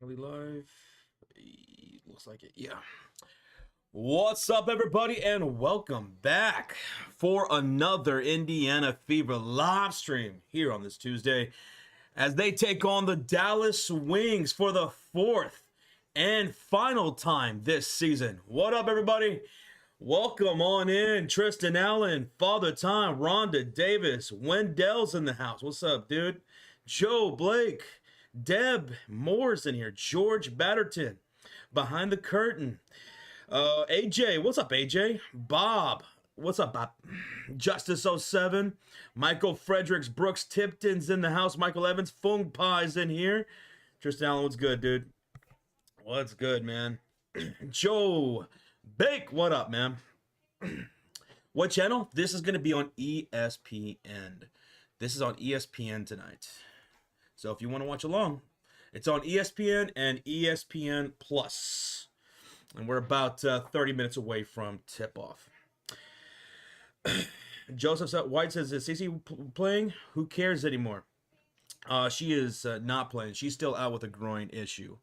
Are we live? Looks like it. Yeah. What's up, everybody, and welcome back for another Indiana Fever live stream here on this Tuesday as they take on the Dallas Wings for the fourth and final time this season. What up, everybody? Welcome on in. Tristan Allen, Father Time, Rhonda Davis, Wendell's in the house. What's up, dude? Joe Blake, Deb Moore's in here, George Batterton, Behind the Curtain. AJ, what's up, AJ? Bob, what's up, Bob? Justice07, Michael Fredericks, Brooks Tipton's in the house, Michael Evans, Fung Pie's in here. Tristan Allen, what's good, dude? What's good, man? Joe Bake, what up, man? What channel? This is going to be on ESPN. This is on ESPN tonight. So if you want to watch along, it's on ESPN and ESPN Plus. And we're about 30 minutes away from tip-off. Joseph White says, is Cece playing? Who cares anymore? She is not playing. She's still out with a groin issue.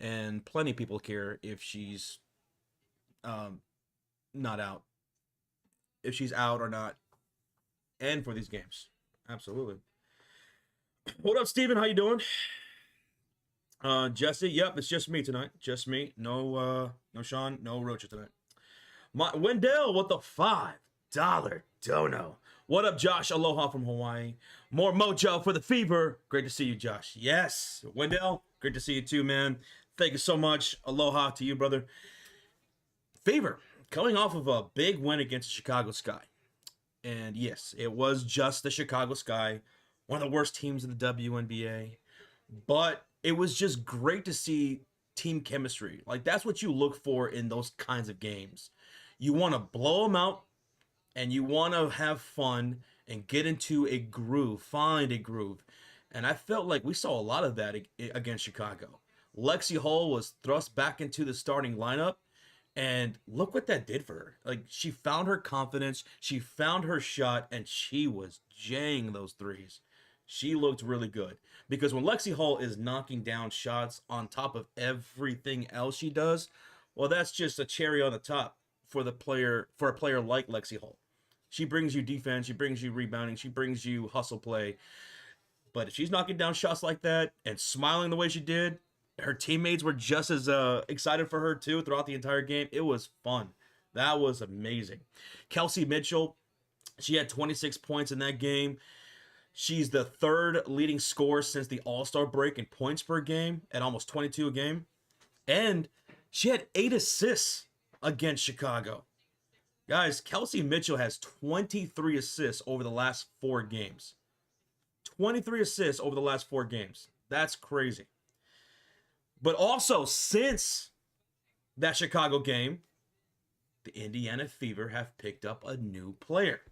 And plenty of people care if she's not out. If she's out or not. And for these games. Absolutely. What up, Steven? How you doing? Jesse, yep, it's just me tonight. Just me. No Sean, no Rocha tonight. Wendell, what the $5 dono. What up, Josh? Aloha from Hawaii. More mojo for the Fever. Great to see you, Josh. Yes. Wendell, great to see you too, man. Thank you so much. Aloha to you, brother. Fever, coming off of a big win against the Chicago Sky. And yes, it was just the Chicago Sky, one of the worst teams in the WNBA. But it was just great to see team chemistry. Like, that's what you look for in those kinds of games. You want to blow them out, and you want to have fun and get into a groove, find a groove. And I felt like we saw a lot of that against Chicago. Lexi Hall was thrust back into the starting lineup, and look what that did for her. Like, she found her confidence, she found her shot, and she was jaying those threes. She looked really good. Because when Lexi Hall is knocking down shots on top of everything else she does, well, that's just a cherry on the top for a player like Lexi Hall. She brings you defense, she brings you rebounding, she brings you hustle play. But if she's knocking down shots like that and smiling the way she did, her teammates were just as excited for her too throughout the entire game. It was fun. That was amazing. Kelsey Mitchell, she had 26 points in that game. She's the third leading scorer since the All-Star break in points per game at almost 22 a game. And she had 8 assists against Chicago. Guys, Kelsey Mitchell has 23 assists over the last 4 games. 23 assists over the last 4 games. That's crazy. But also, since that Chicago game, the Indiana Fever have picked up a new player.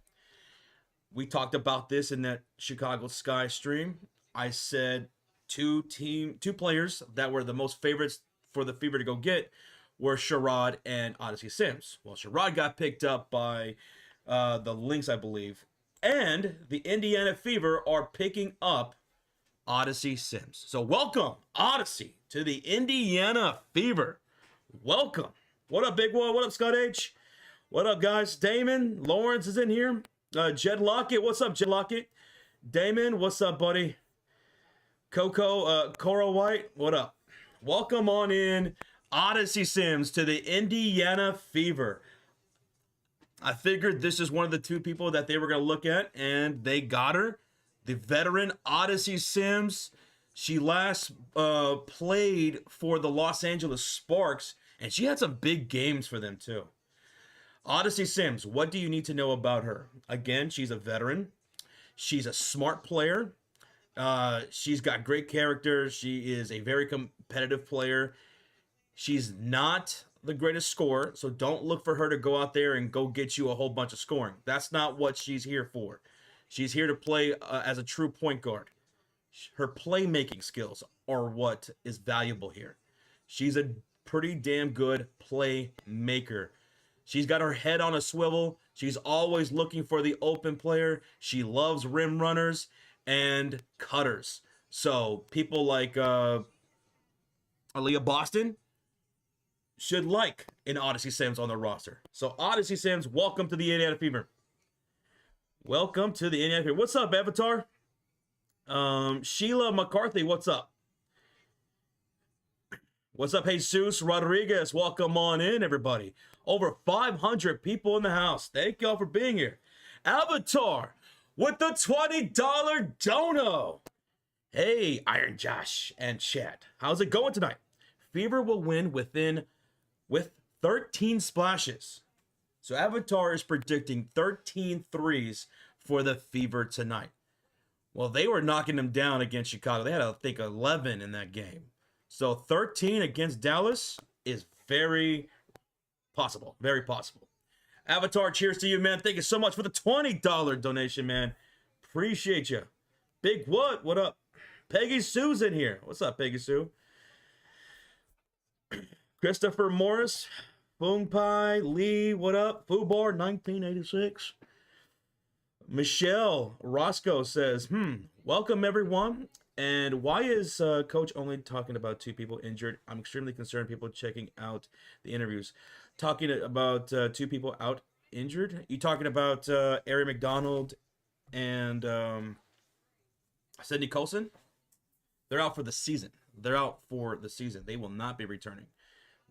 We talked about this in that Chicago Sky stream. I said two players that were the most favorites for the Fever to go get were Sherrod and Odyssey Sims. Well, Sherrod got picked up by the Lynx, I believe. And the Indiana Fever are picking up Odyssey Sims. So welcome, Odyssey, to the Indiana Fever. Welcome. What up, Big Boy? What up, Scott H? What up, guys? Damon Lawrence is in here. Jed Lockett, what's up, Jed Lockett? Damon, what's up, buddy? Coco, Cora White, what up? Welcome on in, Odyssey Sims, to the Indiana Fever. I figured this is one of the 2 people that they were going to look at, and they got her. The veteran Odyssey Sims. She last played for the Los Angeles Sparks, and she had some big games for them, too. Odyssey Sims, what do you need to know about her? Again, she's a veteran. She's a smart player. She's got great character. She is a very competitive player. She's not the greatest scorer, so don't look for her to go out there and go get you a whole bunch of scoring. That's not what she's here for. She's here to play as a true point guard. Her playmaking skills are what is valuable here. She's a pretty damn good playmaker. She's got her head on a swivel. She's always looking for the open player. She loves rim runners and cutters. So people like Aaliyah Boston should like an Odyssey Sims on their roster. So Odyssey Sims, welcome to the Indiana Fever. Welcome to the Indiana Fever. What's up, Avatar? Sheila McCarthy, what's up? What's up, Jesus Rodriguez? Welcome on in, everybody. Over 500 people in the house. Thank y'all for being here. Avatar with the $20 dono. Hey, Iron Josh and chat. How's it going tonight? Fever will win with 13 splashes. So Avatar is predicting 13 threes for the Fever tonight. Well, they were knocking them down against Chicago. They had, I think, 11 in that game. So 13 against Dallas is very possible. Very possible. Avatar, cheers to you, man. Thank you so much for the $20 donation, man. Appreciate you. Big what? What up? Peggy Sue's in here. What's up, Peggy Sue? Christopher Morris. Boom Pie. Lee, what up? Fubar, 1986. Michelle Roscoe says, welcome, everyone. And why is Coach only talking about 2 people injured? I'm extremely concerned people checking out the interviews. Talking about 2 people out injured? You talking about Ari McDonald and Sidney Colson? They're out for the season. They're out for the season. They will not be returning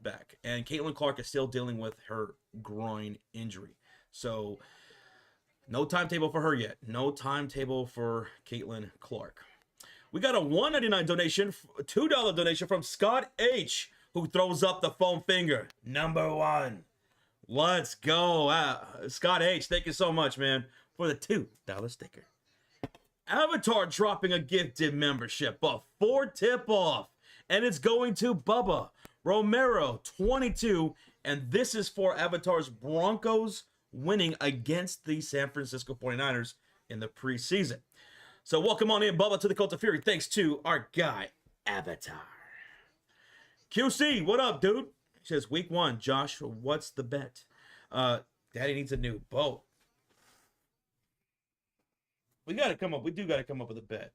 back. And Caitlin Clark is still dealing with her groin injury. So no timetable for her yet. No timetable for Caitlin Clark. We got a $1.99 donation, $2 donation from Scott H, who throws up the foam finger. Number 1. Let's go. Scott H, thank you so much, man, for the $2 sticker. Avatar dropping a gifted membership before tip-off. And it's going to Bubba Romero, 22. And this is for Avatar's Broncos winning against the San Francisco 49ers in the preseason. So welcome on in, Bubba, to the Cult of Fury. Thanks to our guy, Avatar. QC, what up, dude? He says, week 1, Josh, what's the bet? Daddy needs a new boat. We do got to come up with a bet.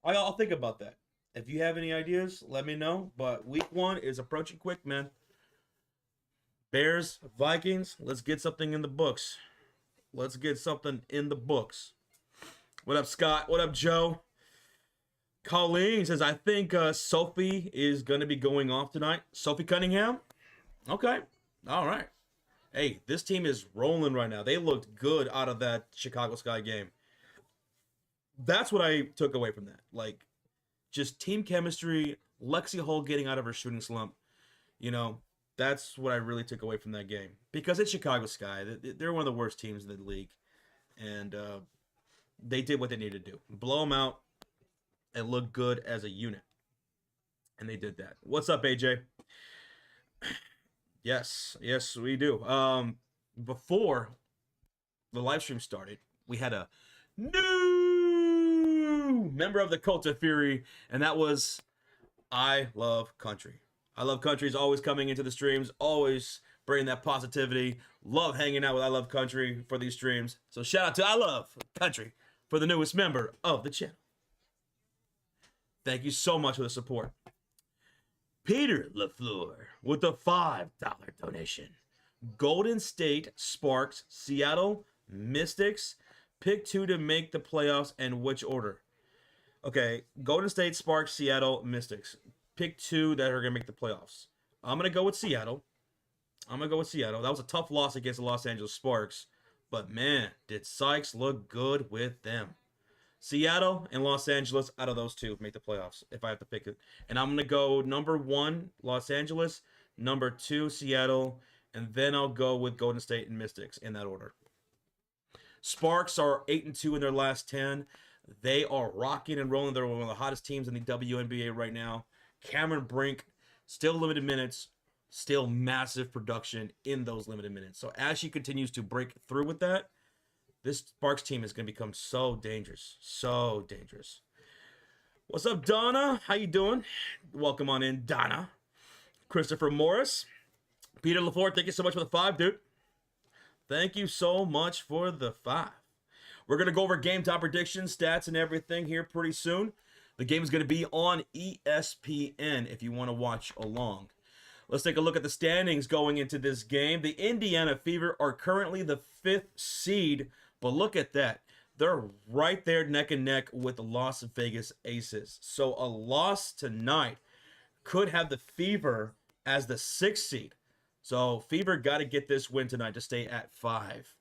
I'll think about that. If you have any ideas, let me know. But week 1 is approaching quick, man. Bears, Vikings, let's get something in the books. Let's get something in the books. What up, Scott? What up, Joe? Colleen says, I think Sophie is going to be going off tonight. Sophie Cunningham? Okay. All right. Hey, this team is rolling right now. They looked good out of that Chicago Sky game. That's what I took away from that. Like, just team chemistry, Lexi Hull getting out of her shooting slump. You know, that's what I really took away from that game. Because it's Chicago Sky. They're one of the worst teams in the league. And they did what they needed to do. Blow them out and look good as a unit. And they did that. What's up, AJ? Yes, we do. Before the live stream started, we had a new member of the Cult of Fury, and that was I Love Country. I Love Country is always coming into the streams, always bringing that positivity. Love hanging out with I Love Country for these streams. So shout out to I Love Country for the newest member of the channel. Thank you so much for the support. Peter LaFleur with a $5 donation. Golden State Sparks, Seattle Mystics. Pick 2 to make the playoffs and which order? Okay, Golden State Sparks, Seattle Mystics. Pick 2 that are going to make the playoffs. I'm going to go with Seattle. That was a tough loss against the Los Angeles Sparks. But man, did Sykes look good with them. Seattle and Los Angeles, out of those 2, make the playoffs if I have to pick it. And I'm going to go number 1, Los Angeles, number 2, Seattle, and then I'll go with Golden State and Mystics in that order. Sparks are 8-2 in their last 10. They are rocking and rolling. They're one of the hottest teams in the WNBA right now. Cameron Brink, still limited minutes, still massive production in those limited minutes. So as she continues to break through with that, this Sparks team is going to become so dangerous. So dangerous. What's up, Donna? How you doing? Welcome on in, Donna. Christopher Morris. Peter LaFleur, thank you so much for the 5, dude. Thank you so much for the 5. We're going to go over game time predictions, stats, and everything here pretty soon. The game is going to be on ESPN if you want to watch along. Let's take a look at the standings going into this game. The Indiana Fever are currently the 5th seed, but look at that. They're right there neck and neck with the Las Vegas Aces. So a loss tonight could have the Fever as the 6th seed. So Fever got to get this win tonight to stay at 5.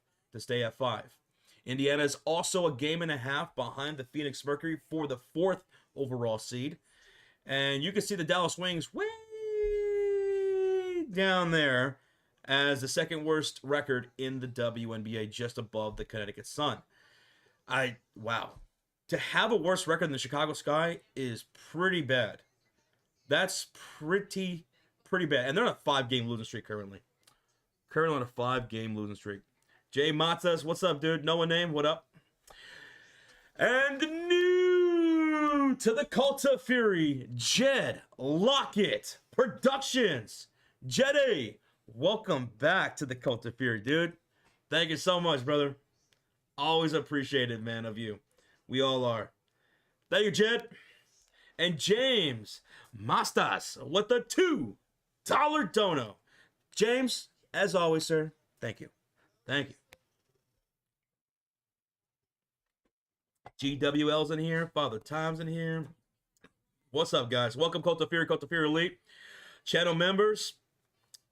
Indiana is also a game and a half behind the Phoenix Mercury for the 4th overall seed. And you can see the Dallas Wings way down there as the 2nd worst record in the WNBA, just above the Connecticut Sun. Wow. To have a worse record than the Chicago Sky is pretty bad. That's pretty bad. And they're on a 5-game losing streak currently. Currently on a 5-game losing streak. Jay Matzas, what's up, dude? Noah Name, what up? And new to the Cult of Fury, Jed Lockett Productions. Jeddy, welcome back to the Cult of Fury, dude. Thank you so much, brother. Always appreciated, man, of you. We all are. Thank you, Jed. And James Mastas with the $2 dono. James, as always, sir, thank you. Thank you. GWL's in here. Father Time's in here. What's up, guys? Welcome, Cult of Fury Elite. Channel members,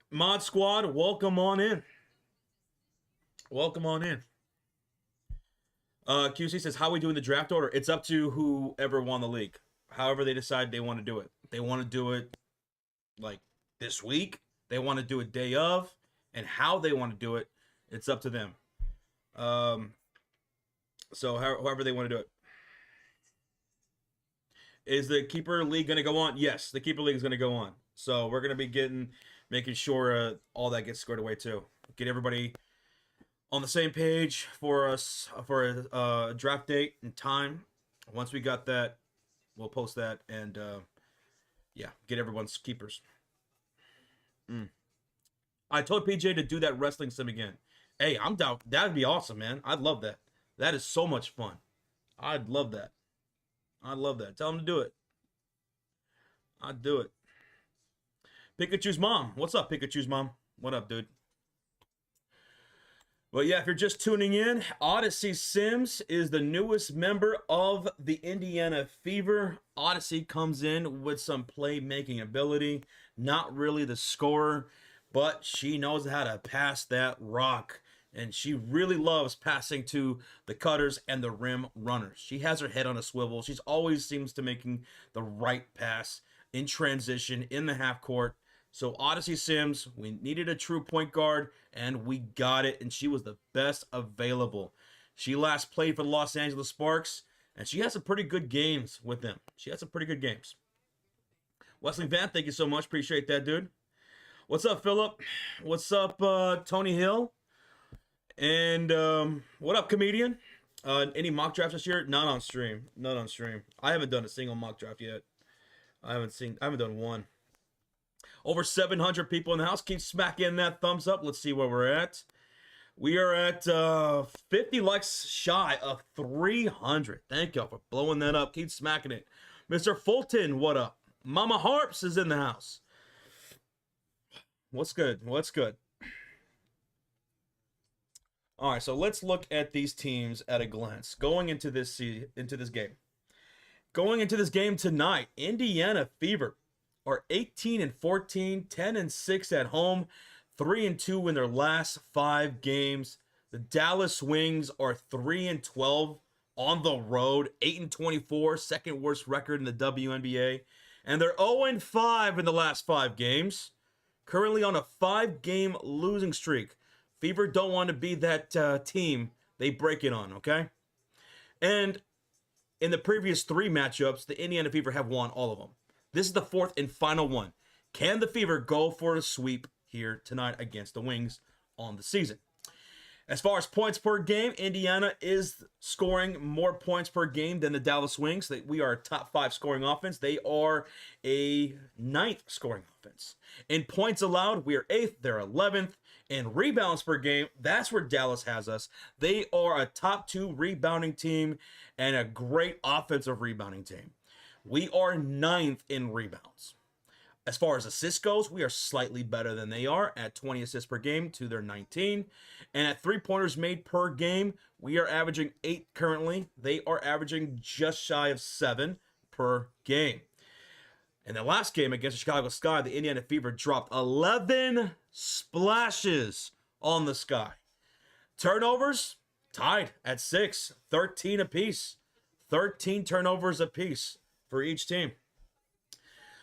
Mod Squad, welcome on in. Welcome on in. QC says, how are we doing the draft order? It's up to whoever won the league. However they decide they want to do it. They want to do it like this week. They want to do it day of. And how they want to do it, it's up to them. So however they want to do it. Is the Keeper League going to go on? Yes, the Keeper League is going to go on. So we're going to be making sure all that gets squared away too. Get everybody on the same page for us for a draft date and time. Once we got that, we'll post that and yeah, get everyone's keepers. I told PJ to do that wrestling sim again. Hey, I'm down. That'd be awesome, man. I'd love that. That is so much fun. I'd love that. I'd love that. Tell him to do it. I'd do it. Pikachu's mom. What's up, Pikachu's mom? What up, dude? Well, yeah, if you're just tuning in, Odyssey Sims is the newest member of the Indiana Fever. Odyssey comes in with some playmaking ability. Not really the scorer, but she knows how to pass that rock. And she really loves passing to the cutters and the rim runners. She has her head on a swivel. She's always seems to making the right pass in transition in the half court. So Odyssey Sims, we needed a true point guard, and we got it, and she was the best available. She last played for the Los Angeles Sparks, and she had some pretty good games with them. She had some pretty good games. Wesley Van, thank you so much. Appreciate that, dude. What's up, Philip? What's up, Tony Hill? And what up, comedian? Any mock drafts this year? Not on stream. Not on stream. I haven't done a single mock draft yet. I haven't done one. Over 700 people in the house. Keep smacking that thumbs up. Let's see where we're at. We are at 50 likes shy of 300. Thank y'all for blowing that up. Keep smacking it. Mr. Fulton, what up? Mama Harps is in the house. What's good? What's good? All right, so let's look at these teams at a glance. Going into this game. Going into this game tonight, Indiana Fever are 18-14, 10-6 at home, 3-2 in their last 5 games. The Dallas Wings are 3-12 on the road, 8-24, second worst record in the WNBA, and they're 0-5 in the last 5 games. Currently on a 5-game losing streak. Fever don't want to be that team they break it on, okay? And in the previous 3 matchups, the Indiana Fever have won all of them. This is the 4th and final one. Can the Fever go for a sweep here tonight against the Wings on the season? As far as points per game, Indiana is scoring more points per game than the Dallas Wings. We are a top 5 scoring offense. They are a 9th scoring offense. In points allowed, we are 8th. They're 11th. In rebounds per game, that's where Dallas has us. They are a top 2 rebounding team and a great offensive rebounding team. We are 9th in rebounds. As far as assists goes, we are slightly better than they are at 20 assists per game to their 19. And at 3-pointers made per game, we are averaging 8 currently. They are averaging just shy of 7 per game. In the last game against the Chicago Sky, the Indiana Fever dropped 11 splashes on the Sky. Turnovers, tied at 6, 13 apiece. 13 turnovers apiece for each team.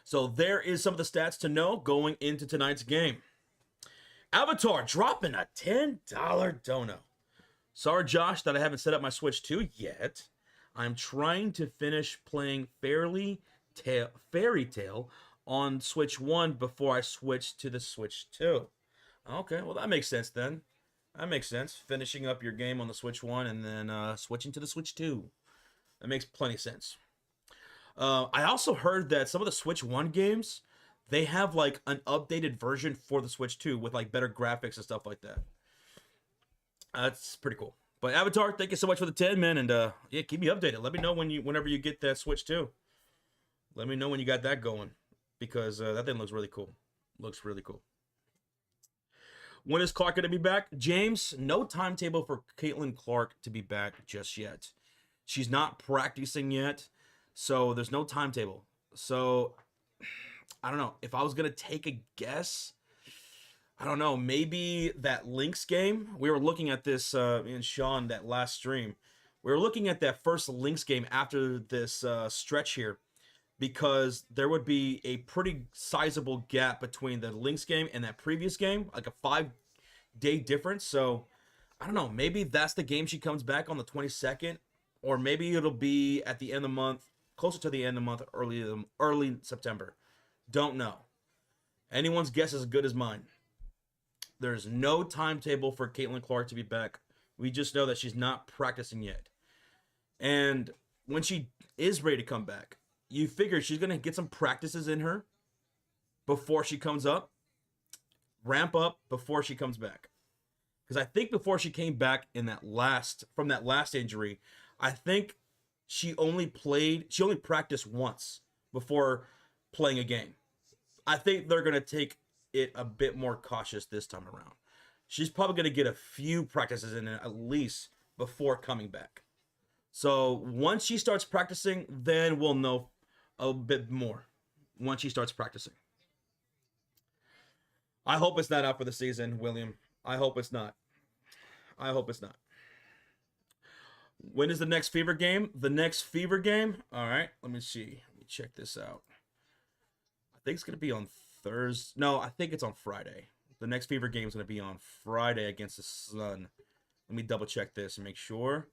So there is some of the stats to know going into tonight's game. Avatar dropping a $10 dono. Sorry, Josh, that I haven't set up my Switch 2 yet. I'm trying to finish playing Fairy Tale on Switch 1 before I switch to the Switch 2. Okay, well, that makes sense then. That makes sense. Finishing up your game on the Switch 1 and then switching to the Switch 2. That makes plenty of sense. I also heard that some of the Switch 1 games, they have like an updated version for the Switch 2 with like better graphics and stuff like that. That's pretty cool. But Avatar, thank you so much for the 10, man, and yeah, keep me updated. Let me know whenever you get that Switch 2. Let me know when you got that going, because that thing looks really cool. Looks really cool. When is Clark going to be back? James, no timetable for Caitlin Clark to be back just yet. She's not practicing yet, so there's no timetable. So, I don't know. If I was going to take a guess, I don't know. Maybe that Lynx game. We were looking at this in Sean, that last stream. We were looking at that first Lynx game after this stretch here, because there would be a pretty sizable gap between the Lynx game and that previous game, like a 5-day difference. So, I don't know. Maybe that's the game she comes back on the 22nd, or maybe it'll be at the end of the month, closer to the end of the month, early September. Don't know. Anyone's guess is as good as mine. There's no timetable for Caitlin Clark to be back. We just know that she's not practicing yet. And when she is ready to come back, you figure she's going to get some practices in her before she comes up. Ramp up before she comes back. Because I think before she came back from that last injury, I think she only practiced once before playing a game. I think they're going to take it a bit more cautious this time around. She's probably going to get a few practices in at least before coming back. So once she starts practicing, then we'll know a bit more once she starts practicing. I hope it's not out for the season, William. I hope it's not. I hope it's not. When is the next Fever game? The next Fever game? All right, let me see. Let me check this out. I think it's going to be on Thursday. No, I think it's on Friday. The next Fever game is going to be on Friday against the Sun. Let me double check this and make sure.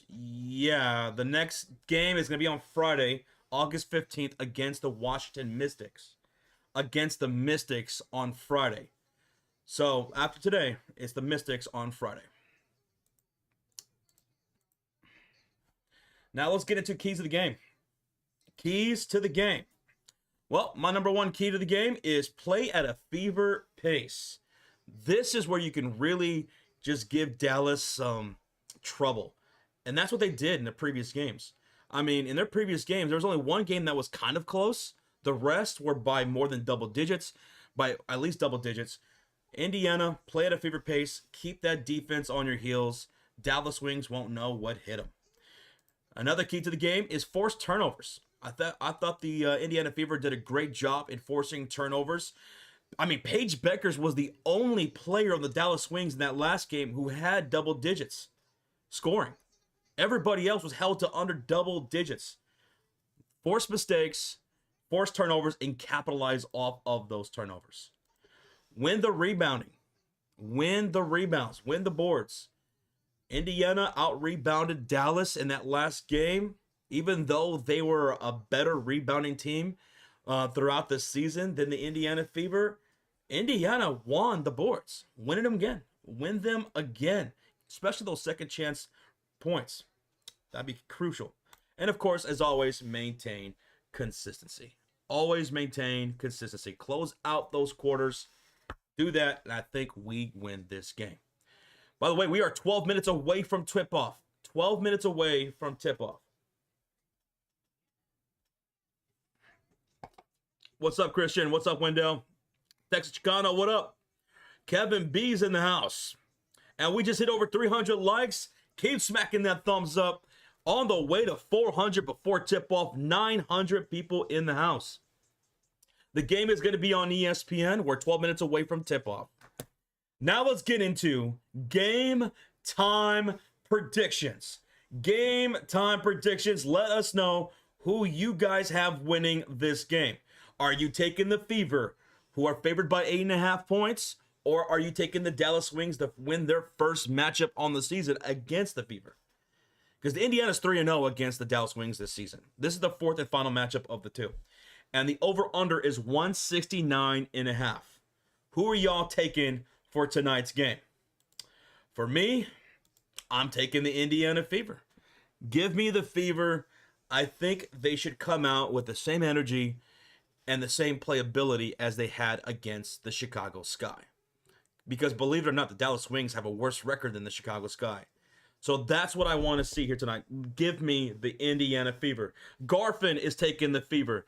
Yeah, the next game is going to be on Friday, August 15th against the Washington Mystics. Against the Mystics on Friday. So, after today, it's the Mystics on Friday. Now, let's get into keys to the game. Keys to the game. Well, my number one key to the game is play at a Fever pace. This is where you can really just give Dallas some trouble. And that's what they did in the previous games. I mean, in their previous games, there was only one game that was kind of close. The rest were by more than double digits, by at least double digits. Indiana, play at a Fever pace. Keep that defense on your heels. Dallas Wings won't know what hit them. Another key to the game is force turnovers. I thought the Indiana Fever did a great job in forcing turnovers. I mean, Paige Beckers was the only player on the Dallas Wings in that last game who had double digits scoring. Everybody else was held to under double digits. Force mistakes, force turnovers, and capitalize off of those turnovers. Win the rebounding. Win the rebounds. Win the boards. Indiana out-rebounded Dallas in that last game. Even though they were a better rebounding team throughout the season than the Indiana Fever, Indiana won the boards. Win them again. Win them again. Especially those second chance points. That'd be crucial. And of course, as always, maintain consistency. Always maintain consistency. Close out those quarters. Do that, and I think we win this game. By the way, we are 12 minutes away from tip-off. 12 minutes away from tip-off. What's up, Christian? What's up, Wendell? Texas Chicano, what up? Kevin B's in the house. And we just hit over 300 likes. Keep smacking that thumbs up. On the way to 400 before tip-off. 900 people in the house. The game is going to be on ESPN. We're 12 minutes away from tip-off. Now let's get into game time predictions. Game time predictions. Let us know who you guys have winning this game. Are you taking the Fever, who are favored by 8.5 points? Or are you taking the Dallas Wings to win their first matchup on the season against the Fever? Because the Indiana's 3-0 against the Dallas Wings this season. This is the fourth and final matchup of the two. And the over-under is 169.5. Who are y'all taking for tonight's game? For me, I'm taking the Indiana Fever. Give me the Fever. I think they should come out with the same energy and the same playability as they had against the Chicago Sky. Because believe it or not, the Dallas Wings have a worse record than the Chicago Sky. So that's what I want to see here tonight. Give me the Indiana Fever. Garfin is taking the Fever.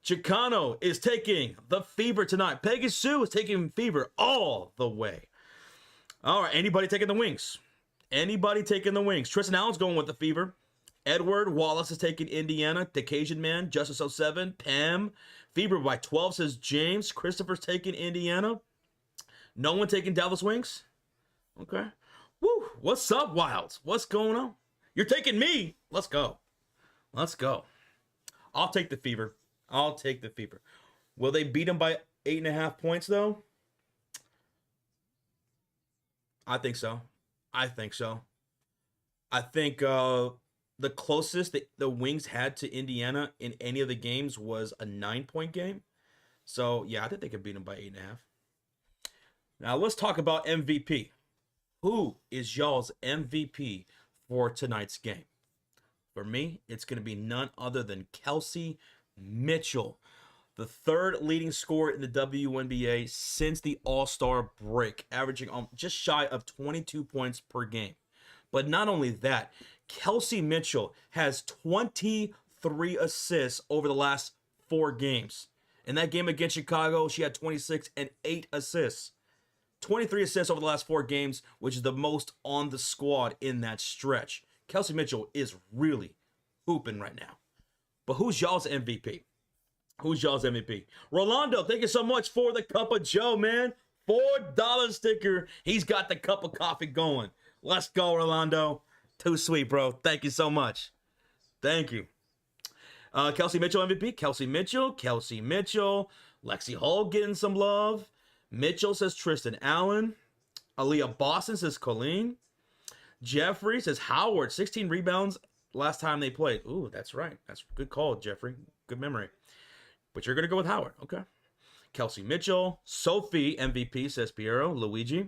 Chicano is taking the Fever tonight. Peggy Sue is taking Fever all the way. All right, anybody taking the Wings? Anybody taking the Wings? Tristan Allen's going with the Fever. Edward Wallace is taking Indiana. Decasian Man, Justice 07, Pam. Fever by 12 says James. Christopher's taking Indiana. No one taking Dallas Wings? Okay. Woo! What's up, Wilds? What's going on? You're taking me. Let's go. Let's go. I'll take the Fever. I'll take the Fever. Will they beat them by 8.5 points, though? I think so. I think so. I think the closest the Wings had to Indiana in any of the games was a 9-point game. So, yeah, I think they could beat them by 8.5. Now, let's talk about MVP. Who is y'all's MVP for tonight's game? For me, it's going to be none other than Kelsey Mitchell, the third leading scorer in the WNBA since the All-Star break, averaging just shy of 22 points per game. But not only that, Kelsey Mitchell has 23 assists over the last 4 games. In that game against Chicago, she had 26 and 8 assists. 23 assists over the last 4 games, which is the most on the squad in that stretch. Kelsey Mitchell is really hooping right now. But who's y'all's MVP? Who's y'all's MVP? Rolando, thank you so much for the cup of Joe, man. $4 sticker. He's got the cup of coffee going. Let's go, Rolando. Too sweet, bro. Thank you so much. Thank you. Kelsey Mitchell MVP. Kelsey Mitchell. Kelsey Mitchell. Lexi Hall getting some love. Mitchell says Tristan Allen. Aaliyah Boston says Colleen. Jeffrey says Howard. 16 rebounds last time they played. Ooh, that's right. That's a good call, Jeffrey. Good memory. But you're going to go with Howard. Okay. Kelsey Mitchell. Sophie MVP says Piero. Luigi.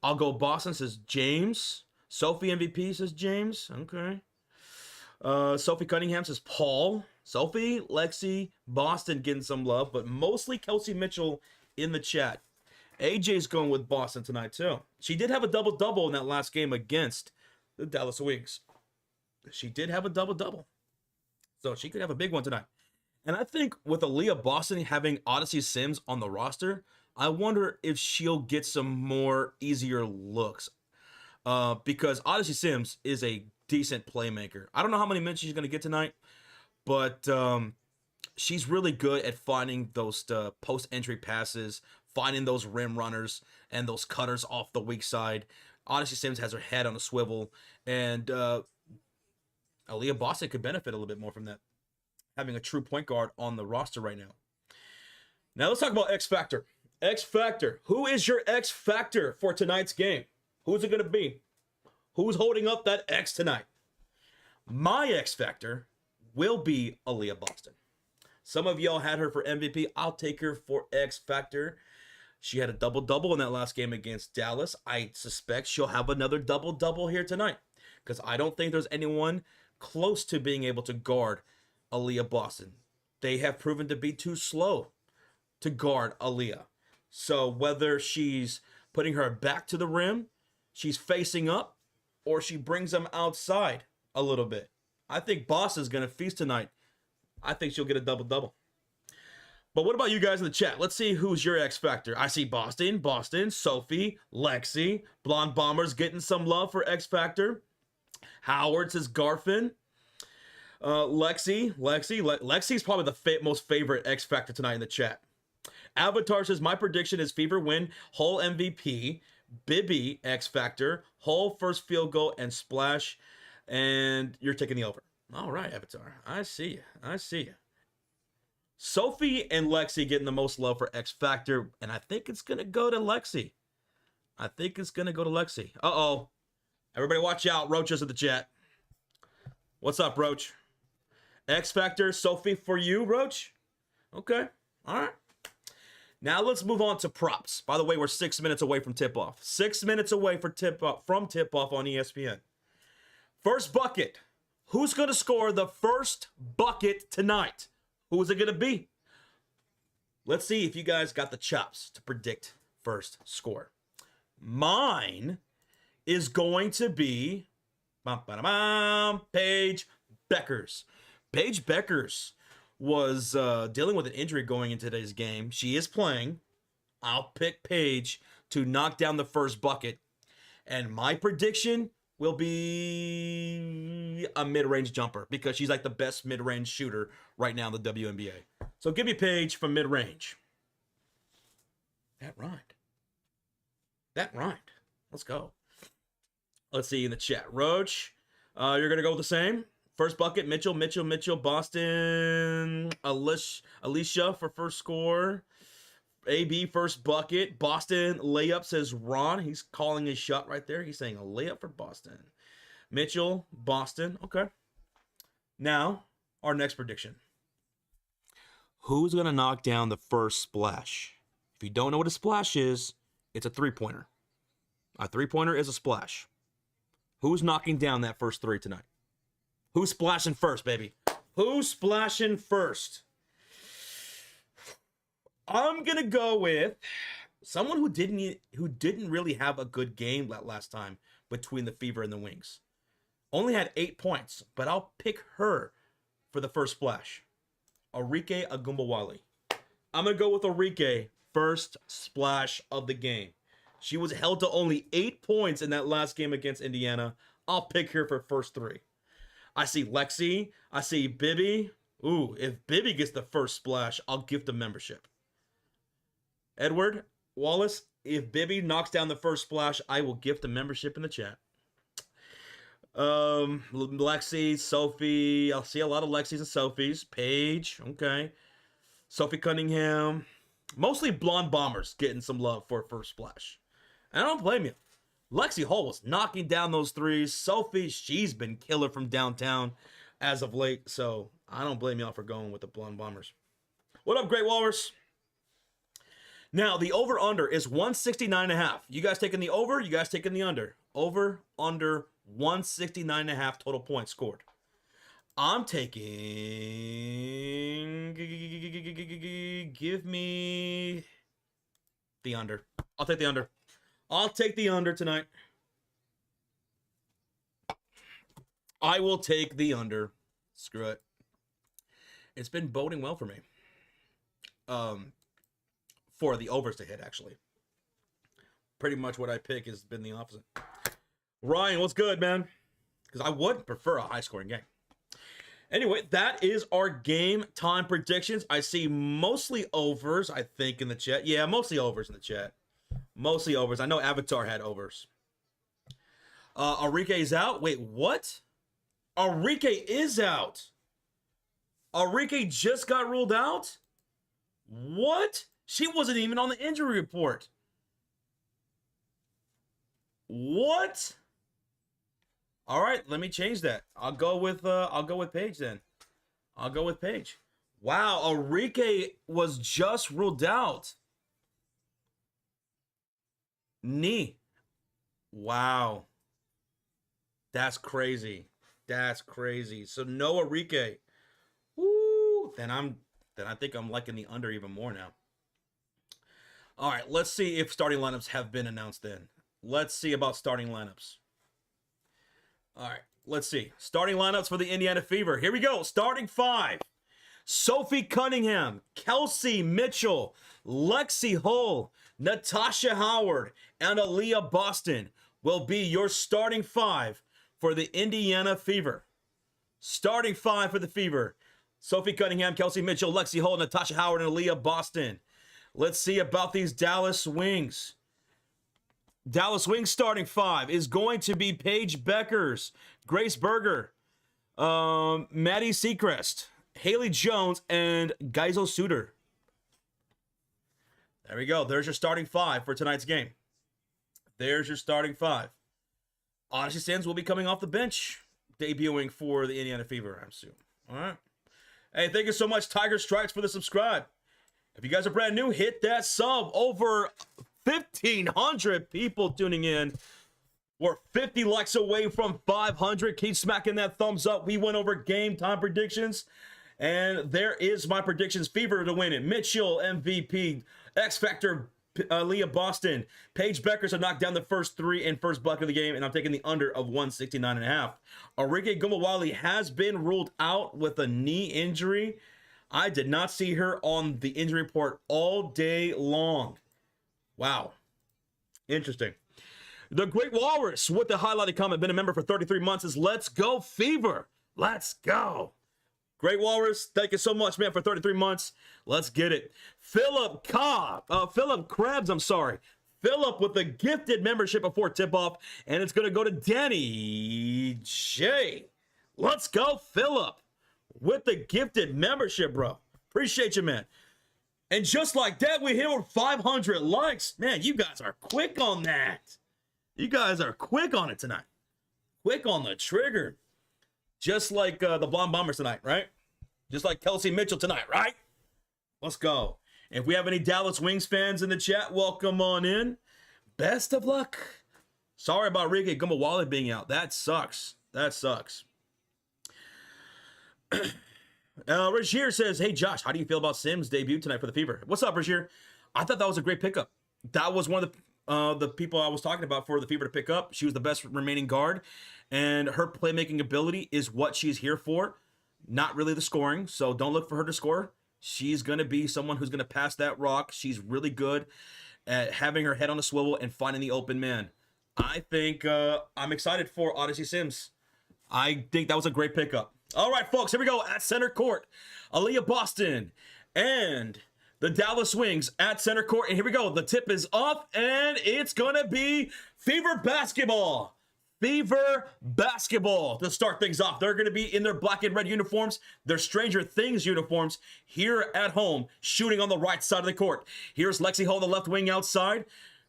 I'll go Boston says James. Sophie MVP says James. Okay. Sophie Cunningham says Paul. Sophie, Lexi, Boston getting some love, but mostly Kelsey Mitchell in the chat. AJ's going with Boston tonight, too. She did have a double-double in that last game against the Dallas Wings. She did have a double-double. So she could have a big one tonight. And I think with Aaliyah Boston having Odyssey Sims on the roster, I wonder if she'll get some more easier looks. Because Odyssey Sims is a decent playmaker. I don't know how many minutes she's going to get tonight, but she's really good at finding those post-entry passes, finding those rim runners, and those cutters off the weak side. Odyssey Sims has her head on a swivel, and Aaliyah Boston could benefit a little bit more from that, having a true point guard on the roster right now. Now let's talk about X Factor. X Factor. Who is your X Factor for tonight's game? Who's it going to be? Who's holding up that X tonight? My X Factor will be Aaliyah Boston. Some of y'all had her for MVP. I'll take her for X Factor. She had a double-double in that last game against Dallas. I suspect she'll have another double-double here tonight, because I don't think there's anyone close to being able to guard Aaliyah Boston. They have proven to be too slow to guard Aaliyah. So whether she's putting her back to the rim, she's facing up, or she brings them outside a little bit. I think Boston's going to feast tonight. I think she'll get a double-double. But what about you guys in the chat? Let's see who's your X Factor. I see Boston, Sophie, Lexi. Blonde Bombers getting some love for X Factor. Howard says Garfin. Lexi's probably the most favorite X Factor tonight in the chat. Avatar says, my prediction is Fever win, Hull MVP, Bibby X Factor, Hull first field goal, and Splash. And you're taking the over. All right, Avatar. I see you. Sophie and Lexi getting the most love for X Factor, and I think it's going to go to Lexi. Uh-oh. Everybody watch out. Roach is in the chat. What's up, Roach? X Factor, Sophie for you, Roach? Okay. All right. Now let's move on to props. By the way, we're 6 minutes away from tip-off. 6 minutes away from tip-off on ESPN. First bucket. Who's going to score the first bucket tonight? Who is it going to be? Let's see if you guys got the chops to predict first score. Mine is going to be Paige Beckers. Paige Beckers was dealing with an injury going into today's game. She is playing. I'll pick Paige to knock down the first bucket. And my prediction will be a mid-range jumper because she's like the best mid-range shooter right now in the WNBA. So give me Paige from mid-range. That rhymed. Let's go. Let's see in the chat. Roach, you're going to go with the same. First bucket, Mitchell, Boston, Alicia for first score. AB first bucket. Boston layup says Ron. He's calling his shot right there. He's saying a layup for Boston. Mitchell, Boston. Okay. Now, our next prediction. Who's going to knock down the first splash? If you don't know what a splash is, it's a three-pointer. A three-pointer is a splash. Who's knocking down that first three tonight? Who's splashing first, baby? Who's splashing first? I'm going to go with someone who didn't really have a good game last time between the Fever and the Wings. Only had 8 points, but I'll pick her for the first splash. Arike Agumbawali. I'm going to go with Arike, first splash of the game. She was held to only 8 points in that last game against Indiana. I'll pick her for first three. I see Lexi. I see Bibby. Ooh, if Bibby gets the first splash, I'll gift a membership. Edward Wallace, if Bibby knocks down the first splash, I will gift a membership in the chat. Lexi, Sophie. I'll see a lot of Lexis and Sophies. Paige, okay. Sophie Cunningham. Mostly blonde bombers getting some love for first splash. And I don't blame you. Lexi Hall was knocking down those threes. Sophie, she's been killer from downtown as of late. So I don't blame y'all for going with the blonde bombers. What up, Great Walrus? Now, the over-under is 169.5. You guys taking the over? You guys taking the under? Over, under, 169.5 total points scored. I'm taking... Give me the under. I'll take the under. I'll take the under tonight. I will take the under. Screw it. It's been boding well for me. For the overs to hit, actually. Pretty much what I pick has been the opposite. Ryan, what's good, man? Because I would prefer a high-scoring game. Anyway, that is our game time predictions. I see mostly overs, I think, in the chat. Yeah, mostly overs in the chat. Mostly overs. I know Avatar had overs. Arike is out. Wait, what? Arike is out. Arike just got ruled out? What? She wasn't even on the injury report. What? All right, let me change that. I'll go with Paige then. I'll go with Paige. Wow, Arike was just ruled out. Knee. Wow. That's crazy. That's crazy. So no Arike. Woo. Then I think I'm liking the under even more now. All right, let's see if starting lineups have been announced then. Let's see about starting lineups. All right, let's see. Starting lineups for the Indiana Fever. Here we go. Starting 5. Sophie Cunningham, Kelsey Mitchell, Lexi Hull, Natasha Howard, and Aaliyah Boston will be your starting 5 for the Indiana Fever. Starting 5 for the Fever. Sophie Cunningham, Kelsey Mitchell, Lexi Hull, Natasha Howard, and Aaliyah Boston. Let's see about these Dallas Wings. Dallas Wings starting 5 is going to be Paige Beckers, Grace Berger, Maddie Seacrest, Haley Jones, and Geisel Suter. There we go. There's your starting 5 for tonight's game. There's your starting 5. Odyssey Sims will be coming off the bench, debuting for the Indiana Fever, I assume. All right. Hey, thank you so much, Tiger Strikes, for the subscribe. If you guys are brand new, hit that sub. Over 1,500 people tuning in. We're 50 likes away from 500. Keep smacking that thumbs up. We went over game time predictions. And there is my predictions. Fever to win it. Mitchell, MVP. X Factor, Leah Boston. Paige Beckers to knock down the first 3 and first bucket of the game. And I'm taking the under of 169.5. Arike Gumawali has been ruled out with a knee injury. I did not see her on the injury report all day long. Wow. Interesting. The Great Walrus with the highlighted comment, been a member for 33 months, is let's go Fever. Let's go. Great Walrus, thank you so much, man, for 33 months. Let's get it. Philip Krebs, I'm sorry. Philip with the gifted membership before tip-off, and it's going to go to Danny J. Let's go, Philip, with the gifted membership, bro. Appreciate you, man. And just like that, we hit over 500 likes. Man, you guys are quick on that. You guys are quick on it tonight. Quick on the trigger. Just like the Blonde Bombers tonight, right? Just like Kelsey Mitchell tonight, right? Let's go. If we have any Dallas Wings fans in the chat, welcome on in. Best of luck. Sorry about Ricky Gumawali being out. That sucks. That sucks. Rajir says, hey, Josh, how do you feel about Sims' debut tonight for the Fever? What's up, Rajir? I thought that was a great pickup. That was one of the people I was talking about for the Fever to pick up. She was the best remaining guard, and her playmaking ability is what she's here for, not really the scoring, so don't look for her to score. She's going to be someone who's going to pass that rock. She's really good at having her head on a swivel and finding the open man. I think I'm excited for Odyssey Sims. I think that was a great pickup. All right, folks, here we go. At center court, Aaliyah Boston and the Dallas Wings at center court. And here we go. The tip is off, and it's going to be Fever basketball. Fever basketball to start things off. They're going to be in their black and red uniforms, their Stranger Things uniforms, here at home, shooting on the right side of the court. Here's Lexi Hull, the left wing outside.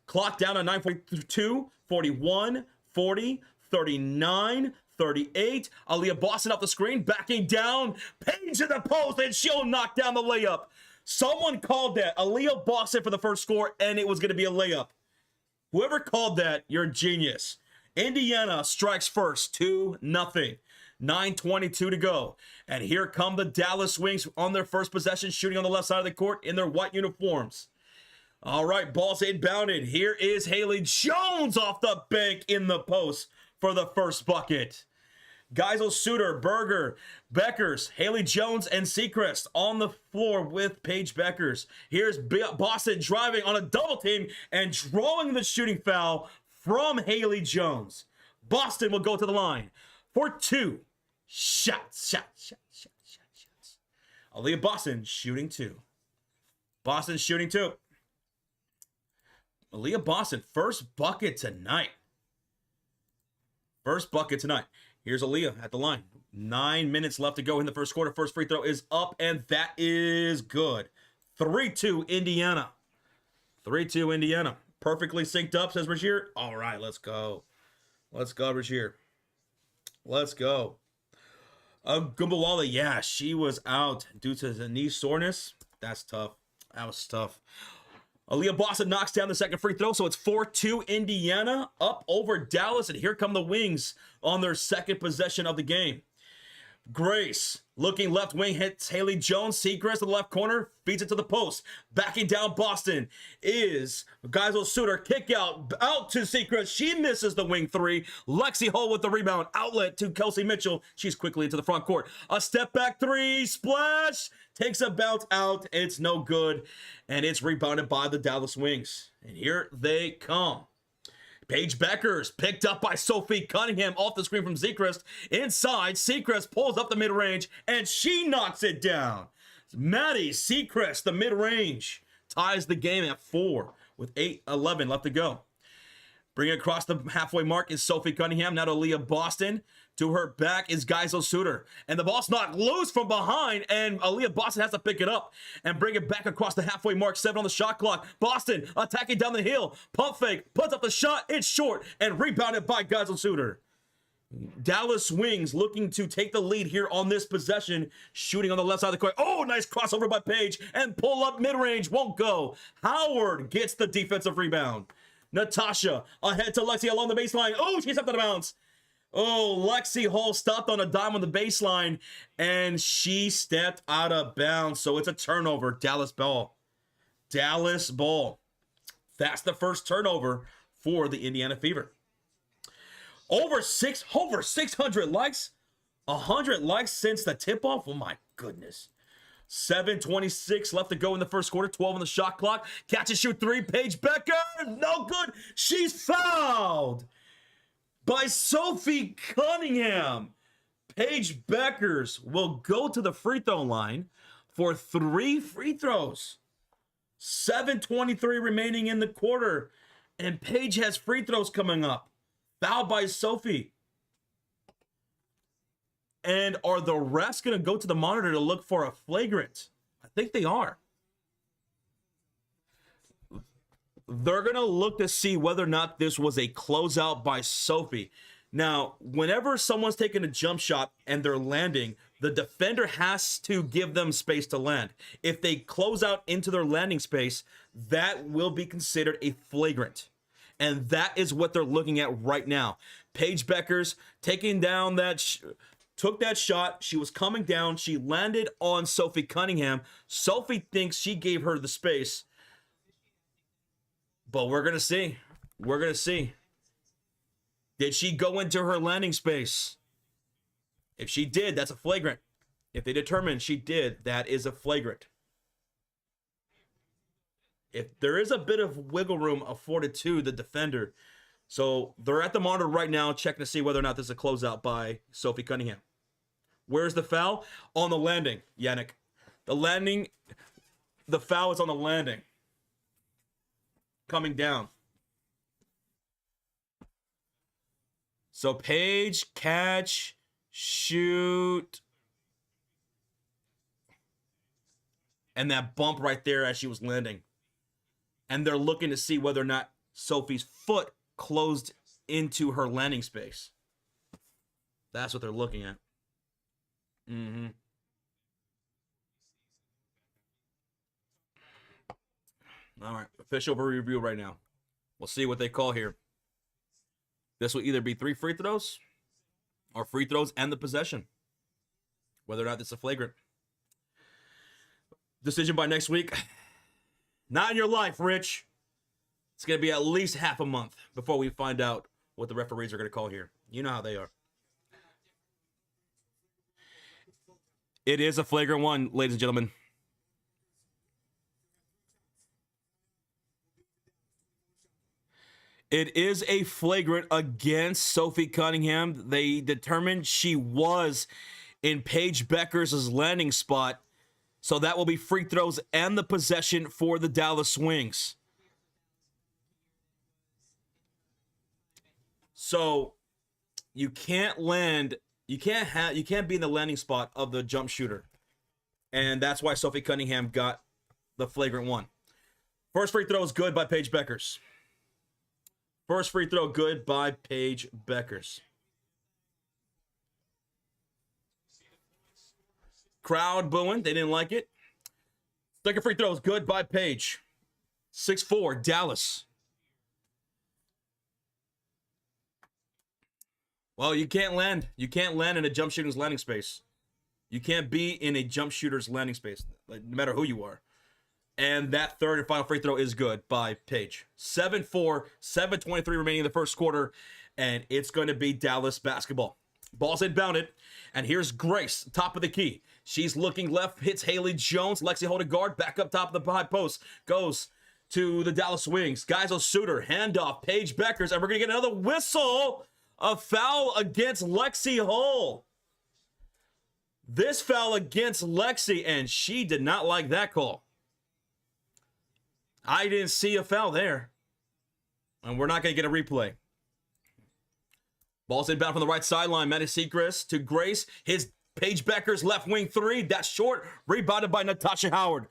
Clock down on 9:42, 41, 40, 39, 38. Aaliyah Boston off the screen, backing down. Paige in the post, and she'll knock down the layup. Someone called that Aaliyah Boston for the first score, and it was going to be a layup. Whoever called that, you're a genius. Indiana strikes first, 2-0. 9:22 to go. And here come the Dallas Wings on their first possession, shooting on the left side of the court in their white uniforms. All right, ball's inbounded. Here is Haley Jones off the bank in the post for the first bucket. Geisel Suter, Berger, Beckers, Haley Jones, and Seacrest on the floor with Paige Beckers. Here's Boston driving on a double team and drawing the shooting foul from Haley Jones. Boston will go to the line for 2 shots. Aaliyah Boston shooting 2. Boston shooting 2. Aaliyah Boston, first bucket tonight. First bucket tonight. Here's Aaliyah at the line. 9 minutes left to go in the first quarter. First free throw is up, and that is good. 3-2 Indiana. 3-2 Indiana. Perfectly synced up, says Rajir. All right, let's go. Let's go, Rajir. Let's go. Gumbawala, yeah, she was out due to the knee soreness. That's tough. That was tough. Aaliyah Boston knocks down the second free throw, so it's 4-2 Indiana up over Dallas, and here come the Wings on their second possession of the game. Grace Looking left wing, hits Haley Jones. Seacrest in the left corner, feeds it to the post. Backing down Boston is Geisel Suter. Kick out to Seacrest. She misses the wing three. Lexi Hull with the rebound. Outlet to Kelsey Mitchell. She's quickly into the front court. A step back three. Splash. Takes a bounce out. It's no good. And it's rebounded by the Dallas Wings. And here they come. Paige Beckers picked up by Sophie Cunningham off the screen from Seacrest. Inside, Seacrest pulls up the mid-range, and she knocks it down. Maddie Seacrest, the mid-range, ties the game at 4 with 8:11 left to go. Bringing across the halfway mark is Sophie Cunningham. Now to Leah Boston. To her back is Geisel Suter. And the ball's knocked loose from behind, and Aaliyah Boston has to pick it up and bring it back across the halfway mark. 7 on the shot clock. Boston attacking down the hill. Pump fake, puts up the shot. It's short and rebounded by Geisel Suter. Dallas Wings looking to take the lead here on this possession. Shooting on the left side of the court. Oh, nice crossover by Paige. And pull up mid-range. Won't go. Howard gets the defensive rebound. Natasha ahead to Lexi along the baseline. Oh, she stepped out of bounds. Oh, Lexi Hall stopped on a dime on the baseline, and she stepped out of bounds. So it's a turnover. Dallas ball. Dallas ball. That's the first turnover for the Indiana Fever. Over 600 likes. 100 likes since the tip-off. Oh, my goodness. 7:26 left to go in the first quarter. 12 on the shot clock. Catch and shoot three. Paige Becker. No good. She's fouled by Sophie Cunningham. Paige Beckers will go to the free throw line for 3 free throws. 7:23 remaining in the quarter. And Paige has free throws coming up. Fouled by Sophie. And are the refs going to go to the monitor to look for a flagrant? I think they are. They're going to look to see whether or not this was a closeout by Sophie. Now, whenever someone's taking a jump shot and they're landing, the defender has to give them space to land. If they close out into their landing space, that will be considered a flagrant. And that is what they're looking at right now. Paige Beckers taking down that... took that shot. She was coming down. She landed on Sophie Cunningham. Sophie thinks she gave her the space. But we're going to see. We're going to see. Did she go into her landing space? If she did, that's a flagrant. If they determine she did, that is a flagrant. If there is a bit of wiggle room afforded to the defender. So they're at the monitor right now checking to see whether or not this is a closeout by Sophie Cunningham. Where's the foul? On the landing, Yannick. The foul is on the landing. Coming down. So Paige, catch, shoot. And that bump right there as she was landing. And they're looking to see whether or not Sophie's foot closed into her landing space. That's what they're looking at. All right, official review right now. We'll see what they call here. This will either be 3 free throws or free throws and the possession. Whether or not it's a flagrant. Decision by next week. Not in your life, Rich. It's going to be at least half a month before we find out what the referees are going to call here. You know how they are. It is a flagrant one, ladies and gentlemen. It is a flagrant against Sophie Cunningham. They determined she was in Paige Beckers' landing spot. So that will be free throws and the possession for the Dallas Wings. So you can't land, you can't be in the landing spot of the jump shooter. And that's why Sophie Cunningham got the flagrant one. First free throw is good by Paige Beckers. First free throw good by Paige Beckers. Crowd booing. They didn't like it. Second free throw is good by Paige. 6-4, Dallas. Well, you can't land. You can't land in a jump shooter's landing space. You can't be in a jump shooter's landing space, like, no matter who you are. And that third and final free throw is good by Paige. 7-4, 7:23 remaining in the first quarter, and it's going to be Dallas basketball. Ball's inbounded, and here's Grace, top of the key. She's looking left, hits Haley Jones. Lexi holding guard, back up top of the high post. Goes to the Dallas Wings. Geisel Suter, handoff, Paige Beckers, and we're going to get another whistle. A foul against Lexi Hull. This foul against Lexi, and she did not like that call. I didn't see a foul there. And we're not going to get a replay. Ball's inbound from the right sideline. Maddie Seacrest to Grace. His Paige Becker's left wing three. That's short. Rebounded by Natasha Howard.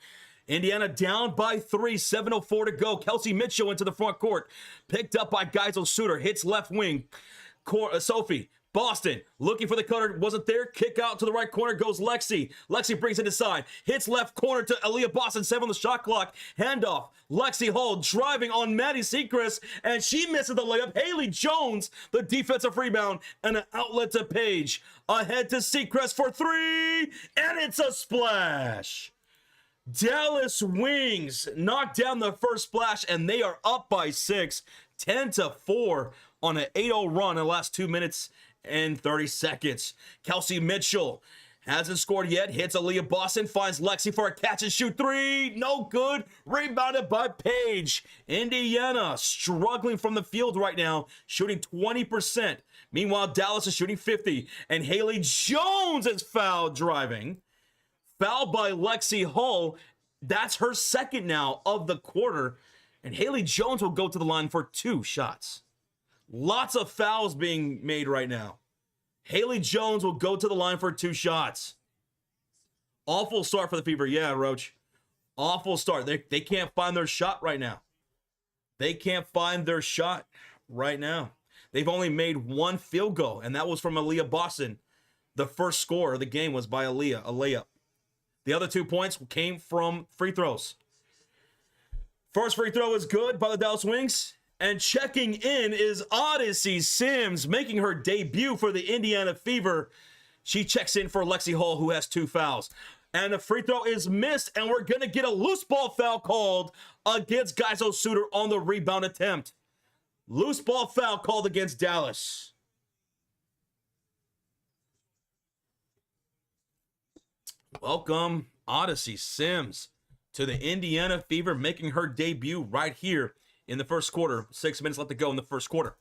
Indiana down by 3. 7:04 to go. Kelsey Mitchell into the front court. Picked up by Geisel Suter. Hits left wing. Sophie. Boston looking for the cutter, wasn't there. Kick out to the right corner goes Lexi. Lexi brings it inside. Hits left corner to Aaliyah Boston. 7 on the shot clock. Handoff. Lexi Hull driving on Maddie Seacrest, and she misses the layup. Haley Jones, the defensive rebound, and an outlet to Paige. Ahead to Seacrest for 3, and it's a splash. Dallas Wings knock down the first splash, and they are up by 6, 10-4 on an 8-0 run in the last 2 minutes and 30 seconds. Kelsey Mitchell hasn't scored yet. Hits Aaliyah Boston. Finds Lexi for a catch and shoot 3. No good. Rebounded by Paige. Indiana struggling from the field right now. Shooting 20%. Meanwhile, Dallas is shooting 50%. And Haley Jones is fouled driving. Fouled by Lexi Hull. That's her second now of the quarter. And Haley Jones will go to the line for 2 shots. Lots of fouls being made right now. Haley Jones will go to the line for 2 shots. Awful start for the Fever. Yeah, Roach. Awful start. They can't find their shot right now. They can't find their shot right now. They've only made 1 field goal, and that was from Aaliyah Boston. The first score of the game was by Aaliyah, a layup. The other 2 points came from free throws. First free throw is good by the Dallas Wings. And checking in is Odyssey Sims, making her debut for the Indiana Fever. She checks in for Lexi Hull, who has 2 fouls. And the free throw is missed, and we're going to get a loose ball foul called against Geisel Suter on the rebound attempt. Loose ball foul called against Dallas. Welcome, Odyssey Sims, to the Indiana Fever, making her debut right here in the first quarter. 6 minutes left to go in the first quarter.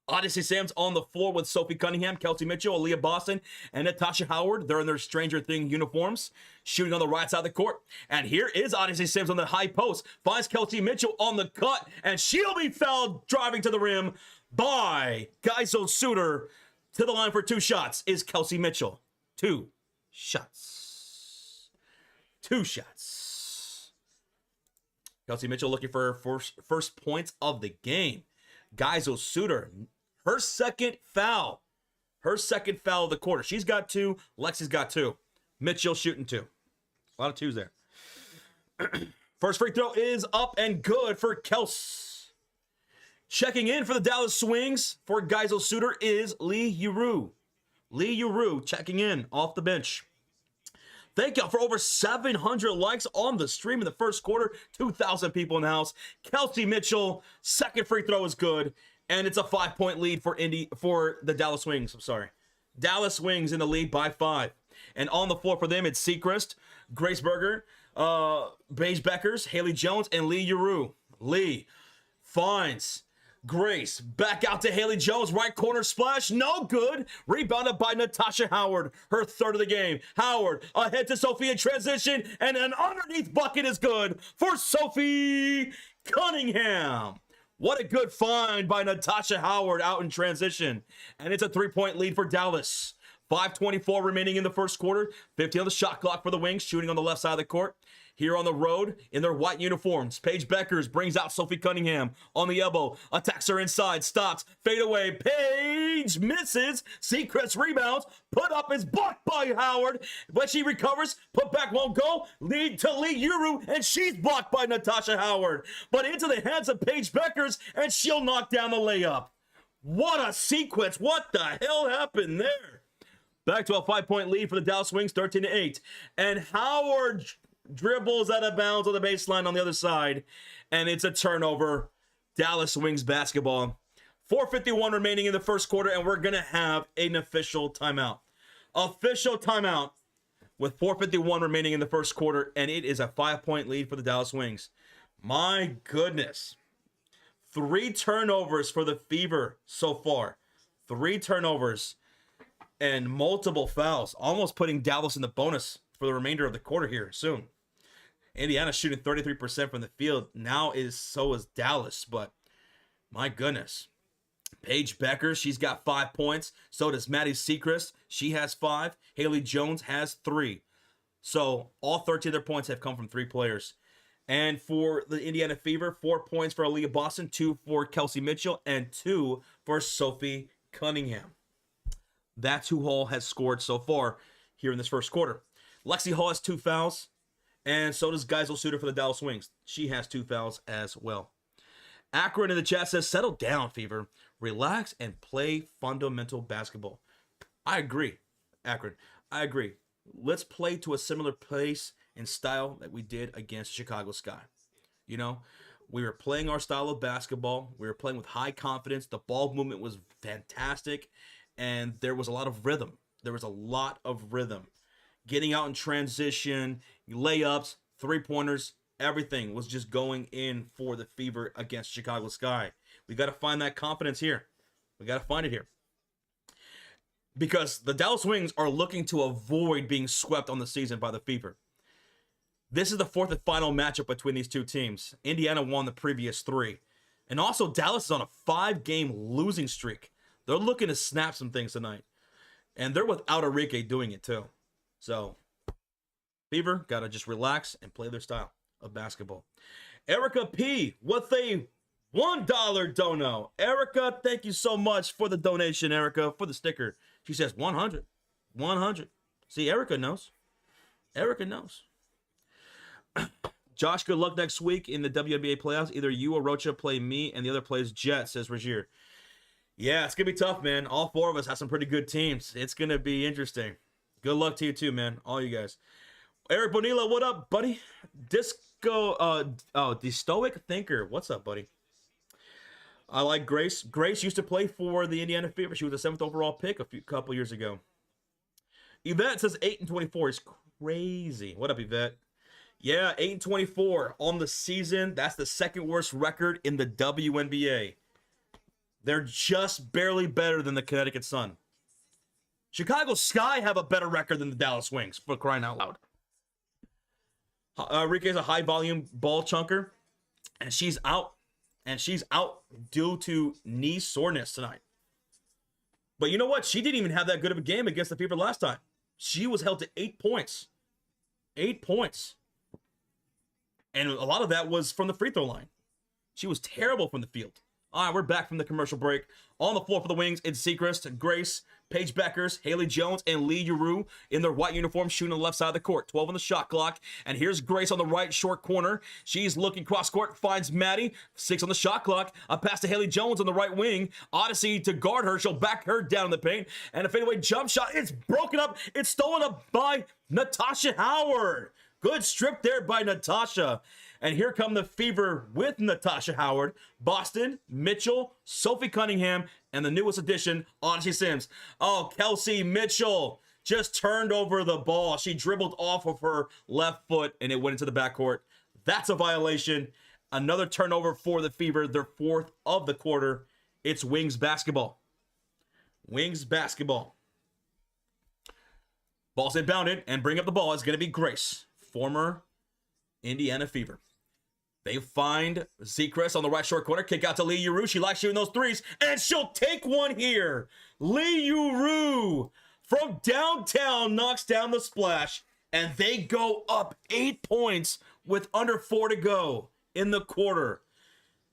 Odyssey Sims on the floor with Sophie Cunningham, Kelsey Mitchell, Aaliyah Boston, and Natasha Howard. They're in their Stranger Things uniforms, shooting on the right side of the court. And here is Odyssey Sims on the high post. Finds Kelsey Mitchell on the cut, and she'll be fouled driving to the rim by Geisel Suter. To the line for 2 shots is Kelsey Mitchell. 2 shots. 2 shots. Kelsey Mitchell looking for her first points of the game. Geisel Suter, her second foul. Her second foul of the quarter. She's got 2. Lexi's got 2. Mitchell shooting 2. A lot of 2s there. First free throw is up and good for Kels. Checking in for the Dallas Wings for Geisel Suter is Lee Uru. Lee Uru checking in off the bench. Thank y'all for over 700 likes on the stream in the first quarter. 2,000 people in the house. Kelsey Mitchell, second free throw is good. And it's a 5-point lead for the Dallas Wings. I'm sorry. Dallas Wings in the lead by 5. And on the floor for them, it's Seacrest, Grace Berger, Paige Beckers, Haley Jones, and Lee Uru. Lee finds Grace, back out to Haley Jones, right corner splash, no good. Rebounded by Natasha Howard, her third of the game. Howard ahead to Sophie in transition, and an underneath bucket is good for Sophie Cunningham. What a good find by Natasha Howard out in transition. And it's a 3-point lead for Dallas. 5:24 remaining in the first quarter. 50 on the shot clock for the Wings, shooting on the left side of the court. Here on the road in their white uniforms, Paige Beckers brings out Sophie Cunningham on the elbow, attacks her inside, stops, fade away. Paige misses. Seacrest rebounds, put up is blocked by Howard, but she recovers, put back won't go, lead to Lee Uru, and she's blocked by Natasha Howard. But into the hands of Paige Beckers, and she'll knock down the layup. What a sequence. What the hell happened there? Back to a 5-point lead for the Dallas Wings, 13-8. And Howard dribbles out of bounds on the baseline on the other side. And it's a turnover. Dallas Wings basketball. 4:51 remaining in the first quarter, and we're going to have an official timeout. Official timeout with 4:51 remaining in the first quarter, and it is a 5-point lead for the Dallas Wings. My goodness. 3 turnovers for the Fever so far. 3 turnovers and multiple fouls, almost putting Dallas in the bonus for the remainder of the quarter here soon. Indiana shooting 33% from the field. Now so is Dallas, but my goodness. Paige Becker, she's got 5 points. So does Maddie Sechrist. She has 5. Haley Jones has 3. So all 13 of their points have come from 3 players. And for the Indiana Fever, 4 points for Aaliyah Boston, 2 for Kelsey Mitchell, and 2 for Sophie Cunningham. That's who Hall has scored so far here in this first quarter. Lexi Hall has 2 fouls, and so does Geisel Suter for the Dallas Wings. She has 2 fouls as well. Akron in the chat says, settle down, Fever. Relax and play fundamental basketball. I agree, Akron. I agree. Let's play to a similar pace and style that we did against Chicago Sky. You know, we were playing our style of basketball. We were playing with high confidence. The ball movement was fantastic, and there was a lot of rhythm. There was a lot of rhythm. Getting out in transition, layups, 3-pointers, everything was just going in for the Fever against Chicago Sky. We got to find that confidence here. We got to find it here. Because the Dallas Wings are looking to avoid being swept on the season by the Fever. This is the 4th and final matchup between these two teams. Indiana won the previous 3. And also, Dallas is on a 5-game losing streak. They're looking to snap some things tonight. And they're without Enrique doing it too. So, Fever got to just relax and play their style of basketball. Erica P with a $1 dono. Erica, thank you so much for the donation, Erica, for the sticker. She says 100. 100. See, Erica knows. Erica knows. Josh, good luck next week in the WNBA playoffs. Either you or Rocha play me, and the other plays Jet, says Regier. Yeah, it's going to be tough, man. All 4 of us have some pretty good teams. It's going to be interesting. Good luck to you too, man. All you guys. Eric Bonilla, what up, buddy? The Stoic Thinker. What's up, buddy? I like Grace. Grace used to play for the Indiana Fever. She was a 7th overall pick a couple years ago. Yvette says 8-24 is crazy. What up, Yvette? Yeah, 8-24 on the season. That's the 2nd worst record in the WNBA. They're just barely better than the Connecticut Sun. Chicago Sky have a better record than the Dallas Wings, for crying out loud. Enrique is a high-volume ball chunker, and she's out. And she's out due to knee soreness tonight. But you know what? She didn't even have that good of a game against the Fever last time. She was held to 8 points. 8 points. And a lot of that was from the free throw line. She was terrible from the field. All right, we're back from the commercial break. On the floor for the Wings, it's Sechrist, Grace, Paige Beckers, Haley Jones, and Lee Uru in their white uniforms shooting on the left side of the court. 12 on the shot clock. And here's Grace on the right short corner. She's looking cross court, finds Maddie. 6 on the shot clock. A pass to Haley Jones on the right wing. Odyssey to guard her. She'll back her down in the paint. And a fadeaway jump shot. It's broken up. It's stolen up by Natasha Howard. Good strip there by Natasha. And here come the Fever with Natasha Howard, Boston, Mitchell, Sophie Cunningham, and the newest addition, Odyssey Sims. Oh, Kelsey Mitchell just turned over the ball. She dribbled off of her left foot, and it went into the backcourt. That's a violation. Another turnover for the Fever, their 4th of the quarter. It's Wings basketball. Wings basketball. Ball's inbounded, and bring up the ball is going to be Grace, former Indiana Fever. They find Sechrist on the right short corner. Kick out to Lee Uru. She likes shooting those threes, and she'll take one here. Lee Uru from downtown knocks down the splash, and they go up 8 points with under 4 to go in the quarter.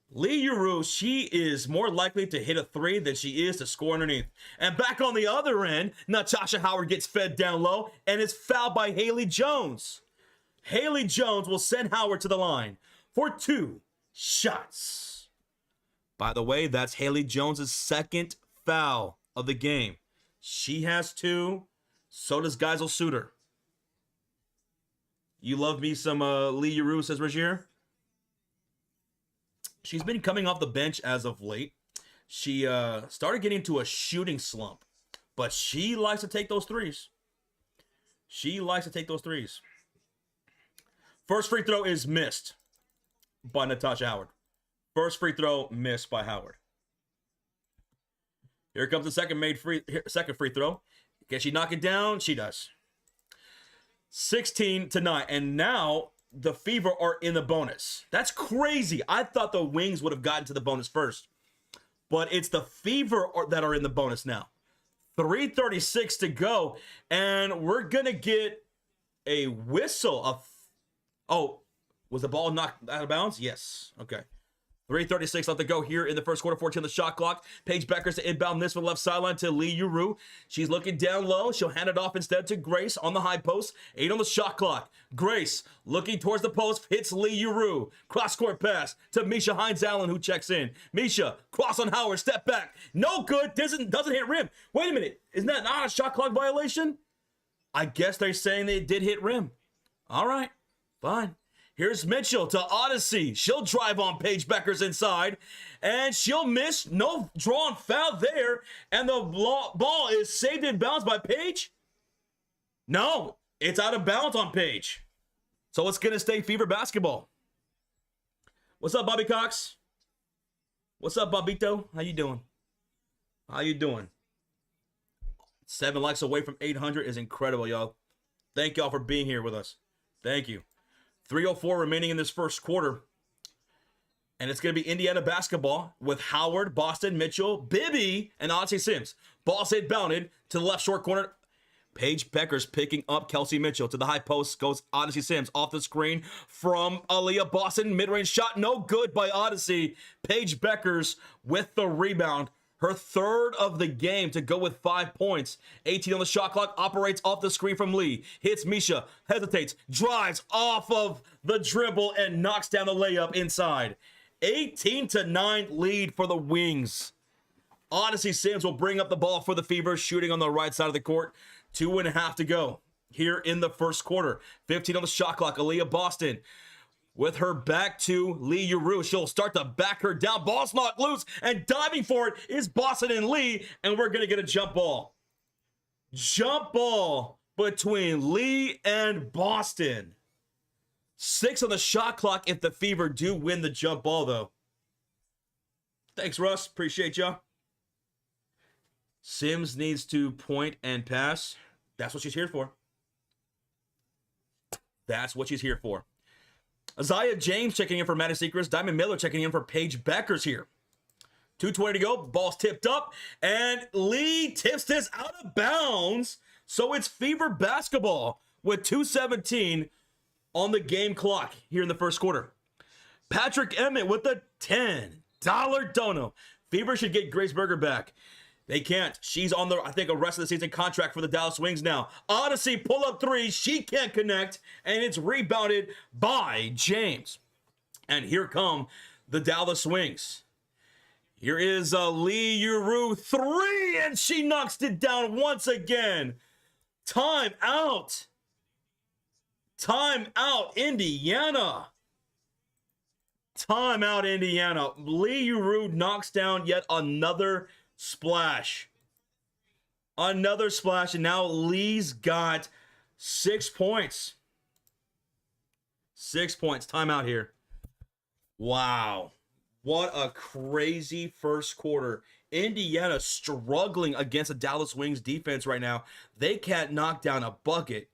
Lee Uru, she is more likely to hit a 3 than she is to score underneath. And back on the other end, Natasha Howard gets fed down low and is fouled by Haley Jones. Haley Jones will send Howard to the line for 2 shots. By the way, that's Haley Jones' 2nd foul of the game. She has 2. So does Geisel Suter. You love me some Lee Yuru, says Rogier. She's been coming off the bench as of late. She started getting into a shooting slump, but she likes to take those threes. She likes to take those threes. First free throw is missed by Natasha Howard. First free throw missed by Howard. Here comes the second free throw. Can she knock it down? She does. 16-9, and now the Fever are in the bonus. That's crazy. I thought the Wings would have gotten to the bonus first, but it's the Fever that are in the bonus now. 3:36 to go, and we're gonna get a whistle. Oh, was the ball knocked out of bounds? Yes. Okay. 3:36 left to go here in the first quarter. 14 on the shot clock. Paige Beckers to inbound this from the left sideline to Lee Yuru. She's looking down low. She'll hand it off instead to Grace on the high post. 8 on the shot clock. Grace looking towards the post. Hits Lee Yuru. Cross-court pass to Misha Hines-Allen, who checks in. Misha, cross on Howard. Step back. No good. Doesn't hit rim. Wait a minute. Isn't that not a shot clock violation? I guess they're saying they did hit rim. All right. Fine. Here's Mitchell to Odyssey. She'll drive on Paige Beckers inside, and she'll miss. No drawn foul there, and the ball is saved in bounds by Paige. No, it's out of bounds on Paige. So it's going to stay Fever basketball. What's up, Bobby Cox? What's up, Bobito? How you doing? How you doing? 7 likes away from 800 is incredible, y'all. Thank y'all for being here with us. Thank you. 3:04 remaining in this first quarter. And it's going to be Indiana basketball with Howard, Boston, Mitchell, Bibby, and Odyssey Sims. Ball stayed bounded to the left short corner. Paige Beckers picking up Kelsey Mitchell. To the high post goes Odyssey Sims. Off the screen from Aaliyah Boston. Mid-range shot, no good by Odyssey. Paige Beckers with the rebound. Her third of the game to go with 5 points. 18 on the shot clock, operates off the screen from Lee. Hits Misha, hesitates, drives off of the dribble, and knocks down the layup inside. 18-9 lead for the Wings. Odyssey Sims will bring up the ball for the Fever, shooting on the right side of the court. 2.5 to go here in the first quarter. 15 on the shot clock, Aaliyah Boston. With her back to Lee Yuru, she'll start to back her down. Ball's knocked loose, and diving for it is Boston and Lee, and we're going to get a jump ball. Jump ball between Lee and Boston. 6 on the shot clock if the Fever do win the jump ball, though. Thanks, Russ. Appreciate ya. Sims needs to point and pass. That's what she's here for. That's what she's here for. Isaiah James checking in for Maddie Secrets. Diamond Miller checking in for Paige Beckers here. 2:20 to go. Ball's tipped up. And Lee tips this out of bounds. So it's Fever basketball with 2:17 on the game clock here in the first quarter. Patrick Emmett with a $10 dono. Fever should get Grace Berger back. They can't. She's on the, I think, a rest of the season contract for the Dallas Wings now. Odyssey pull up 3. She can't connect, and it's rebounded by James. And here come the Dallas Wings. Here is Lee Yuru 3, and she knocks it down once again. Time out. Time out, Indiana. Time out, Indiana. Lee Yuru knocks down yet another splash. Another splash, and now Lee's got 6 points. 6 points. Timeout here. Wow. What a crazy first quarter. Indiana struggling against the Dallas Wings defense right now. They can't knock down a bucket.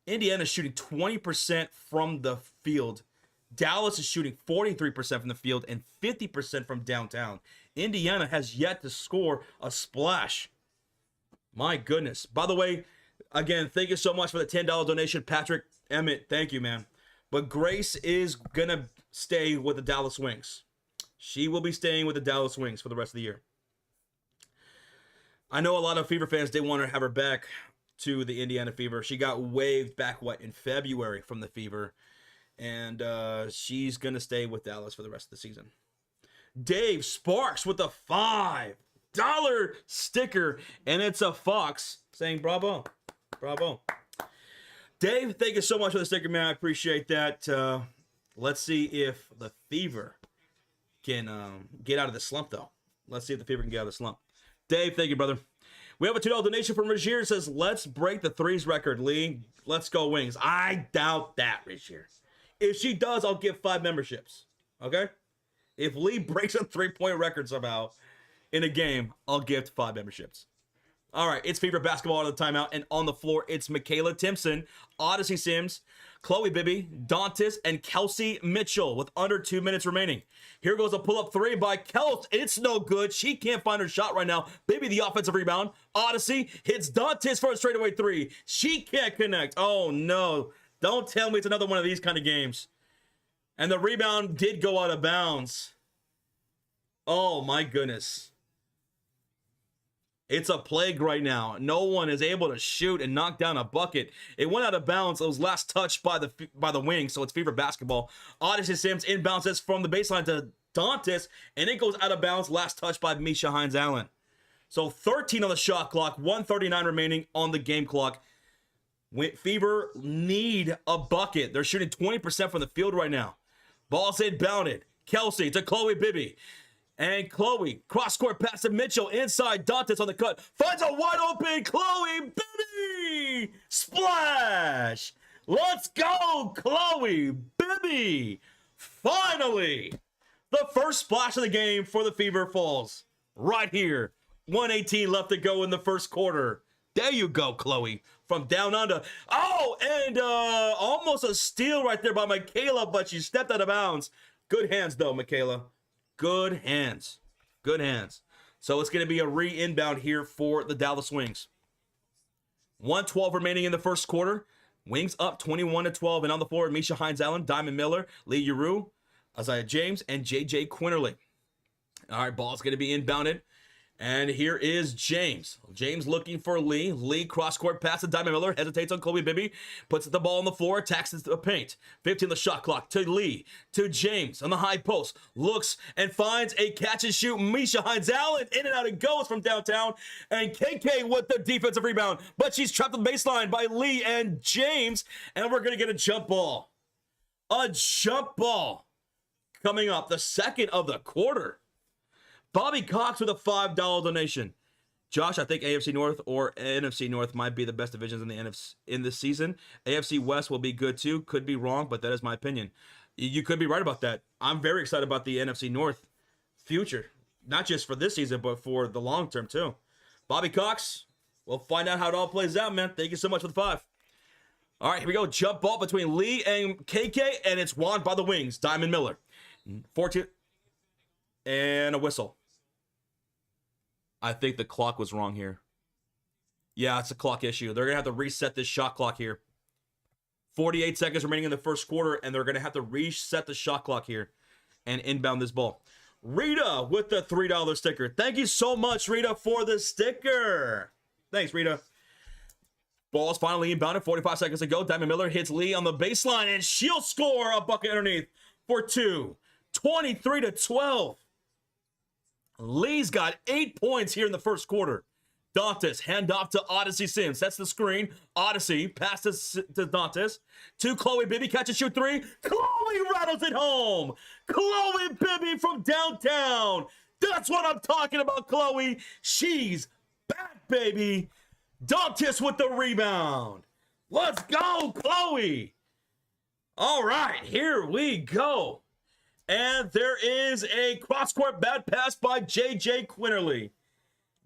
Indiana shooting 20% from the field. Dallas is shooting 43% from the field and 50% from downtown. Indiana has yet to score a splash. My goodness. By the way, again, thank you so much for the $10 donation, Patrick Emmett. Thank you, man. But Grace is going to stay with the Dallas Wings. She will be staying with the Dallas Wings for the rest of the year. I know a lot of Fever fans did want to have her back to the Indiana Fever. She got waived back, in February from the Fever. And she's going to stay with Dallas for the rest of the season. Dave Sparks with a $5 sticker. And it's a fox saying bravo. Bravo. Dave, thank you so much for the sticker, man. I appreciate that. Let's see if the Fever can get out of the slump, though. Let's see if the Fever can get out of the slump. Dave, thank you, brother. We have a $2 donation from Regier. It says, let's break the threes record, Lee. Let's go Wings. I doubt that, Regier. If she does, I'll give 5 memberships. Okay? If Lee breaks a 3-point record somehow in a game, I'll give 5 memberships. All right, it's Fever Basketball out of the timeout, and on the floor, it's Michaela Timpson, Odyssey Sims, Chloe Bibby, Dantes, and Kelsey Mitchell with under 2 minutes remaining. Here goes a pull-up 3 by Kels. It's no good. She can't find her shot right now. Bibby, the offensive rebound. Odyssey hits Dantes for a straightaway 3. She can't connect. Oh, no. Don't tell me it's another one of these kind of games. And the rebound did go out of bounds. Oh, my goodness. It's a plague right now. No one is able to shoot and knock down a bucket. It went out of bounds. It was last touched by the wing, so it's Fever Basketball. Odyssey Sims inbounds this from the baseline to Dantes, and it goes out of bounds. Last touched by Misha Hines-Allen. So 13 on the shot clock, 1:39 remaining on the game clock. Fever need a bucket. They're shooting 20% from the field right now. Ball's inbounded. Kelsey to Chloe Bibby. And Chloe, cross-court pass to Mitchell, inside, Dantes on the cut, finds a wide-open Chloe Bibby! Splash! Let's go, Chloe Bibby! Finally! The first splash of the game for the Fever falls right here. 1:18 left to go in the first quarter. There you go, Chloe, from down under. Oh, and almost a steal right there by Michaela, but she stepped out of bounds. Good hands, though, Michaela. Good hands. Good hands. So it's going to be a re-inbound here for the Dallas Wings. 1:12 remaining in the first quarter. Wings up 21-12. And on the floor, Misha Hines-Allen, Diamond Miller, Lee Yuru, Isaiah James, and J.J. Quinterly. All right, ball's going to be inbounded. And here is James. James looking for Lee. Lee cross-court pass to Diamond Miller. Hesitates on Chloe Bibby. Puts the ball on the floor. Attacks the paint. 15 the shot clock. To Lee. To James on the high post. Looks and finds a catch-and-shoot. Misha Hines-Allen. In and out it goes from downtown. And KK with the defensive rebound. But she's trapped on the baseline by Lee and James. And we're going to get a jump ball. A jump ball. Coming up. The second of the quarter. Bobby Cox with a $5 donation. Josh, I think AFC North or NFC North might be the best divisions in the NFC in this season. AFC West will be good too. Could be wrong, but that is my opinion. You could be right about that. I'm very excited about the NFC North future. Not just for this season, but for the long term too. Bobby Cox, we'll find out how it all plays out, man. Thank you so much for the 5. All right, here we go. Jump ball between Lee and KK, and it's won by the Wings. Diamond Miller. 14. And a whistle. I think the clock was wrong here. Yeah, it's a clock issue. They're going to have to reset this shot clock here. 48 seconds remaining in the first quarter, and they're going to have to reset the shot clock here and inbound this ball. Rita with the $3 sticker. Thank you so much, Rita, for the sticker. Thanks, Rita. Ball's finally inbounded. 45 seconds to go. Diamond Miller hits Lee on the baseline, and she'll score a bucket underneath for 2. 23-12. Lee's got 8 points here in the first quarter. Dantes, handoff to Odyssey Sims. That's the screen. Odyssey, pass to Dantes. To Chloe Bibby, catch and shoot 3. Chloe rattles it home. Chloe Bibby from downtown. That's what I'm talking about, Chloe. She's back, baby. Dantes with the rebound. Let's go, Chloe. All right, here we go. And there is a cross-court bad pass by J.J. Quinterly.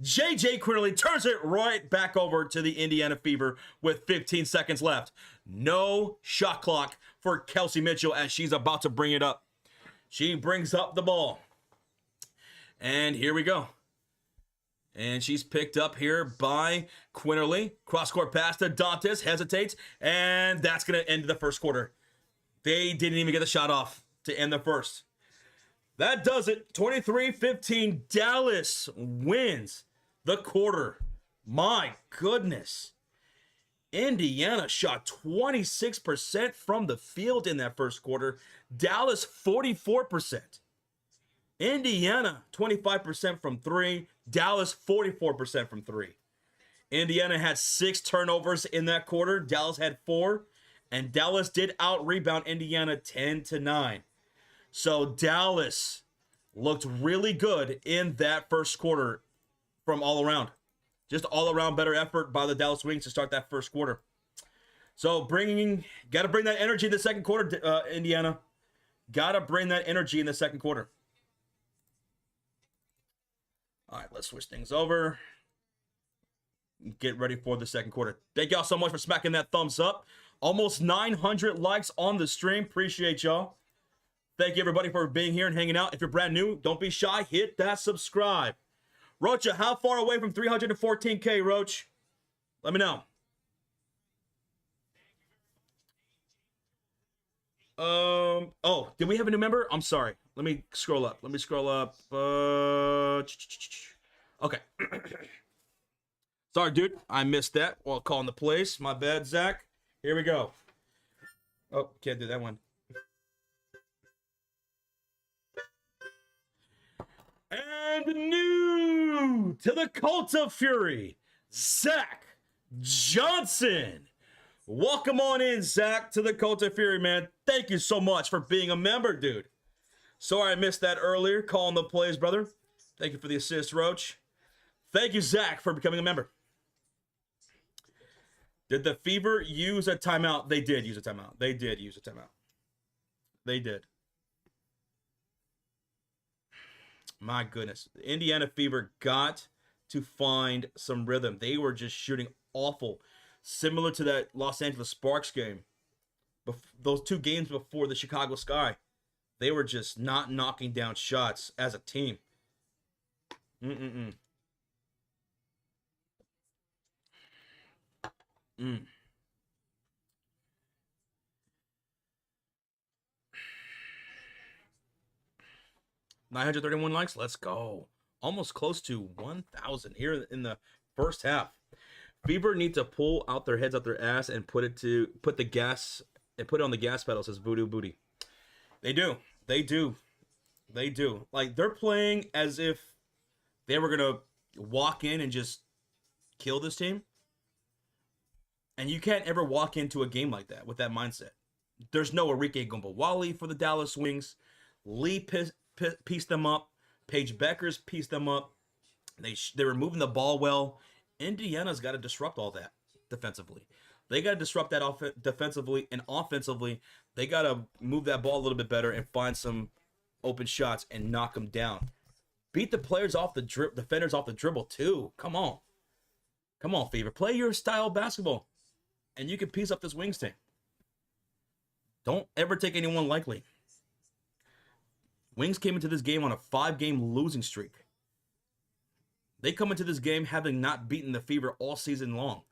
J.J. Quinterly turns it right back over to the Indiana Fever with 15 seconds left. No shot clock for Kelsey Mitchell as she's about to bring it up. She brings up the ball. And here we go. And she's picked up here by Quinterly. Cross-court pass to Dantes. Hesitates. And that's going to end the first quarter. They didn't even get the shot off to end the first. That does it. 23-15. Dallas wins the quarter. My goodness. Indiana shot 26% from the field in that first quarter. Dallas 44%. Indiana 25% from 3. Dallas 44% from 3. Indiana had 6 turnovers in that quarter. Dallas had 4. And Dallas did out-rebound Indiana 10-9. So Dallas looked really good in that first quarter from all around. Just all-around better effort by the Dallas Wings to start that first quarter. So got to bring that energy in the second quarter, Indiana. Got to bring that energy in the second quarter. All right, let's switch things over. Get ready for the second quarter. Thank y'all so much for smacking that thumbs up. Almost 900 likes on the stream. Appreciate y'all. Thank you, everybody, for being here and hanging out. If you're brand new, don't be shy. Hit that subscribe. Rocha, how far away from 314K, Roach? Let me know. Oh, did we have a new member? I'm sorry. Let me scroll up. Okay. Sorry, dude. I missed that while calling the place. My bad, Zach. Here we go. Oh, can't do that one. And new to the Cult of Fury, Zach Johnson. Welcome on in, Zach, to the Cult of Fury, man. Thank you so much for being a member, dude. Sorry I missed that earlier, calling the plays, brother. Thank you for the assist, Roach. Thank you, Zach, for becoming a member. Did the Fever use a timeout? They did use a timeout. They did use a timeout. They did. My goodness. The Indiana Fever got to find some rhythm. They were just shooting awful. Similar to that Los Angeles Sparks game. Those 2 games before the Chicago Sky. They were just not knocking down shots as a team. 931 likes. Let's go. Almost close to 1,000 here in the first half. Fever need to pull out their heads out their ass and put it on the gas pedal, says Voodoo Booty. They do. Like, they're playing as if they were gonna walk in and just kill this team. And you can't ever walk into a game like that with that mindset. There's no Enrique Gumbawali for the Dallas Wings. Lee pieced them up. Paige Becker's pieced them up. They were moving the ball well. Indiana's got to disrupt all that defensively. They got to disrupt that defensively, and offensively, they got to move that ball a little bit better and find some open shots and knock them down. Beat the players off the defenders off the dribble too. Come on, Fever. Play your style of basketball, and you can piece up this Wings team. Don't ever take anyone lightly. Wings came into this game on a 5-game losing streak. They come into this game having not beaten the Fever all season long.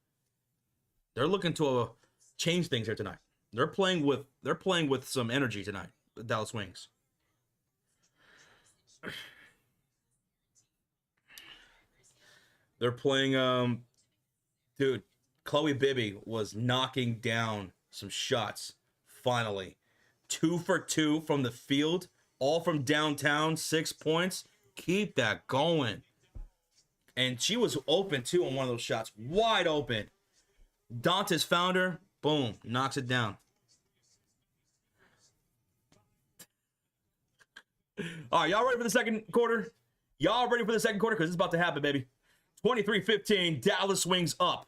They're looking to change things here tonight. They're playing with some energy tonight, the Dallas Wings. They're playing dude, Chloe Bibby was knocking down some shots finally. 2 for 2 from the field, all from downtown, 6 points. Keep that going. And she was open too on one of those shots, wide open. Dantes found her, boom, knocks it down. All right, y'all ready for the second quarter? Y'all ready for the second quarter? Because it's about to happen, baby. 23-15, Dallas Wings up.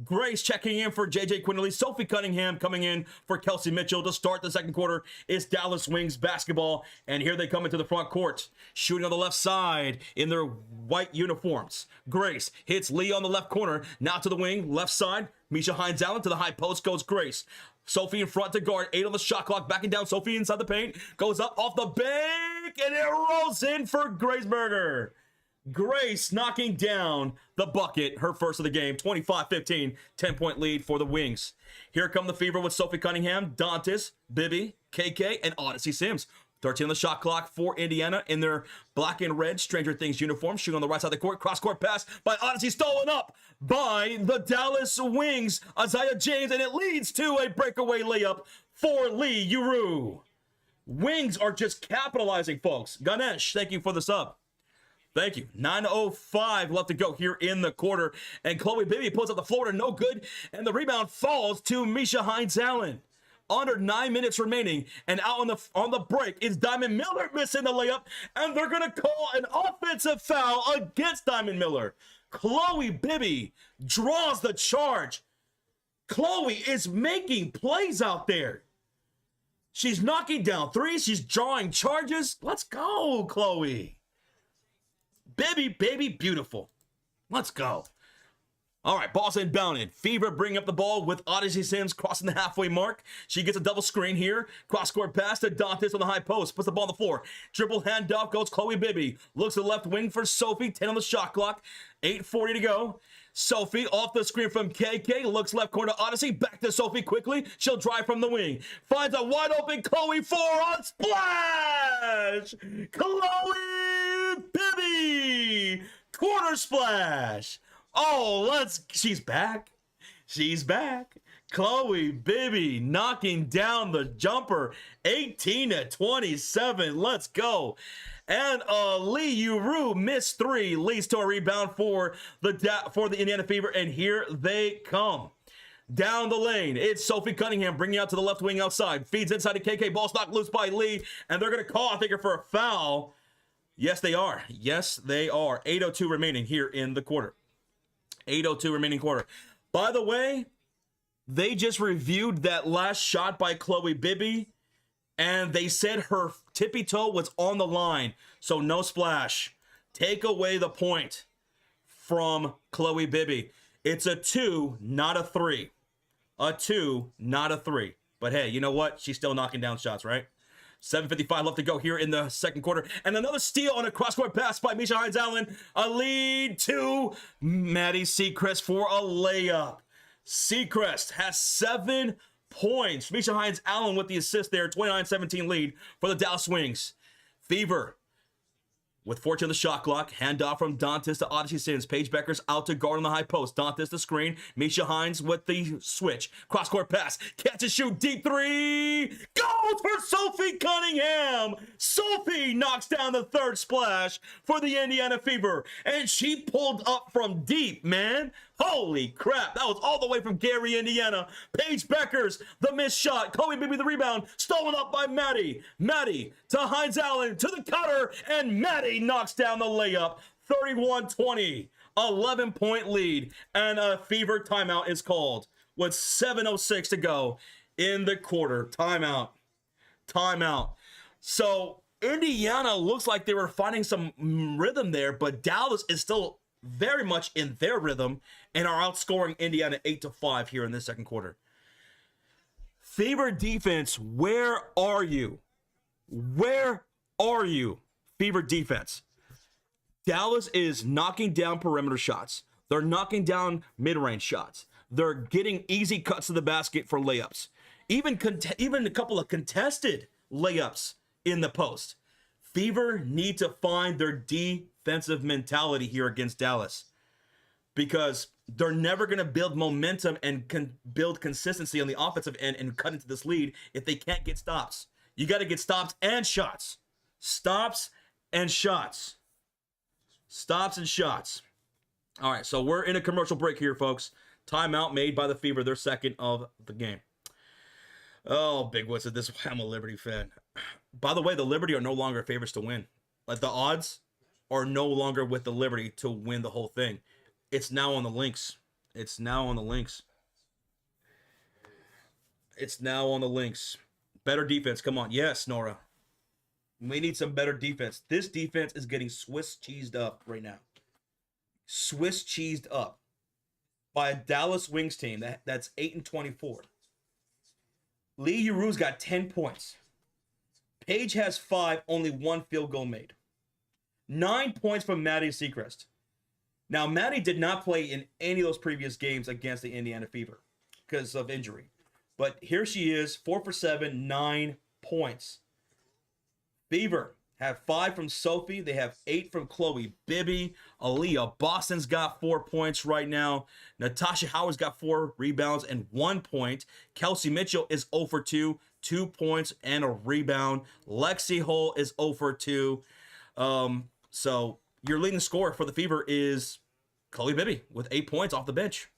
Grace checking in for JJ Quinley. Sophie Cunningham coming in for Kelsey Mitchell to start the second quarter. It's Dallas Wings basketball, and here they come into the front court. Shooting on the left side in their white uniforms. Grace hits Lee on the left corner. Now to the wing, left side. Misha Hines Allen to the high post goes Grace. Sophie in front to guard. 8 on the shot clock. Backing down. Sophie inside the paint. Goes up off the bank, and it rolls in for Graceberger. Grace knocking down the bucket, her first of the game. 25-15, 10-point lead for the Wings. Here come the Fever with Sophie Cunningham, Dantes, Bibby, KK, and Odyssey Sims. 13 on the shot clock for Indiana in their black and red Stranger Things uniform. Shooting on the right side of the court. Cross-court pass by Odyssey, stolen up by the Dallas Wings. Isaiah James, and it leads to a breakaway layup for Lee Uru. Wings are just capitalizing, folks. Ganesh, thank you for the sub. Thank you. 9:05 left to go here in the quarter. And Chloe Bibby pulls up the floor to no good. And the rebound falls to Misha Hines-Allen. Under 9 minutes remaining. And out on the break is Diamond Miller missing the layup. And they're going to call an offensive foul against Diamond Miller. Chloe Bibby draws the charge. Chloe is making plays out there. She's knocking down threes. She's drawing charges. Let's go, Chloe. Bibby, baby, beautiful. Let's go. All right, ball's inbounded. Fever bringing up the ball with Odyssey Sims crossing the halfway mark. She gets a double screen here. Cross-court pass to Dantes on the high post. Puts the ball on the floor. Dribble handoff goes Chloe Bibby. Looks to the left wing for Sophie. 10 on the shot clock. 8:40 to go. Sophie off the screen from KK. Looks left corner Odyssey. Back to Sophie quickly. She'll drive from the wing. Finds a wide open Chloe 4 on splash. Chloe Bibby. Quarter splash. Oh, she's back. She's back. Chloe Bibby knocking down the jumper. 18-27. Let's go. And Lee Uru missed 3, leads to a rebound for the Indiana Fever, and here they come. Down the lane, it's Sophie Cunningham bringing out to the left wing outside. Feeds inside to KK, ball's knocked loose by Lee, and they're going to call, I think, for a foul. Yes, they are. Yes, they are. 8:02 remaining here in the quarter. 8:02 remaining quarter. By the way, they just reviewed that last shot by Chloe Bibby, and they said her tippy toe was on the line, so no splash. Take away the point from Chloe Bibby. It's a 2, not a 3. A 2, not a 3. But hey, you know what? She's still knocking down shots, right? 7:55 left to go here in the second quarter. And another steal on a cross-court pass by Misha Hines-Allen. A lead to Maddie Seacrest for a layup. Seacrest has 7 points. Misha Hines-Allen with the assist there. 29-17 lead for the Dallas Wings. Fever with 14 on the shot clock. Handoff from Dantes to Odyssey Sims. Paige Becker's out to guard on the high post. Dantes the screen. Misha Hines with the switch. Cross-court pass. Catch and shoot. Deep 3. Goes for Sophie Cunningham. Sophie knocks down the third splash for the Indiana Fever. And she pulled up from deep, man. Holy crap. That was all the way from Gary, Indiana. Paige Becker's the missed shot. Chloe Bibby the rebound. Stolen up by Maddie. Maddie to Hines-Allen to the cutter. And Maddie knocks down the layup. 31-20. 11-point lead. And a Fever timeout is called with 7:06 to go in the quarter. Timeout. So Indiana looks like they were finding some rhythm there, but Dallas is still very much in their rhythm and are outscoring Indiana 8-5 here in this second quarter. Fever defense, where are you? Where are you, Fever defense? Dallas is knocking down perimeter shots. They're knocking down mid-range shots. They're getting easy cuts to the basket for layups. Even a couple of contested layups in the post. Fever need to find their defensive mentality here against Dallas, because they're never going to build momentum and build consistency on the offensive end and cut into this lead if they can't get stops. You got to get stops and shots. Stops and shots. Stops and shots. All right, so we're in a commercial break here, folks. Timeout made by the Fever, their second of the game. Oh, Big Woods said this. I'm a Liberty fan. By the way, the Liberty are no longer favorites to win. Like, the odds are no longer with the Liberty to win the whole thing. It's now on the Lynx. It's now on the Lynx. It's now on the Lynx. Better defense. Come on. Yes, Nora. We need some better defense. This defense is getting Swiss cheesed up right now. Swiss cheesed up by a Dallas Wings team that's 8-24. Lee Uru's got 10 points. Paige has 5, only 1 field goal made. 9 points from Maddie Seacrest. Now, Maddie did not play in any of those previous games against the Indiana Fever because of injury. But here she is, 4 for 7, 9 points. Fever have 5 from Sophie. They have 8 from Chloe Bibby. Aaliyah Boston's got 4 points right now. Natasha Howard's got 4 rebounds and 1 point. Kelsey Mitchell is 0 for 2, 2 points and a rebound. Lexi Hull is 0 for 2. So your leading scorer for the Fever is Chloe Bibby with 8 points off the bench.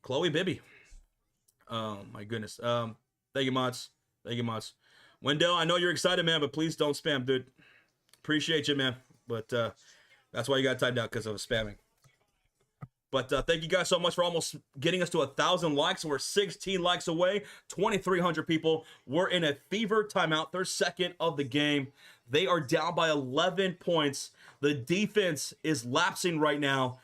Chloe Bibby. Oh, my goodness. Thank you, Mods. Thank you, Mods. Wendell, I know you're excited, man, but please don't spam, dude. Appreciate you, man. But that's why you got timed out, because of spamming. But thank you guys so much for almost getting us to 1,000 likes. We're 16 likes away, 2,300 people. We're in a Fever timeout, their second of the game. They are down by 11 points. The defense is lapsing right now.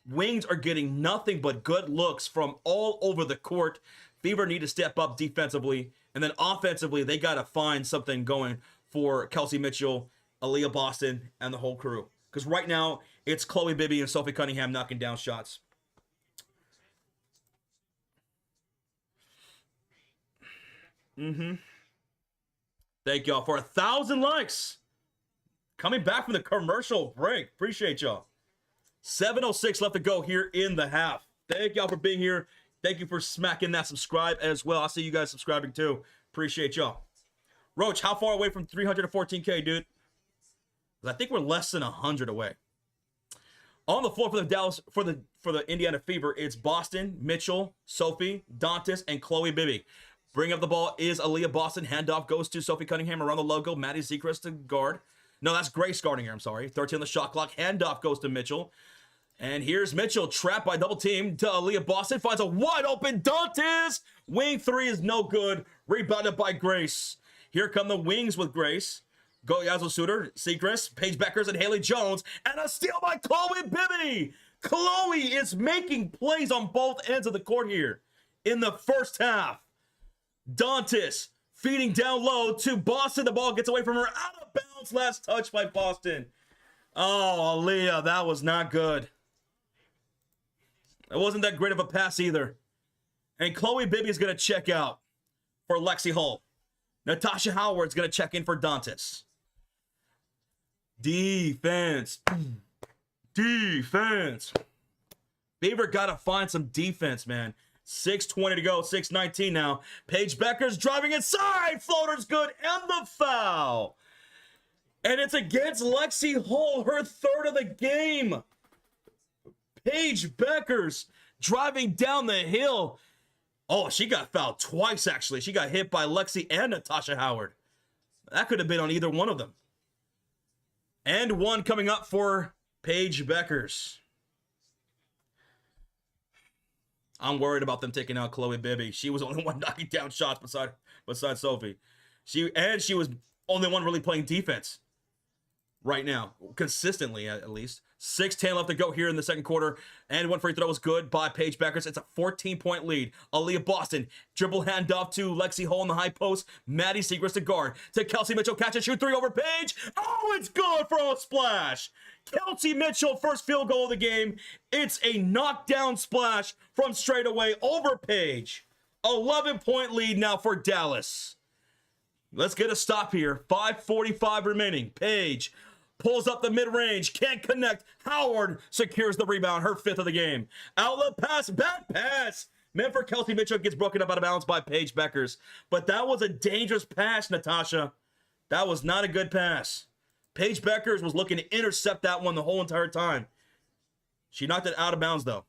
Wings are getting nothing but good looks from all over the court. Fever need to step up defensively. And then offensively, they got to find something going for Kelsey Mitchell, Aaliyah Boston, and the whole crew. Because right now, it's Chloe Bibby and Sophie Cunningham knocking down shots. Thank y'all for 1,000 likes. Coming back from the commercial break. Appreciate y'all. 7:06 left to go here in the half. Thank y'all for being here. Thank you for smacking that subscribe as well. I see you guys subscribing too. Appreciate y'all. Roach, how far away from 314K, dude? I think we're less than 100 away. On the floor for the Indiana Fever, it's Boston, Mitchell, Sophie, Dantas, and Chloe Bibby. Bring up the ball is Aaliyah Boston. Handoff goes to Sophie Cunningham around the logo. Maddie Sechrist to guard. No, that's Grace guarding here. I'm sorry. 13 on the shot clock. Handoff goes to Mitchell. And here's Mitchell, trapped by double team to Aaliyah Boston. Finds a wide open Dantas. Wing three is no good. Rebounded by Grace. Here come the wings with Grace. Go Yazoo Suter, Sechrist, Paige Beckers, and Haley Jones. And a steal by Chloe Bibby. Chloe is making plays on both ends of the court here in the first half. Dantas feeding down low to Boston. The ball gets away from her. Out of bounds. Last touch by Boston. Oh, Aaliyah, that was not good. It wasn't that great of a pass either. And Chloe Bibby is going to check out for Lexi Hull. Natasha Howard's going to check in for Dantas. Defense. Defense. Fever got to find some defense, man. 6:20 to go. 6:19 now. Paige Beckers driving inside. Floater's good. And the foul. And it's against Lexi Hull, her third of the game. Paige Beckers driving down the hill. Oh, she got fouled twice, actually. She got hit by Lexi and Natasha Howard. That could have been on either one of them. And one coming up for Paige Beckers. I'm worried about them taking out Chloe Bibby. She was the only one knocking down shots beside Sophie. She was only one really playing defense right now, consistently at least. 6:10 left to go here in the second quarter. And one free throw was good by Paige Beckers. It's a 14-point lead. Aaliyah Boston, dribble handoff to Lexi Hull in the high post. Maddie Sechrist to guard. To Kelsey Mitchell, catch and shoot three over Paige. Oh, it's good for a splash. Kelsey Mitchell, first field goal of the game. It's a knockdown splash from straight away over Paige. 11-point lead now for Dallas. Let's get a stop here. 5:45 remaining. Paige pulls up the mid-range, can't connect. Howard secures the rebound, her fifth of the game. Outlet pass, back pass. Meant for Kelsey Mitchell, gets broken up out of bounds by Paige Beckers. But that was a dangerous pass, Natasha. That was not a good pass. Paige Beckers was looking to intercept that one the whole entire time. She knocked it out of bounds, though.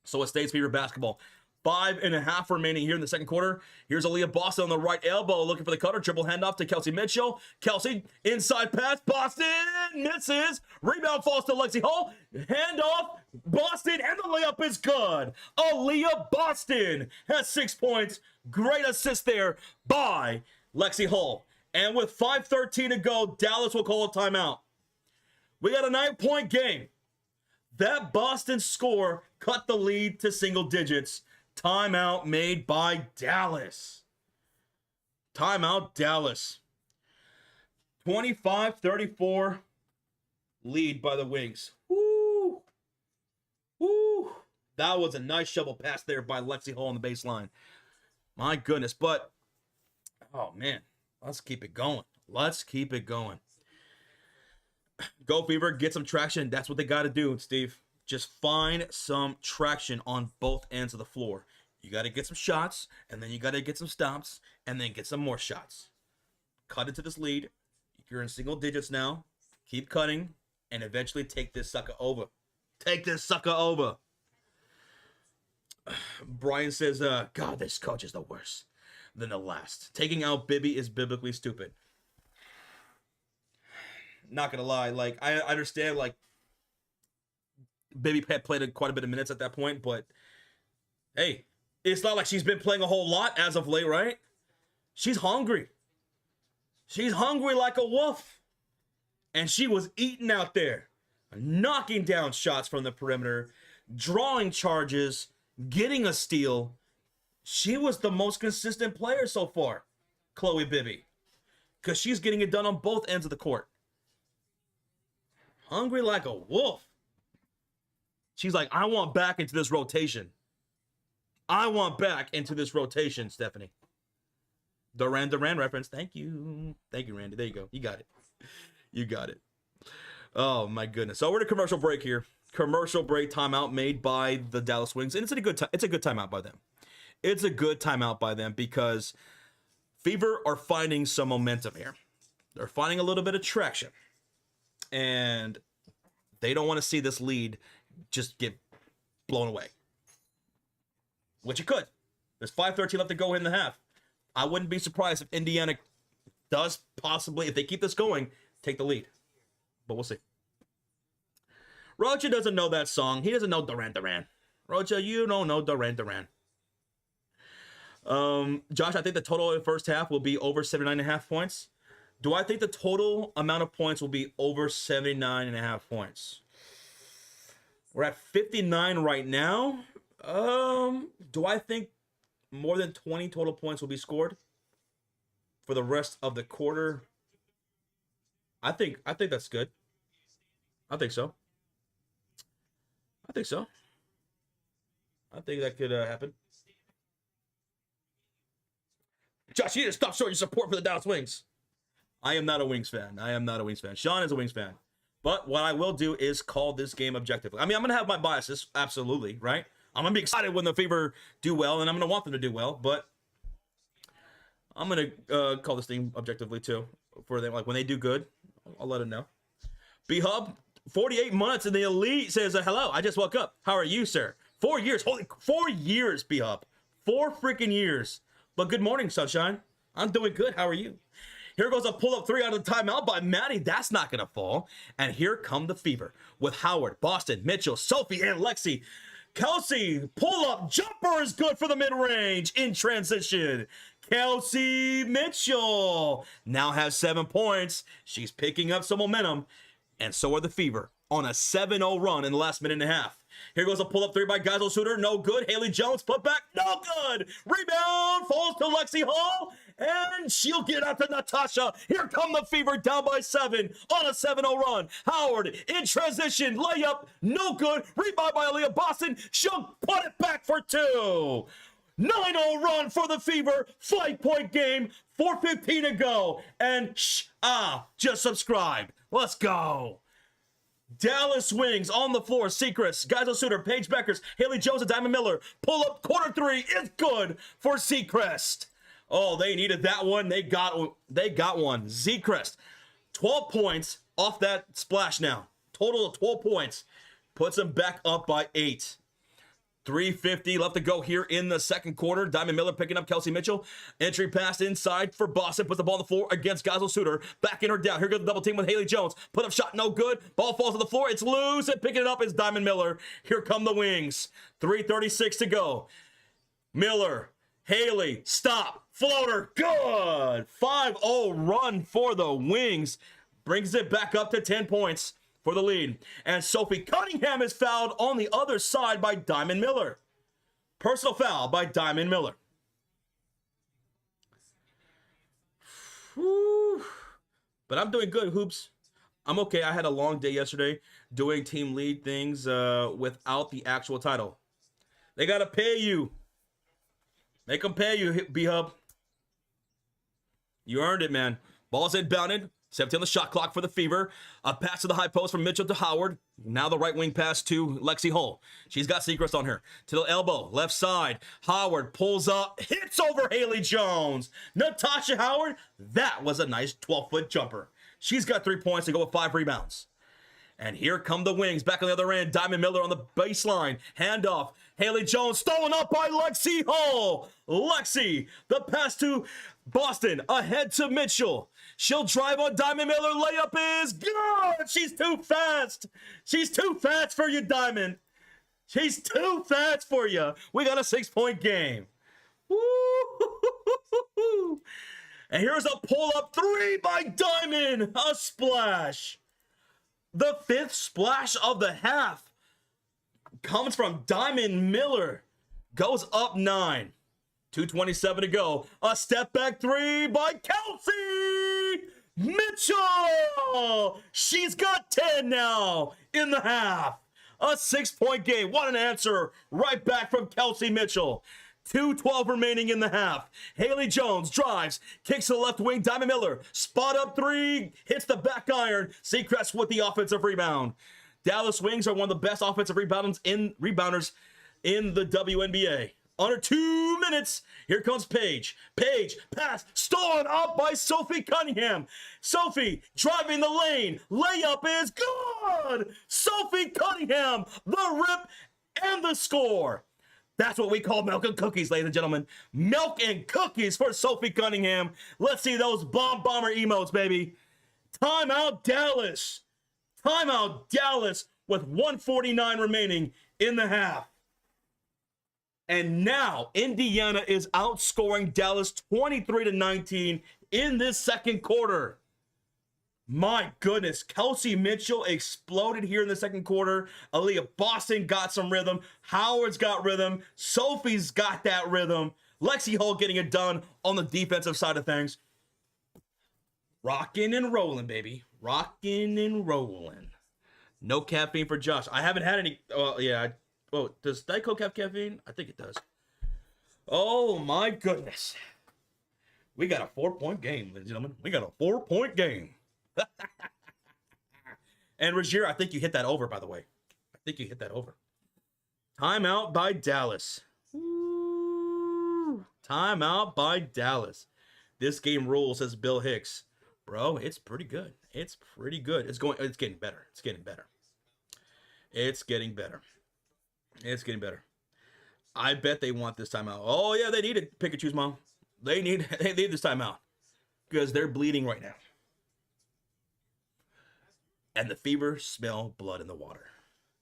So it stays Fever basketball. 5.5 remaining here in the second quarter. Here's Aaliyah Boston on the right elbow looking for the cutter. Triple handoff to Kelsey Mitchell. Kelsey, inside pass. Boston misses. Rebound falls to Lexi Hull. Handoff. Boston, and the layup is good. Aaliyah Boston has 6 points. Great assist there by Lexi Hull. And with 5:13 to go, Dallas will call a timeout. We got a 9-point game. That Boston score cut the lead to single digits. Timeout made by Dallas. Timeout Dallas. 25-34 lead by the Wings. Woo! Woo! That was a nice shovel pass there by Lexi Hull on the baseline. My goodness, but oh man, let's keep it going. Let's keep it going. Go Fever, get some traction. That's what they got to do, Steve. Just find some traction on both ends of the floor. You got to get some shots, and then you got to get some stops, and then get some more shots. Cut into this lead. You're in single digits now. Keep cutting and eventually take this sucker over. Take this sucker over. Brian says, God, this coach is the worst than the last. Taking out Bibby is biblically stupid. Not gonna lie, like, I understand, like, Bibby had played quite a bit of minutes at that point, but hey, it's not like she's been playing a whole lot as of late, right? She's hungry. She's hungry like a wolf. And she was eating out there, knocking down shots from the perimeter, drawing charges, getting a steal. She was the most consistent player so far, Chloe Bibby, because she's getting it done on both ends of the court. Hungry like a wolf. She's like, I want back into this rotation. I want back into this rotation, Stephanie. Duran Duran reference. Thank you. Thank you, Randy. There you go. You got it. You got it. Oh, my goodness. So we're in a commercial break here. Commercial break timeout made by the Dallas Wings. And it's a good timeout by them. It's a good timeout by them because Fever are finding some momentum here. They're finding a little bit of traction. And they don't want to see this lead just get blown away. Which it could. There's 5:13 left to go in the half. I wouldn't be surprised if Indiana does possibly, if they keep this going, take the lead. But we'll see. Rocha doesn't know that song. He doesn't know Duran Duran. Rocha, you don't know Duran Duran. Josh, I think the total in the first half will be over 79.5 points. Do I think the total amount of points will be over 79.5 points? We're at 59 right now. Do I think more than 20 total points will be scored for the rest of the quarter? I think that's good. I think so. I think so. I think that could happen. Josh, you need to stop showing your support for the Dallas Wings. I am not a Wings fan. I am not a Wings fan. Sean is a Wings fan. But what I will do is call this game objectively. I mean, I'm going to have my biases, absolutely, right? I'm going to be excited when the Fever do well, and I'm going to want them to do well, but I'm going to call this thing objectively, too. For them, like, when they do good, I'll let them know. B-Hub, 48 months in the elite, says, hello, I just woke up. How are you, sir? 4 years. Holy, 4 years, B-Hub. 4 freaking years. But good morning, sunshine. I'm doing good. How are you? Here goes a pull-up 3 out of the timeout by Maddie. That's not going to fall. And here come the Fever with Howard, Boston, Mitchell, Sophie, and Lexi. Kelsey, pull-up jumper is good for the mid-range in transition. Kelsey Mitchell now has 7 points. She's picking up some momentum. And so are the Fever on a 7-0 run in the last minute and a half. Here goes a pull-up 3 by Geisel Suter. No good. Haley Jones, put back. No good. Rebound falls to Lexi Hall. And she'll get out to Natasha. Here come the Fever down by 7 on a 7-0 run. Howard in transition. Layup. No good. Rebound by Aaliyah Boston. She'll put it back for 2. 9-0 run for the Fever. 5-point game. 4:15 to go. And just subscribe. Let's go. Dallas Wings on the floor. Secrets, Geisel Suter, Paige Beckers, Haley Jones, and Diamond Miller. Pull up quarter 3 is good for Seacrest. Oh, they needed that one. They got one. Seacrest, 12 points off that splash now. Total of 12 points. Puts them back up by 8. 3:50 left to go here in the second quarter. Diamond Miller picking up Kelsey Mitchell. Entry pass inside for Boston. Puts the ball on the floor against Geisel Suter. Backing her down. Here goes the double team with Haley Jones. Put up shot, no good. Ball falls to the floor. It's loose. And picking it up is Diamond Miller. Here come the Wings. 3:36 to go. Miller. Haley. Stop. Floater. Good. 5-0 run for the Wings. Brings it back up to 10 points for the lead. And Sophie Cunningham is fouled on the other side by Diamond Miller. Personal foul by Diamond Miller. Whew. But I'm doing good, Hoops. I'm okay. I had a long day yesterday doing team lead things without the actual title. They got to pay you. Make them pay you, B-Hub. You earned it, man. Ball's inbounded. 17 on the shot clock for the Fever. A pass to the high post from Mitchell to Howard. Now the right wing pass to Lexi Hull. She's got Seacrest on her. To the elbow, left side. Howard pulls up, hits over Haley Jones. Natasha Howard. That was a nice 12-foot jumper. She's got 3 points to go with 5 rebounds. And here come the wings. Back on the other end, Diamond Miller on the baseline. Handoff. Haley Jones stolen up by Lexi Hall. Lexi, the pass to Boston. Ahead to Mitchell. She'll drive on Diamond Miller. Layup is good. She's too fast. She's too fast for you, Diamond. She's too fast for you. We got a 6-point game. Woo! And here's a pull-up 3 by Diamond. A splash. The 5th splash of the half comes from Diamond Miller. Goes up 9. 2:27 to go. A step back 3 by Kelsey Mitchell. She's got 10 now in the half. A 6-point game. What an answer. Right back from Kelsey Mitchell. 2:12 remaining in the half. Haley Jones drives, kicks to the left wing. Diamond Miller, spot up 3, hits the back iron. Seacrest with the offensive rebound. Dallas Wings are one of the best offensive rebounders in the WNBA. Under 2 minutes, here comes Paige. Paige, pass, stolen up by Sophie Cunningham. Sophie driving the lane. Layup is good. Sophie Cunningham, the rip and the score. That's what we call milk and cookies, ladies and gentlemen. Milk and cookies for Sophie Cunningham. Let's see those bomb bomber emotes, baby. Timeout Dallas. Timeout Dallas with 1:49 remaining in the half. And now Indiana is outscoring Dallas 23-19 in this second quarter. My goodness, Kelsey Mitchell exploded here in the second quarter. Aaliyah Boston got some rhythm. Howard's got rhythm. Sophie's got that rhythm. Lexi Hall getting it done on the defensive side of things. Rocking and rolling, baby. Rocking and rolling. No caffeine for Josh. I haven't had any. Does Diet Coke have caffeine? I think it does. Oh, my goodness. We got a 4-point game, ladies and gentlemen. We got a 4-point game. And Rogier, I think you hit that over, by the way. I think you hit that over. Timeout by Dallas. Ooh. Timeout by Dallas. This game rules, says Bill Hicks. Bro, it's pretty good. It's pretty good. It's getting better. It's getting better. It's getting better. It's getting better. I bet they want this timeout. Oh yeah, they need it. Pick and choose, mom. They need this timeout because they're bleeding right now. And the Fever smell blood in the water.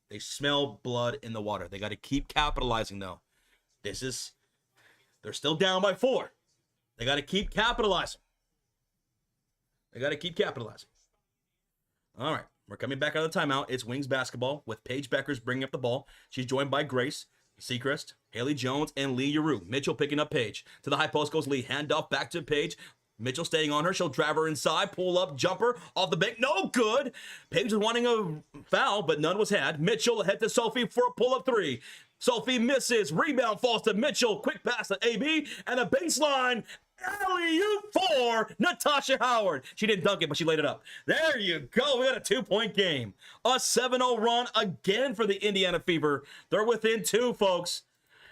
They smell blood in the water. They got to keep capitalizing, though. They're still down by 4. They got to keep capitalizing. They got to keep capitalizing. All right, we're coming back out of the timeout. It's Wings basketball with Paige Beckers bringing up the ball. She's joined by Grace, Seacrest, Haley Jones, and Lee Yarou. Mitchell picking up Paige. To the high post goes Lee. Handoff back to Paige. Mitchell staying on her. She'll drive her inside. Pull up. Jumper. Off the bank. No good. Paige was wanting a foul, but none was had. Mitchell ahead to Sophie for a pull-up 3. Sophie misses. Rebound falls to Mitchell. Quick pass to AB. And a baseline. Alley-oop for Natasha Howard. She didn't dunk it, but she laid it up. There you go. We got a 2-point game. A 7-0 run again for the Indiana Fever. They're within 2, folks.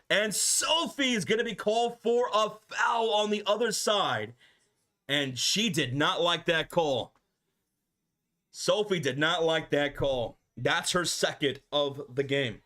And Sophie is going to be called for a foul on the other side. And she did not like that call. Sophie did not like that call. That's her second of the game.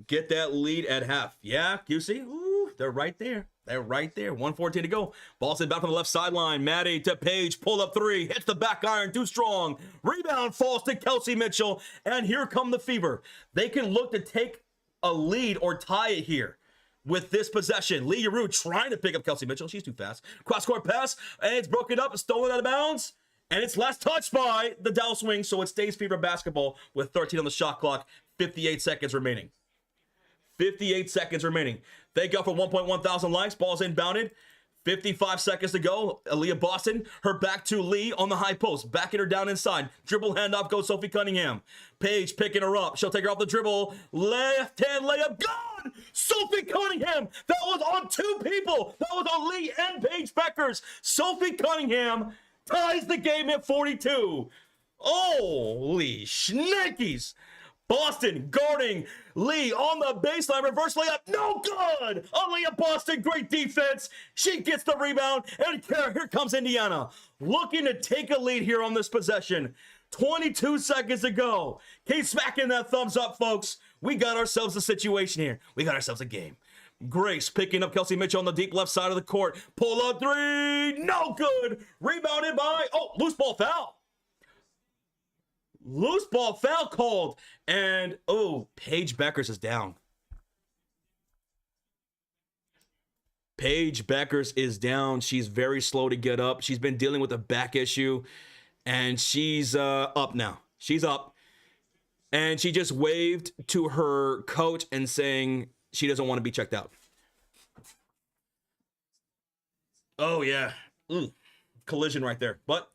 Get that lead at half. Yeah, you see? Ooh, they're right there. They're right there. 1:14 to go. Ball sent back from the left sideline. Maddie to Paige. Pull up 3. Hits the back iron. Too strong. Rebound falls to Kelsey Mitchell. And here come the Fever. They can look to take a lead or tie it here. With this possession, Lee Yarou trying to pick up Kelsey Mitchell. She's too fast. Cross-court pass, and it's broken up, stolen out of bounds, and it's last touched by the Dallas Wings, so it stays Fever basketball with 13 on the shot clock, 58 seconds remaining. 58 seconds remaining. They go for 1.1 thousand likes. Ball's inbounded. 55 seconds to go. Aaliyah Boston, her back to Lee on the high post. Backing her down inside. Dribble handoff goes Sophie Cunningham. Paige picking her up. She'll take her off the dribble. Left hand layup. Gone! Sophie Cunningham. That was on 2 people. That was on Lee and Paige Beckers. Sophie Cunningham ties the game at 42. Holy shnikes. Boston guarding Lee on the baseline. Reverse layup. No good. Aaliyah Boston. Great defense. She gets the rebound. And here comes Indiana. Looking to take a lead here on this possession. 22 seconds to go. Keep smacking that thumbs up, folks. We got ourselves a situation here. We got ourselves a game. Grace picking up Kelsey Mitchell on the deep left side of the court. Pull up three. No good. Rebounded by, loose ball foul. Loose ball foul called. And, Paige Beckers is down. Paige Beckers is down. She's very slow to get up. She's been dealing with a back issue. And she's up now. She's up. And she just waved to her coach and saying she doesn't want to be checked out. Oh, yeah. Collision right there. But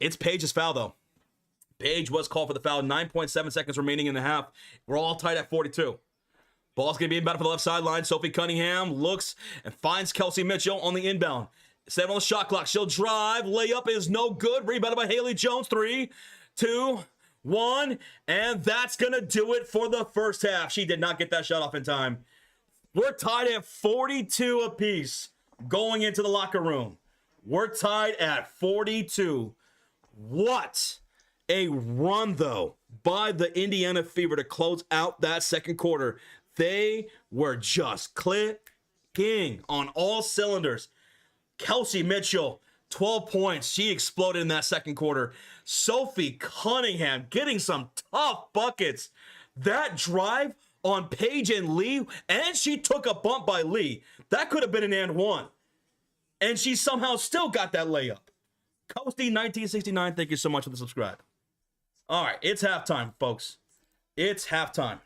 it's Paige's foul, though. Paige was called for the foul. 9.7 seconds remaining in the half. We're all tied at 42. Ball's going to be inbound for the left sideline. Sophie Cunningham looks and finds Kelsey Mitchell on the inbound. 7 on the shot clock. She'll drive. Layup is no good. Rebounded by Haley Jones. 3, 2, 1. And that's going to do it for the first half. She did not get that shot off in time. We're tied at 42 apiece going into the locker room. We're tied at 42. What a run, though, by the Indiana Fever to close out that second quarter. They were just clicking on all cylinders. Kelsey Mitchell, 12 points. She exploded in that second quarter. Sophie Cunningham getting some tough buckets. That drive on Paige and Lee, and she took a bump by Lee. That could have been an and one. And she somehow still got that layup. Coasty 1969, thank you so much for the subscribe. All right, it's halftime, folks. It's halftime.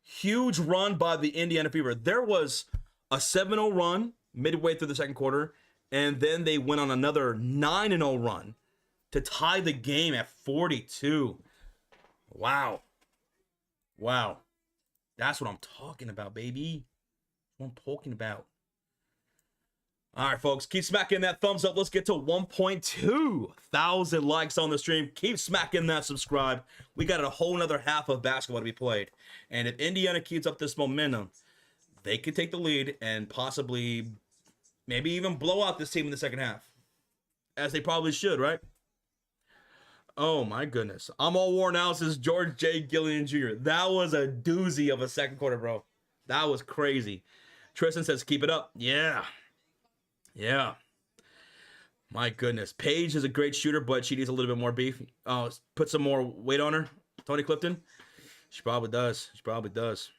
Huge run by the Indiana Fever. There was a 7-0 run midway through the second quarter, and then they went on another 9-0 run to tie the game at 42. Wow. Wow. That's what I'm talking about, baby. What I'm talking about. All right, folks, keep smacking that thumbs up. Let's get to 1.2 thousand likes on the stream. Keep smacking that subscribe. We got a whole nother half of basketball to be played. And if Indiana keeps up this momentum, they could take the lead and possibly maybe even blow out this team in the second half. As they probably should, right? Oh, my goodness. I'm all worn out, says George J. Gillian Jr. That was a doozy of a second quarter, bro. That was crazy. Tristan says, keep it up. Yeah. Yeah. My goodness. Paige is a great shooter, but she needs a little bit more beef. Put some more weight on her. Tony Clifton. She probably does. She probably does.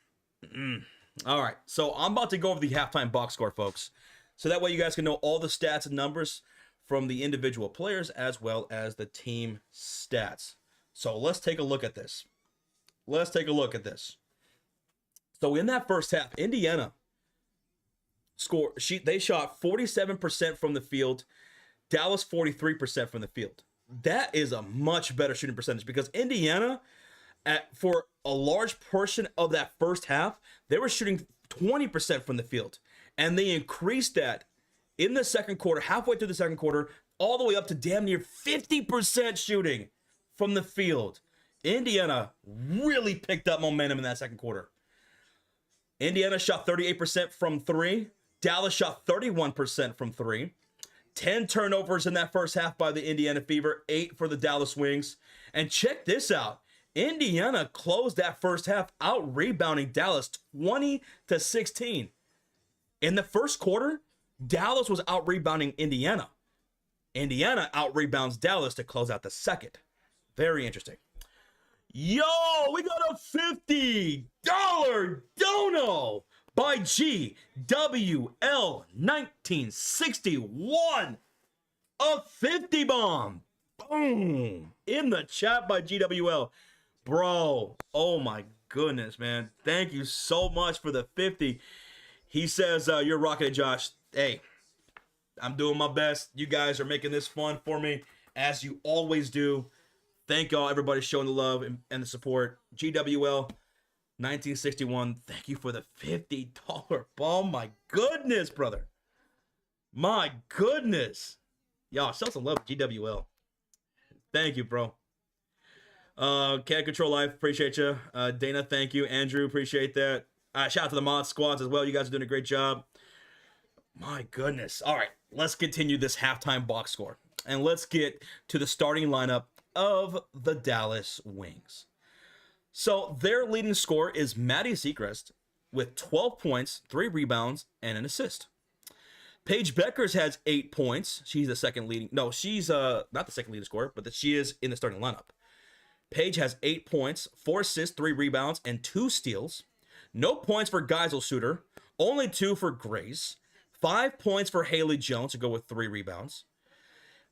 All right. So I'm about to go over the halftime box score, folks. So that way you guys can know all the stats and numbers from the individual players as well as the team stats. So let's take a look at this. Let's take a look at this. So in that first half, Indiana they shot 47% from the field, Dallas 43% from the field. That is a much better shooting percentage because Indiana, for a large portion of that first half, they were shooting 20% from the field. And they increased that in the second quarter, halfway through the second quarter, all the way up to damn near 50% shooting from the field. Indiana really picked up momentum in that second quarter. Indiana shot 38% from three. Dallas shot 31% from three. 10 turnovers in that first half by the Indiana Fever, 8 for the Dallas Wings. And check this out. Indiana closed that first half out rebounding Dallas 20-16. In the first quarter, Dallas was out rebounding Indiana. Indiana out rebounds Dallas to close out the second. Very interesting. Yo, we got a $50 dono by GWL 1961. A 50 bomb. Boom. In the chat by GWL. Bro, oh my goodness, man. Thank you so much for the 50. He says, you're rocking it, Josh. Hey, I'm doing my best. You guys are making this fun for me, as you always do. Thank y'all, everybody showing the love and the support. GWL 1961, thank you for the $50 bomb. My goodness, brother. My goodness. Y'all, show some love to GWL. Thank you, bro. Can't Control Life, appreciate you. Dana, thank you. Andrew, appreciate that. Shout out to the mod squads as well. You guys are doing a great job. My goodness. All right, let's continue this halftime box score. And let's get to the starting lineup of the Dallas Wings. So their leading scorer is Maddie Seacrest with 12 points, 3 rebounds, and an assist. Paige Beckers has 8 points. She's the second leading. No, she's not the second leading scorer, but she is in the starting lineup. Paige has 8 points, 4 assists, 3 rebounds, and 2 steals. No points for Geisel Suter. Only 2 for Grace. 5 points for Haley Jones to go with 3 rebounds.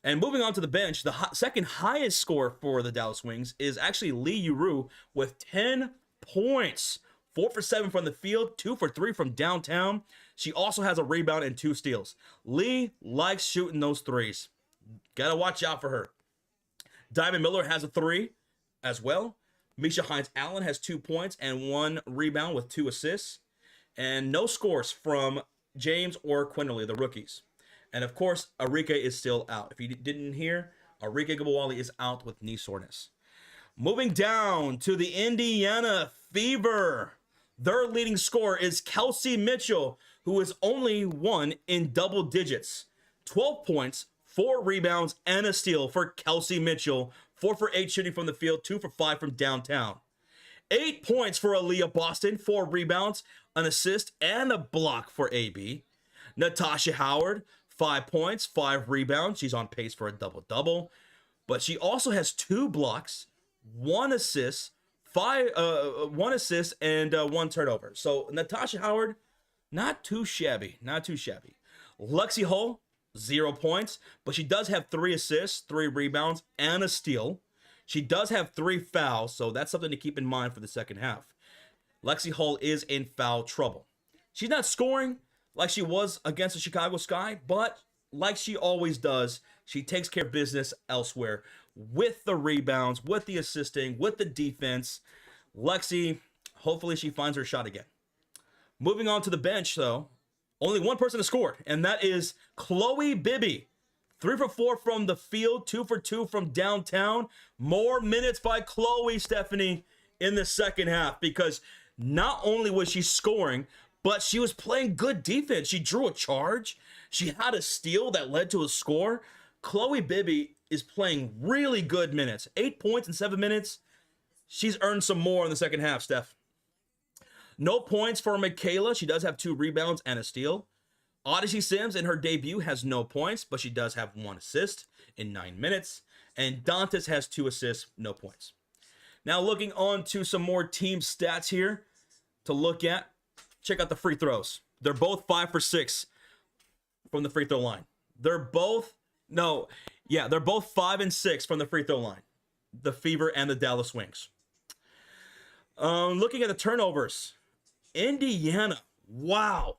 And moving on to the bench, the second highest score for the Dallas Wings is actually Lee Uru with 10 points. 4 for 7 from the field, 2 for 3 from downtown. She also has a rebound and 2 steals. Lee likes shooting those threes. Gotta watch out for her. Diamond Miller has a 3 as well. Misha Hines-Allen has 2 points and 1 rebound with 2 assists. And no scores from James or Quinterly, the rookies. And of course, Arike is still out. If you didn't hear, Arike Gabawali is out with knee soreness. Moving down to the Indiana Fever. Their leading scorer is Kelsey Mitchell, who is only 1 in double digits. 12 points, 4 rebounds, and a steal for Kelsey Mitchell. 4 for 8 shooting from the field, 2 for 5 from downtown. 8 points for Aaliyah Boston, 4 rebounds, an assist, and a block for AB. Natasha Howard, 5 points, 5 rebounds. She's on pace for a double-double. But she also has 2 blocks, 1 assist, 1 assist, and 1 turnover. So Natasha Howard, not too shabby, not too shabby. Lexi Hull, 0 points, but she does have 3 assists, 3 rebounds, and a steal. She does have 3 fouls, so that's something to keep in mind for the second half. Lexi Hull is in foul trouble. She's not scoring like she was against the Chicago Sky, but like she always does, she takes care of business elsewhere with the rebounds, with the assisting, with the defense. Lexi, hopefully she finds her shot again. Moving on to the bench, though, only one person has scored, and that is Chloe Bibby. 3 for 4 from the field, 2 for 2 from downtown. More minutes by Chloe, Stephanie, in the second half, because not only was she scoring, but she was playing good defense. She drew a charge. She had a steal that led to a score. Chloe Bibby is playing really good minutes. 8 points in 7 minutes. She's earned some more in the second half, Steph. No points for Michaela. She does have 2 rebounds and a steal. Odyssey Sims in her debut has no points, but she does have 1 assist in 9 minutes. And Dantas has 2 assists, no points. Now looking on to some more team stats here to look at. Check out the free throws. They're both 5 for 6 from the free throw line. They're both 5 and 6 from the free throw line. The Fever and the Dallas Wings. Looking at the turnovers. Indiana, wow.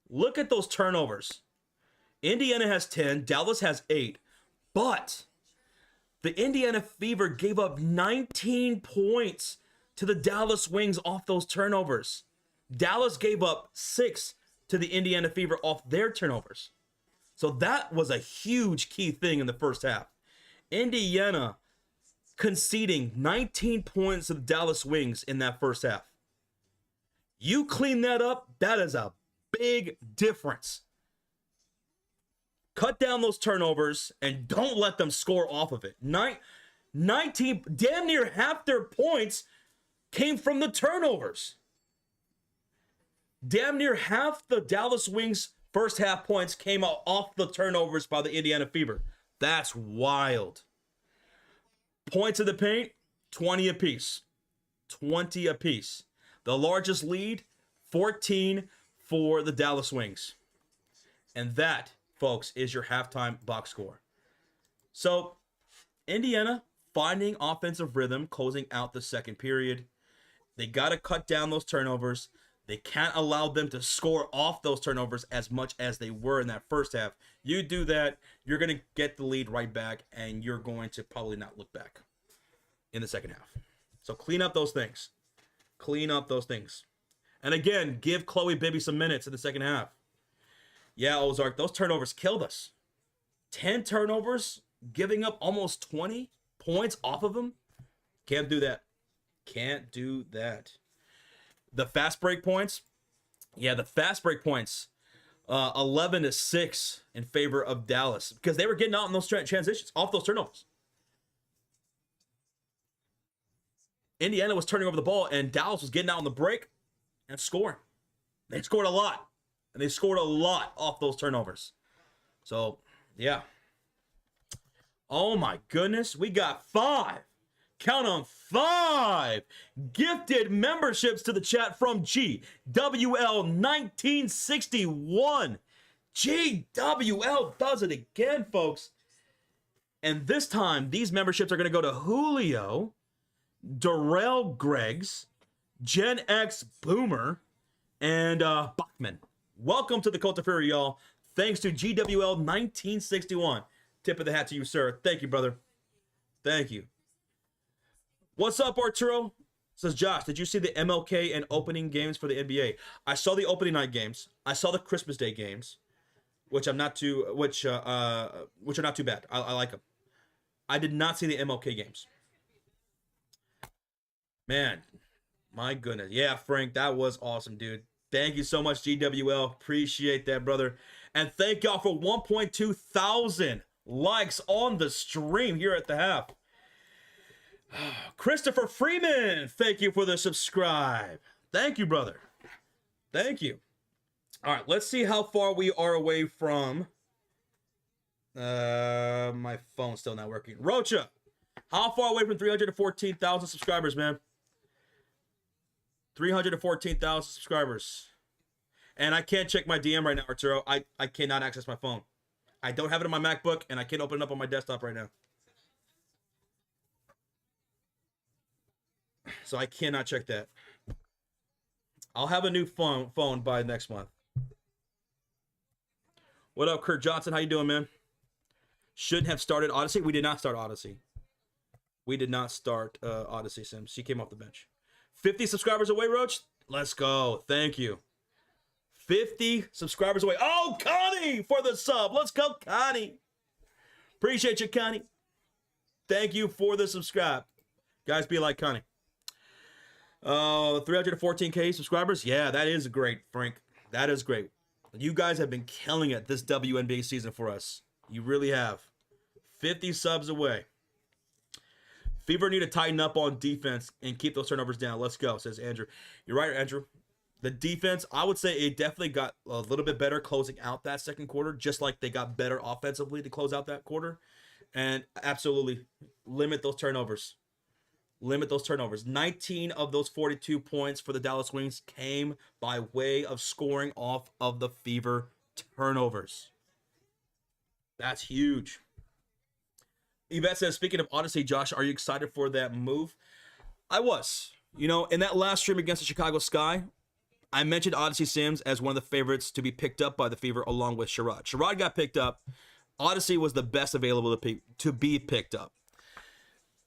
Look at those turnovers. Indiana has 10, Dallas has 8, but the Indiana Fever gave up 19 points to the Dallas Wings off those turnovers. Dallas gave up 6 to the Indiana Fever off their turnovers. So that was a huge key thing in the first half. Indiana conceding 19 points to the Dallas Wings in that first half. You clean that up, that is a big difference. Cut down those turnovers and don't let them score off of it. 19, damn near half their points came from the turnovers. Damn near half the Dallas Wings first half points came out off the turnovers by the Indiana Fever. That's wild. Points in the paint, 20 apiece. 20 apiece. The largest lead, 14 for the Dallas Wings. And that, folks, is your halftime box score. So, Indiana finding offensive rhythm, closing out the second period. They got to cut down those turnovers. They can't allow them to score off those turnovers as much as they were in that first half. You do that, you're going to get the lead right back, and you're going to probably not look back in the second half. So clean up those things. Clean up those things. And again, give Chloe Bibby some minutes in the second half. Yeah, Ozark, those turnovers killed us. 10 turnovers, giving up almost 20 points off of them. Can't do that. Can't do that. The fast break points. Yeah, the fast break points. 11-6 in favor of Dallas because they were getting out in those transitions off those turnovers. Indiana was turning over the ball, and Dallas was getting out on the break and scoring. They scored a lot, and they scored a lot off those turnovers. So, yeah. Oh, my goodness. We got 5. Count on 5 gifted memberships to the chat from GWL1961. GWL does it again, folks. And this time, these memberships are going to go to Julio, Darrell Greggs, Gen X Boomer, and Bachman. Welcome to the Cult of Fury, y'all. Thanks to GWL 1961. Tip of the hat to you, sir. Thank you, brother. Thank you. What's up, Arturo? Says Josh, did you see the MLK and opening games for the NBA? I saw the opening night games. I saw the Christmas Day games, which are not too bad. I like them. I did not see the MLK games. Man, my goodness. Yeah, Frank, that was awesome, dude. Thank you so much, GWL. Appreciate that, brother. And thank y'all for 1.2 thousand likes on the stream here at the half. Christopher Freeman, thank you for the subscribe. Thank you, brother. Thank you. All right, let's see how far we are away from... my phone's still not working. Rocha, how far away from 314,000 subscribers, man? 314,000 subscribers. And I can't check my DM right now, Arturo. I cannot access my phone. I don't have it on my MacBook, and I can't open it up on my desktop right now. So I cannot check that. I'll have a new phone by next month. What up, Kurt Johnson? How you doing, man? Shouldn't have started Odyssey. We did not start Odyssey. We did not start Odyssey Sims. She came off the bench. 50 subscribers away, Roach. Let's go. Thank you. 50 subscribers away. Oh, Connie for the sub. Let's go, Connie. Appreciate you, Connie. Thank you for the subscribe. Guys, be like Connie. 314K subscribers. Yeah, that is great, Frank. That is great. You guys have been killing it this WNBA season for us. You really have. 50 subs away. Fever need to tighten up on defense and keep those turnovers down. Let's go, says Andrew. You're right, Andrew. The defense, I would say it definitely got a little bit better closing out that second quarter, just like they got better offensively to close out that quarter. And absolutely limit those turnovers. Limit those turnovers. 19 of those 42 points for the Dallas Wings came by way of scoring off of the Fever turnovers. That's huge. Yvette says, speaking of Odyssey, Josh, are you excited for that move? I was. You know, in that last stream against the Chicago Sky, I mentioned Odyssey Sims as one of the favorites to be picked up by the Fever along with Sherrod. Sherrod got picked up. Odyssey was the best available to be picked up.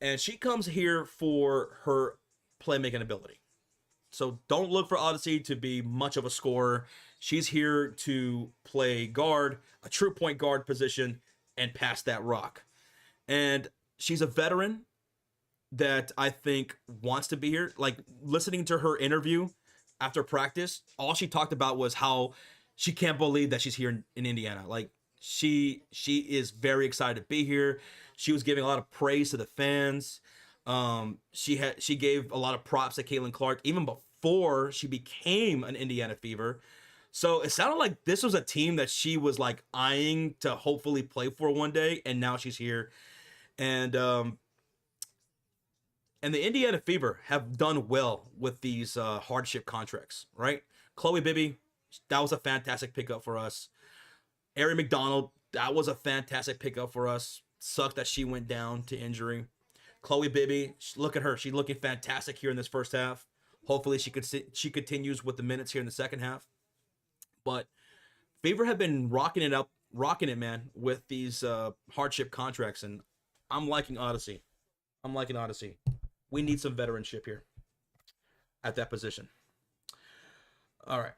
And she comes here for her playmaking ability. So don't look for Odyssey to be much of a scorer. She's here to play guard, a true point guard position, and pass that rock. And she's a veteran that I think wants to be here. Like, listening to her interview after practice, all she talked about was how she can't believe that she's here in Indiana. Like, she is very excited to be here. She was giving a lot of praise to the fans. She gave a lot of props to Caitlin Clark even before she became an Indiana Fever. So it sounded like this was a team that she was like eyeing to hopefully play for one day, and now she's here. And the Indiana Fever have done well with these hardship contracts, right? Chloe Bibby, that was a fantastic pickup for us. Ari McDonald, that was a fantastic pickup for us. Sucked that she went down to injury. Chloe Bibby, look at her. She's looking fantastic here in this first half. Hopefully she continues with the minutes here in the second half. But Fever have been rocking it, man, with these hardship contracts, and I'm liking Odyssey. We need some veteranship here at that position. All right.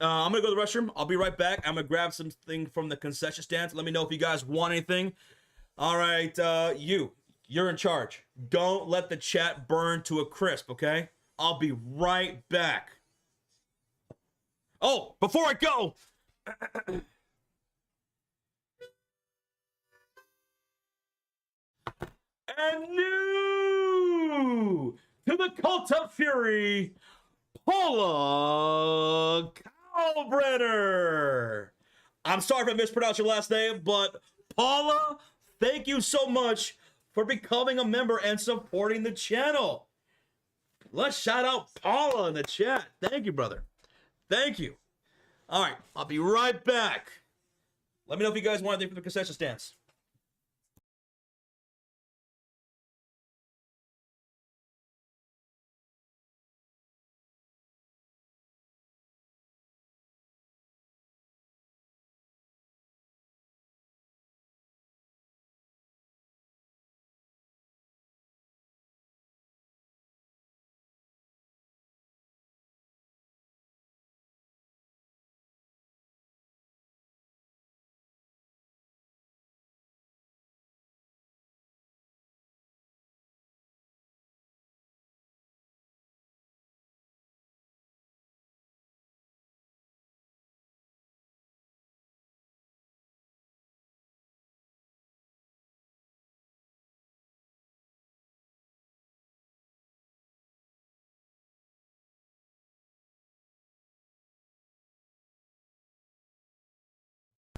I'm going to go to the restroom. I'll be right back. I'm going to grab something from the concession stands. Let me know if you guys want anything. All right. You you're in charge. Don't let the chat burn to a crisp, okay? I'll be right back. Oh, before I go. And new to the Cult of Fury, Paula Kalbrenner. I'm sorry if I mispronounced your last name, but Paula, thank you so much for becoming a member and supporting the channel. Let's shout out Paula in the chat. Thank you, brother. Thank you. All right, I'll be right back. Let me know if you guys want anything from the concession stands.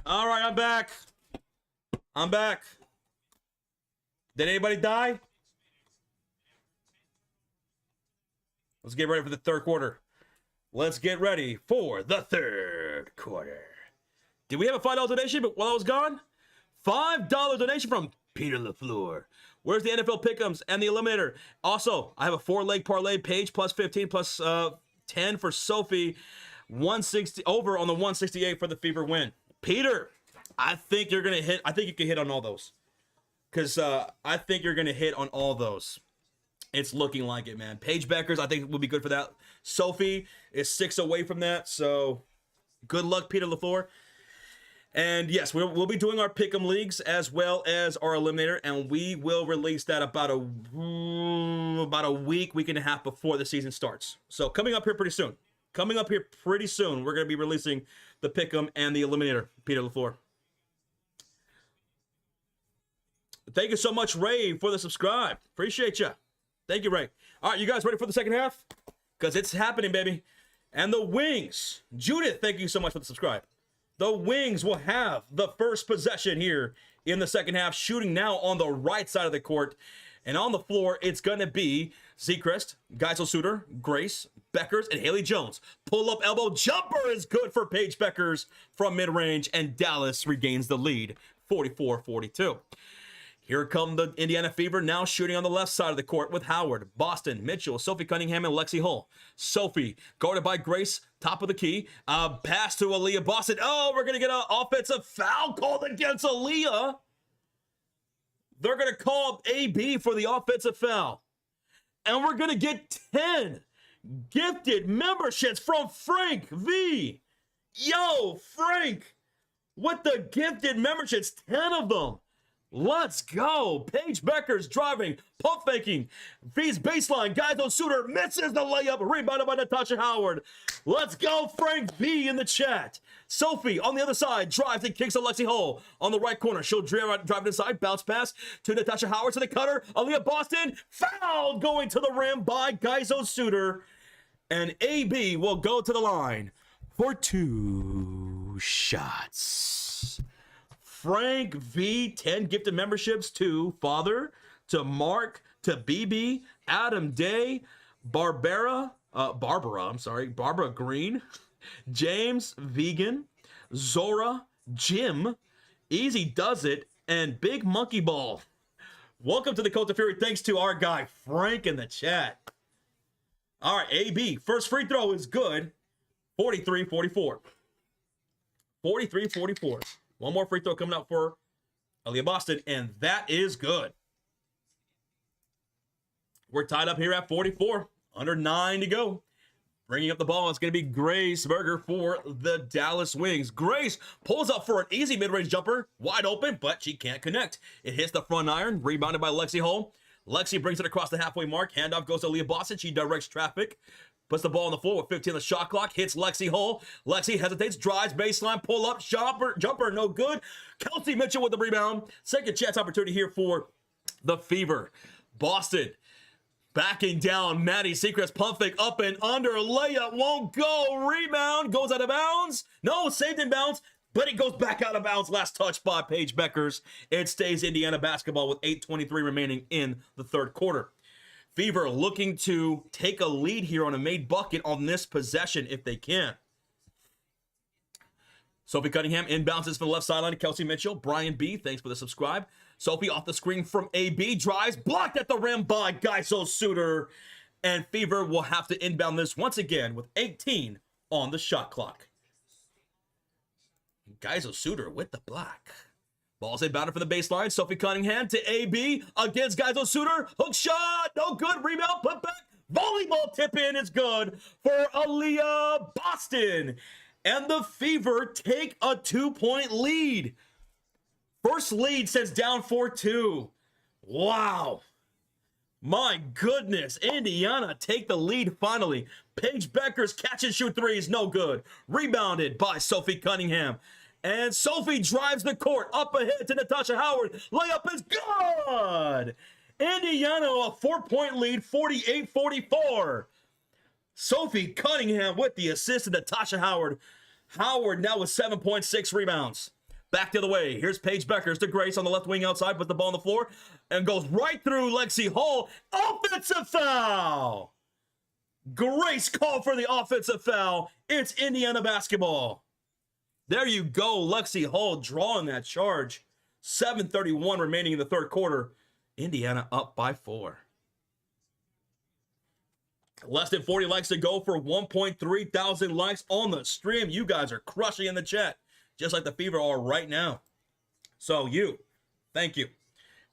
All right, I'm back. I'm back. Did anybody die? Let's get ready for the third quarter. Let's get ready for the third quarter. Did we have a $5 donation while I was gone? $5 donation from Peter LaFleur. Where's the NFL Pick'ems and the Eliminator? Also, I have a 4-leg parlay page plus 15 plus 10 for Sophie. 160 over on the 168 for the Fever win. Peter, I think you're gonna hit. I think you can hit on all those, because I think you're gonna hit on all those. It's looking like it, man. Paige Beckers, I think, will be good for that. Sophie is 6 away from that, so good luck, Peter LaFleur. And yes, we'll be doing our Pick'em leagues as well as our Eliminator, and we will release that about a week and a half before the season starts. So coming up here pretty soon. Coming up here pretty soon, we're going to be releasing the Pick'em and the Eliminator, Peter LaFleur. Thank you so much, Ray, for the subscribe. Appreciate you. Thank you, Ray. All right, you guys ready for the second half? Because it's happening, baby. And the Wings. Judith, thank you so much for the subscribe. The Wings will have the first possession here in the second half, shooting now on the right side of the court. And on the floor, it's going to be Seacrest, Geisel Suter, Grace, Beckers, and Haley Jones. Pull-up elbow jumper is good for Paige Beckers from mid-range, and Dallas regains the lead, 44-42. Here come the Indiana Fever, now shooting on the left side of the court with Howard, Boston, Mitchell, Sophie Cunningham, and Lexi Hull. Sophie, guarded by Grace, top of the key. Pass to Aaliyah Boston. Oh, we're going to get an offensive foul called against Aaliyah. They're going to call up AB for the offensive foul. And we're going to get 10 gifted memberships from Frank V. Yo, Frank, with the gifted memberships, 10 of them. Let's go. Paige Beckers driving, pump faking. V's baseline. Geisel Suter misses the layup. Rebounded by Natasha Howard. Let's go, Frank V in the chat. Sophie on the other side drives and kicks to Lexi Hull on the right corner. She'll drive inside. Bounce pass to Natasha Howard to the cutter. Aaliyah Boston. Foul going to the rim by Geisel Suter. And AB will go to the line for 2 shots. Frank V, 10 gifted memberships to Father, to Mark, to BB, Adam Day, Barbara Green, James Vegan, Zora, Jim, Easy Does It, and Big Monkey Ball. Welcome to the Cult of Fury. Thanks to our guy, Frank, in the chat. All right, AB, first free throw is good. 43-44. 43-44. One more free throw coming out for Aaliyah Boston, and that is good. We're tied up here at 44. Under 9 to go. Bringing up the ball, it's going to be Grace Berger for the Dallas Wings. Grace pulls up for an easy mid-range jumper, wide open, but she can't connect. It hits the front iron, rebounded by Lexi Hull. Lexi brings it across the halfway mark. Handoff goes to Leah Boston. She directs traffic. Puts the ball on the floor with 15 on the shot clock. Hits Lexi Hull. Lexi hesitates, drives, baseline, pull up, jumper, no good. Kelsey Mitchell with the rebound. Second chance opportunity here for the Fever. Boston backing down. Maddie Secrets pump fake up and under. Layup won't go. Rebound goes out of bounds. No, saved in bounds, but it goes back out of bounds. Last touch by Paige Beckers. It stays Indiana basketball with 8:23 remaining in the third quarter. Fever looking to take a lead here on a made bucket on this possession if they can. Sophie Cunningham inbounds from the left sideline to Kelsey Mitchell. Brian B, thanks for the subscribe. Sophie off the screen from AB, drives, blocked at the rim by Geisel Suter. And Fever will have to inbound this once again with 18 on the shot clock. Geisel Suter with the block. Ball's inbounded from the baseline. Sophie Cunningham to AB against Geisel Suter. Hook shot, no good. Rebound, put back. Volleyball tip in is good for Aaliyah Boston. And the Fever take a 2-point lead. First lead since down 4-2. Wow. My goodness. Indiana take the lead finally. Paige Beckers catch and shoot threes. No good. Rebounded by Sophie Cunningham. And Sophie drives the court up ahead to Natasha Howard. Layup is good. Indiana a 4-point lead, 48-44. Sophie Cunningham with the assist to Natasha Howard. Howard now with 7.6 rebounds. Back the other way. Here's Paige Beckers to Grace on the left wing outside. Puts the ball on the floor and goes right through Lexi Hull. Offensive foul. Grace called for the offensive foul. It's Indiana basketball. There you go. Lexi Hull drawing that charge. 7:31 remaining in the third quarter. Indiana up by 4. Less than 40 likes to go for 1.3 thousand likes on the stream. You guys are crushing in the chat, just like the Fever are right now. So thank you.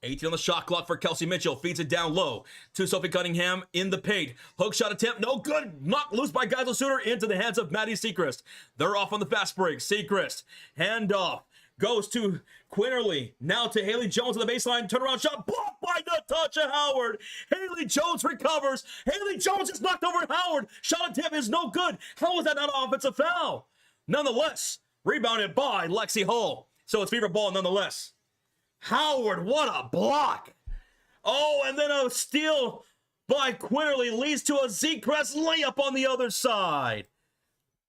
18 on the shot clock for Kelsey Mitchell. Feeds it down low to Sophie Cunningham in the paint. Hook shot attempt, no good. Knocked loose by Geisel Suter into the hands of Maddie Sechrist. They're off on the fast break. Sechrist, handoff, goes to Quinterly. Now to Haley Jones on the baseline. Turnaround shot blocked by Natasha Howard. Haley Jones recovers. Haley Jones is knocked over Howard. Shot attempt is no good. How was that not an offensive foul? Nonetheless, rebounded by Lexi Hull. So it's Fever ball nonetheless. Howard, what a block. Oh, and then a steal by Quinterly leads to a Sechrist layup on the other side.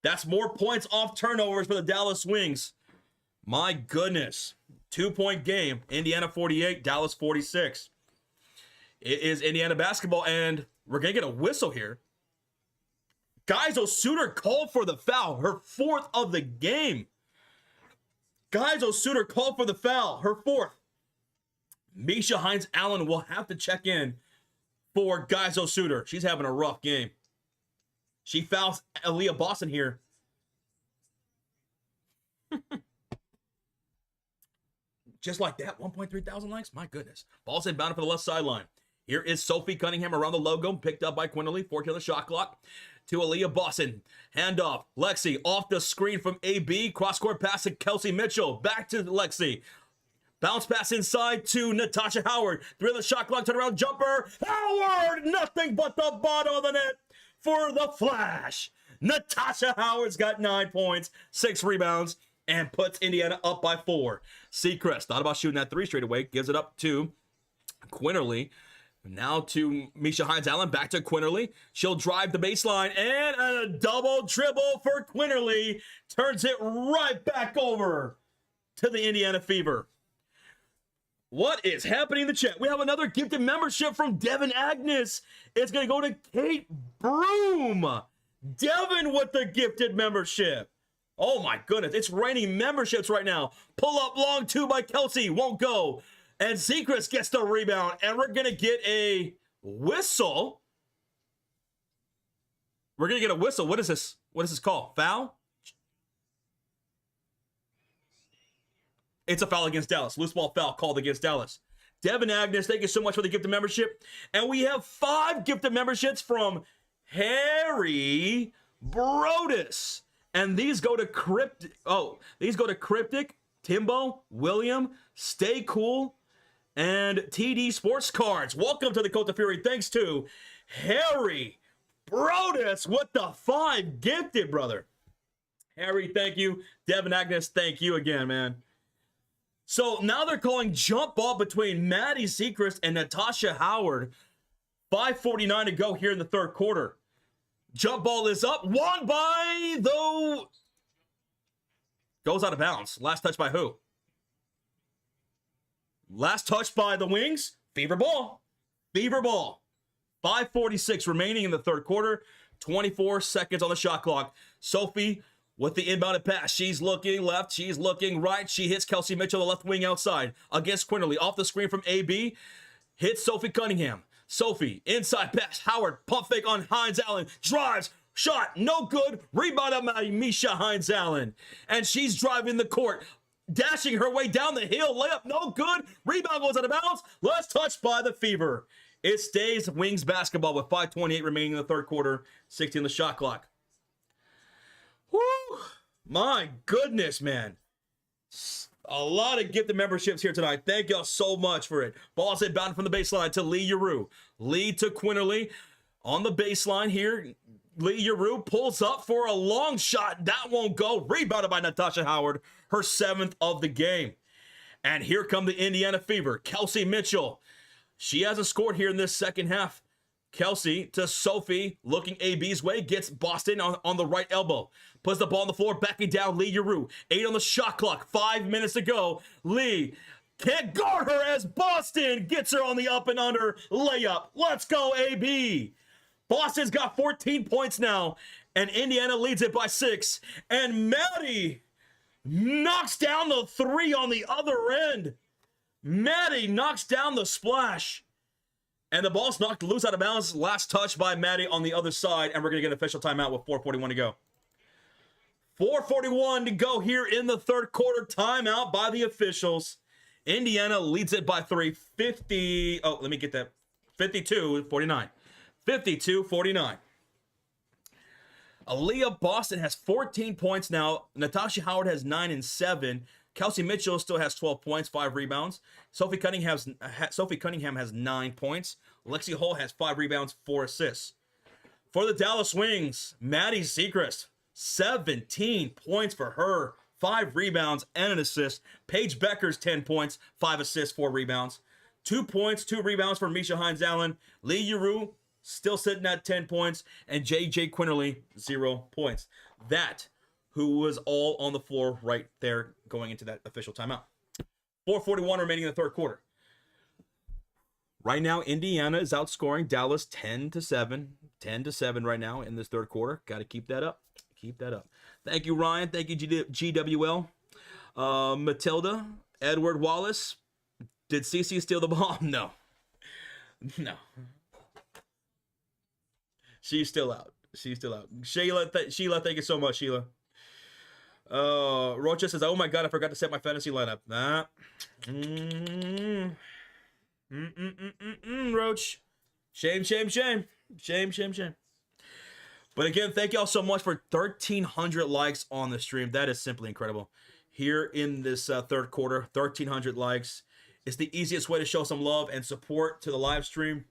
That's more points off turnovers for the Dallas Wings. My goodness. 2-point game. Indiana 48, Dallas 46. It is Indiana basketball, and we're going to get a whistle here. Geisel Suter called for the foul, her 4th of the game. Geisel Suter called for the foul, her 4th. Misha Hines-Allen will have to check in for Geisel Suter. She's having a rough game. She fouls Aaliyah Boston here. Just like that, 1.3 thousand likes? My goodness. Ball's inbounded for the left sideline. Here is Sophie Cunningham around the logo, picked up by Quinterly. 14 on the shot clock to Aaliyah Boston. Handoff. Lexi off the screen from AB. Cross-court pass to Kelsey Mitchell. Back to Lexi. Bounce pass inside to Natasha Howard. 3 on the shot clock, turnaround jumper. Howard! Nothing but the bottom of the net for the Flash. Natasha Howard's got 9 points, 6 rebounds, and puts Indiana up by 4. Sechrist thought about shooting that 3 straight away. Gives it up to Quinterly. Now to Misha Hines-Allen. Back to Quinterly. She'll drive the baseline. And a double dribble for Quinterly. Turns it right back over to the Indiana Fever. What is happening in the chat? We have another gifted membership from Devin Agnes. It's going to go to Kate Broom. Devin with the gifted membership. Oh my goodness. It's raining memberships right now. Pull up long 2 by Kelsey. Won't go. And Sechrist gets the rebound. And we're going to get a whistle. We're going to get a whistle. What is this? What is this called? Foul? It's a foul against Dallas. Loose ball foul called against Dallas. Devin Agnes, thank you so much for the gifted membership. And we have 5 gifted memberships from Harry Brodus. And these go to Cryptic. Oh, these go to Cryptic, Timbo, William, Stay Cool, and TD Sports Cards. Welcome to the Cult of Fury. Thanks to Harry Brodus with the 5 gifted, brother. Harry, thank you. Devin Agnes, thank you again, man. So now they're calling jump ball between Maddie Sechrist and Natasha Howard. 5:49 to go here in the third quarter. Jump ball is up. Won by, though. Goes out of bounds. Last touch by who? Last touch by the Wings. Fever ball. Fever ball. 5:46 remaining in the third quarter. 24 seconds on the shot clock. Sophie with the inbounded pass. She's looking left. She's looking right. She hits Kelsey Mitchell, the left wing outside. Against Quinterly. Off the screen from AB. Hits Sophie Cunningham. Sophie, inside pass. Howard, pump fake on Hines Allen. Drives. Shot. No good. Rebound by Misha Hines Allen. And she's driving the court. Dashing her way down the hill. Layup. No good. Rebound goes out of bounds. Last touch by the Fever. It stays Wings basketball with 5:28 remaining in the third quarter. 60 on the shot clock. Woo! My goodness, man. A lot of gifted memberships here tonight. Thank y'all so much for it. Ball's inbound from the baseline to Lee Yaru. Lee to Quinterly. On the baseline here, Lee Yaru pulls up for a long shot. That won't go. Rebounded by Natasha Howard. Her 7th of the game. And here come the Indiana Fever. Kelsey Mitchell. She hasn't scored here in this second half. Kelsey to Sophie, looking AB's way, gets Boston on the right elbow. Puts the ball on the floor, backing down Lee Yaru. 8 on the shot clock, 5 minutes to go. Lee can't guard her as Boston gets her on the up and under layup. Let's go, AB. Boston's got 14 points now, and Indiana leads it by 6. And Maddie knocks down the 3 on the other end. Maddie knocks down the splash. And the ball's knocked loose out of bounds. Last touch by Maddie on the other side. And we're going to get an official timeout with 4:41 to go. 4:41 to go here in the third quarter. Timeout by the officials. Indiana leads it by 3. 52-49. 52-49. Aaliyah Boston has 14 points now. Natasha Howard has 9 and 7. Kelsey Mitchell still has 12 points, 5 rebounds. Sophie Cunningham has 9 points. Lexi Hull has 5 rebounds, 4 assists. For the Dallas Wings, Maddie Sechrist, 17 points for her, 5 rebounds and an assist. Paige Becker's 10 points, 5 assists, 4 rebounds. 2 points, 2 rebounds for Misha Hines Allen. Lee Yaru still sitting at 10 points. And JJ Quinterly, 0 points. That who was all on the floor right there going into that official timeout. 4:41 remaining in the third quarter. Right now, Indiana is outscoring Dallas 10-7. 10-7 right now in this third quarter. Got to keep that up. Keep that up. Thank you, Ryan. Thank you, GWL. Matilda, Edward Wallace. Did CC steal the ball? No. No. She's still out. She's still out. Sheila, thank you so much, Sheila. Rocha says, oh my God, I forgot to set my fantasy lineup. Roach. Shame. But again, thank y'all so much for 1,300 likes on the stream. That is simply incredible. Here in this third quarter, 1,300 likes. It's the easiest way to show some love and support to the live stream.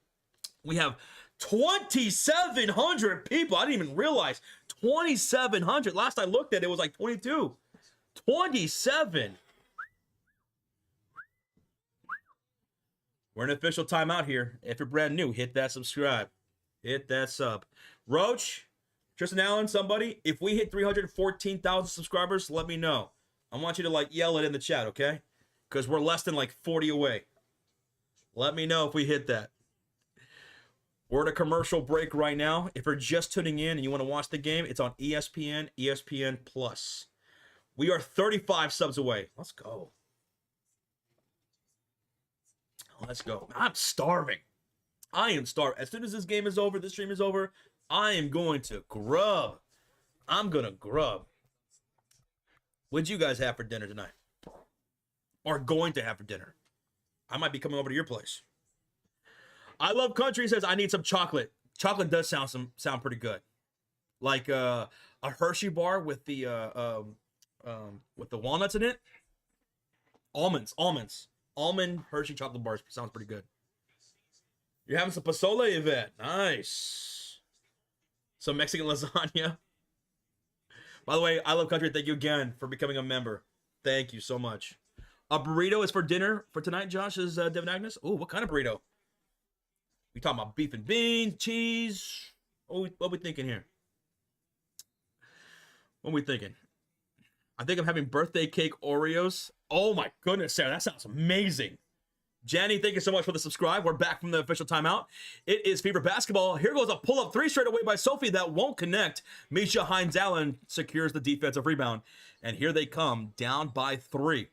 We have 2,700 people. I didn't even realize 2,700. Last I looked at it was like 22. 27. We're in official timeout here. If you're brand new, hit that subscribe. Hit that sub. Roach, Tristan Allen, somebody, if we hit 314,000 subscribers, let me know. I want you to like yell it in the chat, okay? Because we're less than like 40 away. Let me know if we hit that. We're at a commercial break right now. If you're just tuning in and you want to watch the game, it's on ESPN, ESPN Plus. We are 35 subs away. Let's go. Let's go. I'm starving. I am starving. As soon as this game is over, this stream is over, I am going to grub. I'm going to grub. What'd you guys have for dinner tonight? Or going to have for dinner? I might be coming over to your place. I Love Country says, I need some chocolate. Chocolate does sound pretty good. like a Hershey bar with the walnuts in it. Almond Hershey chocolate bars sounds pretty good. You're having some pozole, Yvette. Nice. Some Mexican lasagna. By the way, I Love Country, thank you again for becoming a member. Thank you so much. A burrito is for dinner for tonight, Josh, is Devin Agnes. Oh, what kind of burrito? We talking about beef and beans, cheese? What we thinking here? What we thinking? I think I'm having birthday cake Oreos. Oh my goodness, Sarah, that sounds amazing. Janny, thank you so much for the subscribe. We're back from the official timeout. It is Fever Basketball. Here goes a pull-up three straight away by Sophie that won't connect. Misha Hines-Allen secures the defensive rebound. And here they come, down by 3.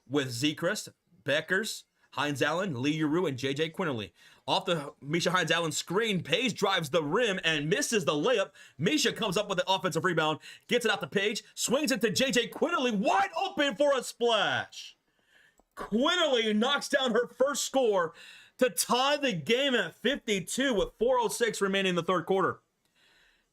With Zekrist, Beckers, Hines-Allen, Lee Uru, and JJ Quinterly. Off the Misha Hines-Allen screen, Page drives the rim and misses the layup. Misha comes up with the offensive rebound, gets it out to Page, swings it to JJ Quinterly, wide open for a splash. Quinterly knocks down her first score to tie the game at 52 with 4:06 remaining in the third quarter.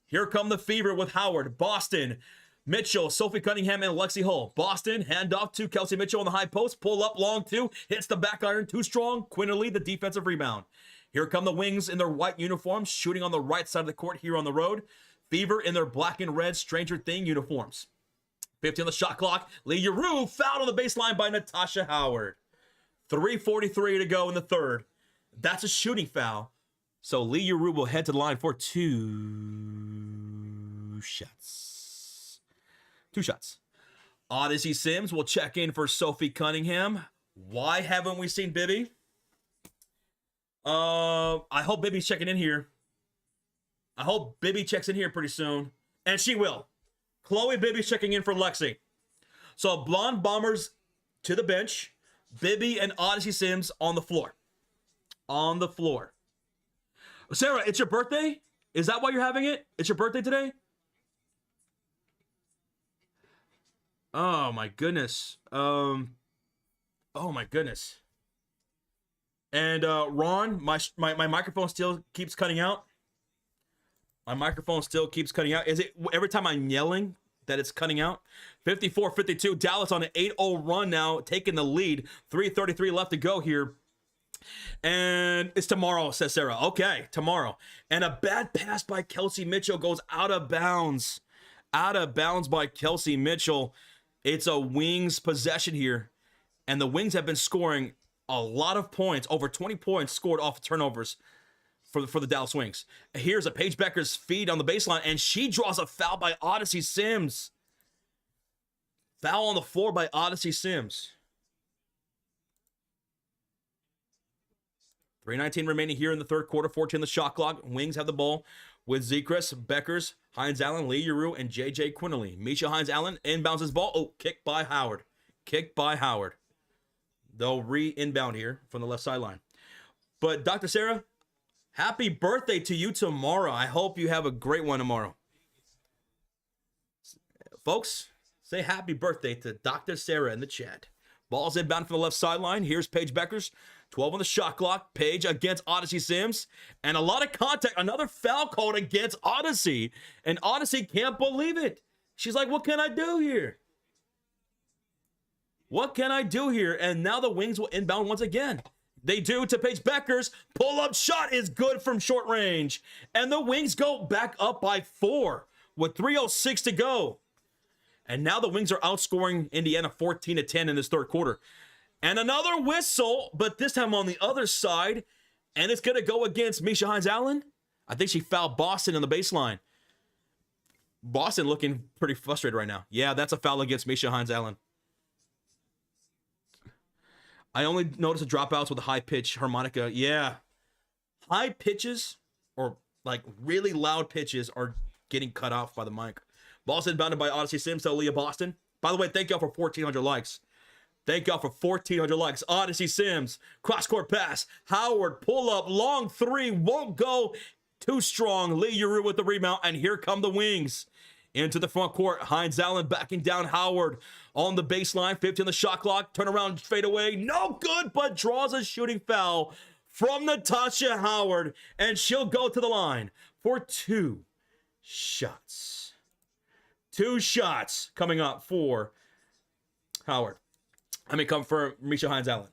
Here come the Fever with Howard, Boston, Mitchell, Sophie Cunningham, and Lexi Hull. Boston, handoff to Kelsey Mitchell on the high post, pull up long 2, hits the back iron, too strong. Quinterly, the defensive rebound. Here come the Wings in their white uniforms, shooting on the right side of the court here on the road. Fever in their black and red Stranger Thing uniforms. 50 on the shot clock. Lee Uru fouled on the baseline by Natasha Howard. 3:43 to go in the third. That's a shooting foul. So Lee Uru will head to the line for 2 shots. 2 shots. Odyssey Sims will check in for Sophie Cunningham. Why haven't we seen Bibby? I hope Bibby's checking in here. I hope Bibby checks in here pretty soon. And she will. Chloe Bibby's checking in for Lexi. So Blonde Bombers to the bench. Bibby and Odyssey Sims on the floor. On the floor. Sarah, it's your birthday? Is that why you're having it? It's your birthday today? Oh my goodness. Oh my goodness. And Ron, my microphone still keeps cutting out. My microphone still keeps cutting out. Is it every time I'm yelling that it's cutting out? 54-52. Dallas on an 8-0 run now, taking the lead. 3:33 left to go here. And it's tomorrow, says Sarah. Okay, tomorrow. And a bad pass by Kelsey Mitchell goes out of bounds. Out of bounds by Kelsey Mitchell. It's a Wings possession here. And the Wings have been scoring a lot of points, over 20 points scored off of turnovers for the Dallas Wings. Here's a Paige Becker's feed on the baseline, and she draws a foul by Odyssey Sims. Foul on the floor by Odyssey Sims. 3:19 remaining here in the third quarter. 14 the shot clock. Wings have the ball with Zekrist, Beckers, Hines-Allen, Lee Uru, and JJ Quinterly. Misha Hines-Allen inbounds his ball. Oh, kicked by Howard. Kicked by Howard. They'll re-inbound here from the left sideline. But Dr. Sarah, happy birthday to you tomorrow. I hope you have a great one tomorrow. Folks, say happy birthday to Dr. Sarah in the chat. Ball's inbound from the left sideline. Here's Paige Beckers. 12 on the shot clock. Paige against Odyssey Sims. And a lot of contact. Another foul called against Odyssey. And Odyssey can't believe it. She's like, what can I do here? What can I do here? And now the Wings will inbound once again. They do to Paige Beckers. Pull-up shot is good from short range. And the Wings go back up by 4 with 3:06 to go. And now the Wings are outscoring Indiana 14-10 in this third quarter. And another whistle, but this time on the other side. And it's going to go against Misha Hines-Allen. I think she fouled Boston on the baseline. Boston looking pretty frustrated right now. Yeah, that's a foul against Misha Hines-Allen. I only noticed the dropouts with a high pitch harmonica. Yeah. High pitches or like really loud pitches are getting cut off by the mic. Boston bounded by Odyssey Sims to Aaliyah Boston. By the way, thank y'all for 1,400 likes. Thank y'all for 1,400 likes. Odyssey Sims, cross-court pass. Howard, pull up, long 3, won't go. Too strong. Lee Uru with the rebound, and here come the Wings. Into the front court, Hines-Allen backing down Howard on the baseline, 50 on the shot clock, turn around, fade away, no good, but draws a shooting foul from Natasha Howard, and she'll go to the line for 2 shots. 2 shots coming up for Howard. I mean, come for Misha Hines-Allen.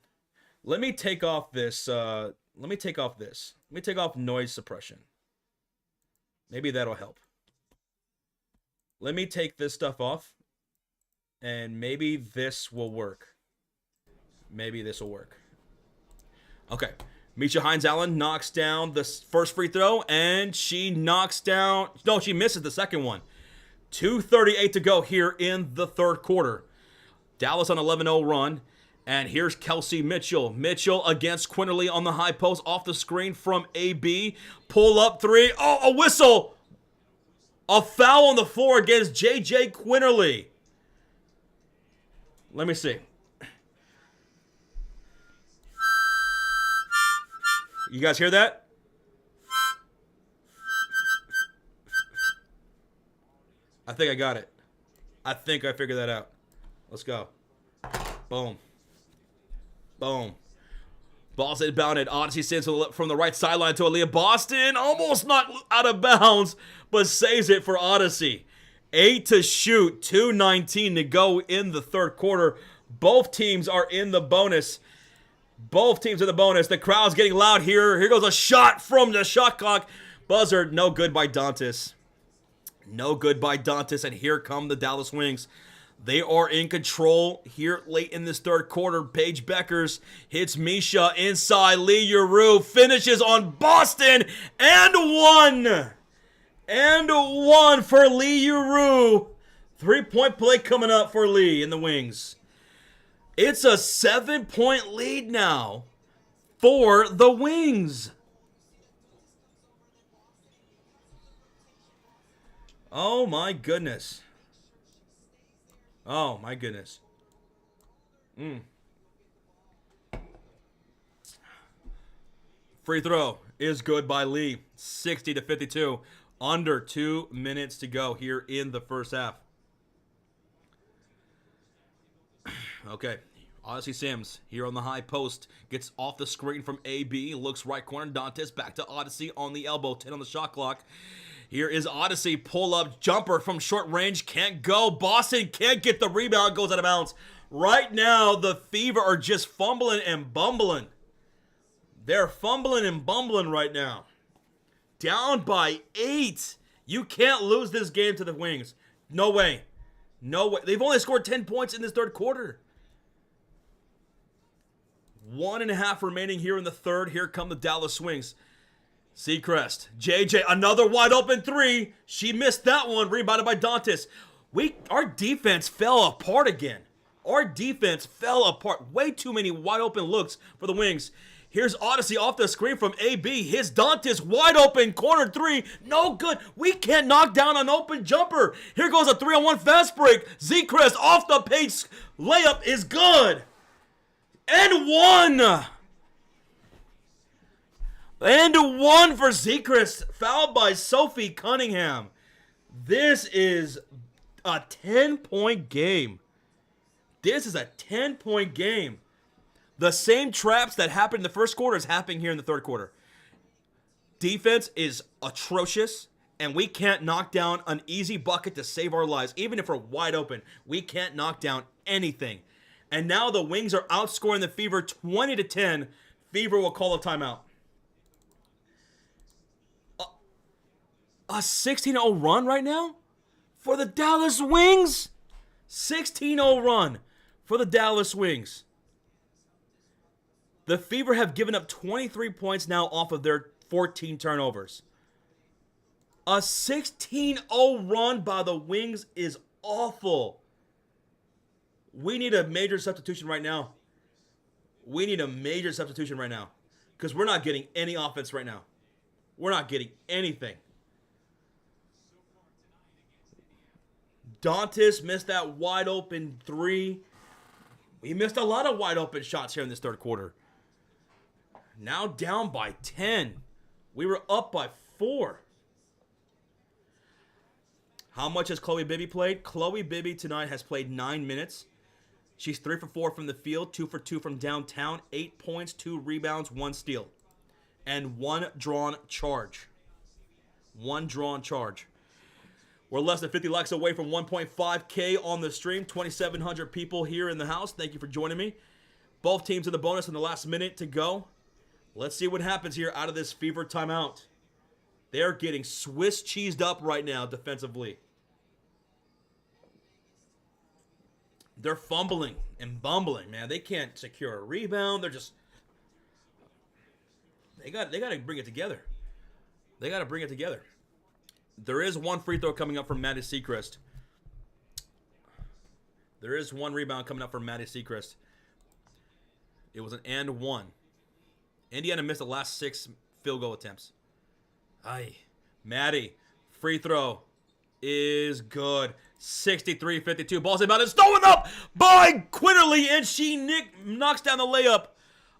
Let me take off this. Let me take off noise suppression. Maybe that'll help. Let me take this stuff off. And maybe this will work. Maybe this will work. Okay. Misha Hines-Allen knocks down the first free throw. And she knocks down... No, she misses the second one. 2:38 to go here in the third quarter. Dallas on 11-0 run. And here's Kelsey Mitchell. Mitchell against Quinterly on the high post. Off the screen from AB. Pull up 3. Oh, a whistle. A foul on the floor against J.J. Quinterly. Let me see. You guys hear that? I think I got it. I think I figured that out. Let's go. Boom. Boom. Ball's inbounded. Odyssey Sims from the right sideline to Aaliyah Boston. Almost not out of bounds, but saves it for Odyssey. 8 to shoot. 2:19 to go in the third quarter. Both teams are in the bonus. Both teams in the bonus. The crowd's getting loud here. Here goes a shot from the shot clock. Buzzer. No good by Dantas. No good by Dantas. And here come the Dallas Wings. They are in control here late in this third quarter. Paige Beckers hits Misha inside. Lee Uru finishes on Boston. And one. And one for Lee Uru. 3-point play coming up for Lee in the Wings. It's a 7-point lead now for the Wings. Oh my goodness. Oh, my goodness. Free throw is good by Lee. 60 to 52. Under 2 minutes to go here in the first half. Okay. Odyssey Sims here on the high post. Gets off the screen from AB. Looks right corner. Dantas back to Odyssey on the elbow. 10 on the shot clock. Here is Odyssey. Pull-up jumper from short range. Can't go. Boston can't get the rebound. Goes out of bounds. Right now, the Fever are just fumbling and bumbling. They're fumbling and bumbling right now. Down by 8. You can't lose this game to the Wings. No way. No way. They've only scored 10 points in this third quarter. 1.5 remaining here in the third. Here come the Dallas Wings. Seacrest. JJ, another wide open 3. She missed that one. Rebounded by Dantas. Our defense fell apart again. Our defense fell apart. Way too many wide open looks for the Wings. Here's Odyssey off the screen from AB. His Dantas wide open corner 3. No good. We can't knock down an open jumper. Here goes a 3-on-1 fast break. Seacrest off the pace. Layup is good. And one. And one for Seacrest. Fouled by Sophie Cunningham. This is a 10-point game. This is a 10-point game. The same traps that happened in the first quarter is happening here in the third quarter. Defense is atrocious, and we can't knock down an easy bucket to save our lives. Even if we're wide open, we can't knock down anything. And now the Wings are outscoring the Fever 20 to 10. Fever will call a timeout. A 16-0 run right now for the Dallas Wings? 16-0 run for the Dallas Wings. The Fever have given up 23 points now off of their 14 turnovers. A 16-0 run by the Wings is awful. We need a major substitution right now. We need a major substitution right now. Because we're not getting any offense right now. We're not getting anything. Dantas missed that wide open 3. We missed a lot of wide open shots here in this third quarter. Now down by 10. We were up by 4. How much has Chloe Bibby played? Chloe Bibby tonight has played 9 minutes. She's 3 for 4 from the field, 2 for 2 from downtown, 8 points, 2 rebounds, 1 steal, and 1 drawn charge. 1 drawn charge. We're less than 50 likes away from 1.5K on the stream. 2,700 people here in the house. Thank you for joining me. Both teams in the bonus in the last minute to go. Let's see what happens here out of this fever timeout. They're getting Swiss cheesed up right now defensively. They're fumbling and bumbling, man. They can't secure a rebound. They're just... They got to bring it together. They got to bring it together. There is one free throw coming up from Maddie Seacrest. There is one rebound coming up from Maddie Seacrest. It was an and one. Indiana missed the last 6 field goal attempts. Aye. Maddie, free throw is good. 63-52. Ball's inbound. It's stolen up by Quinterly, and she knocks down the layup.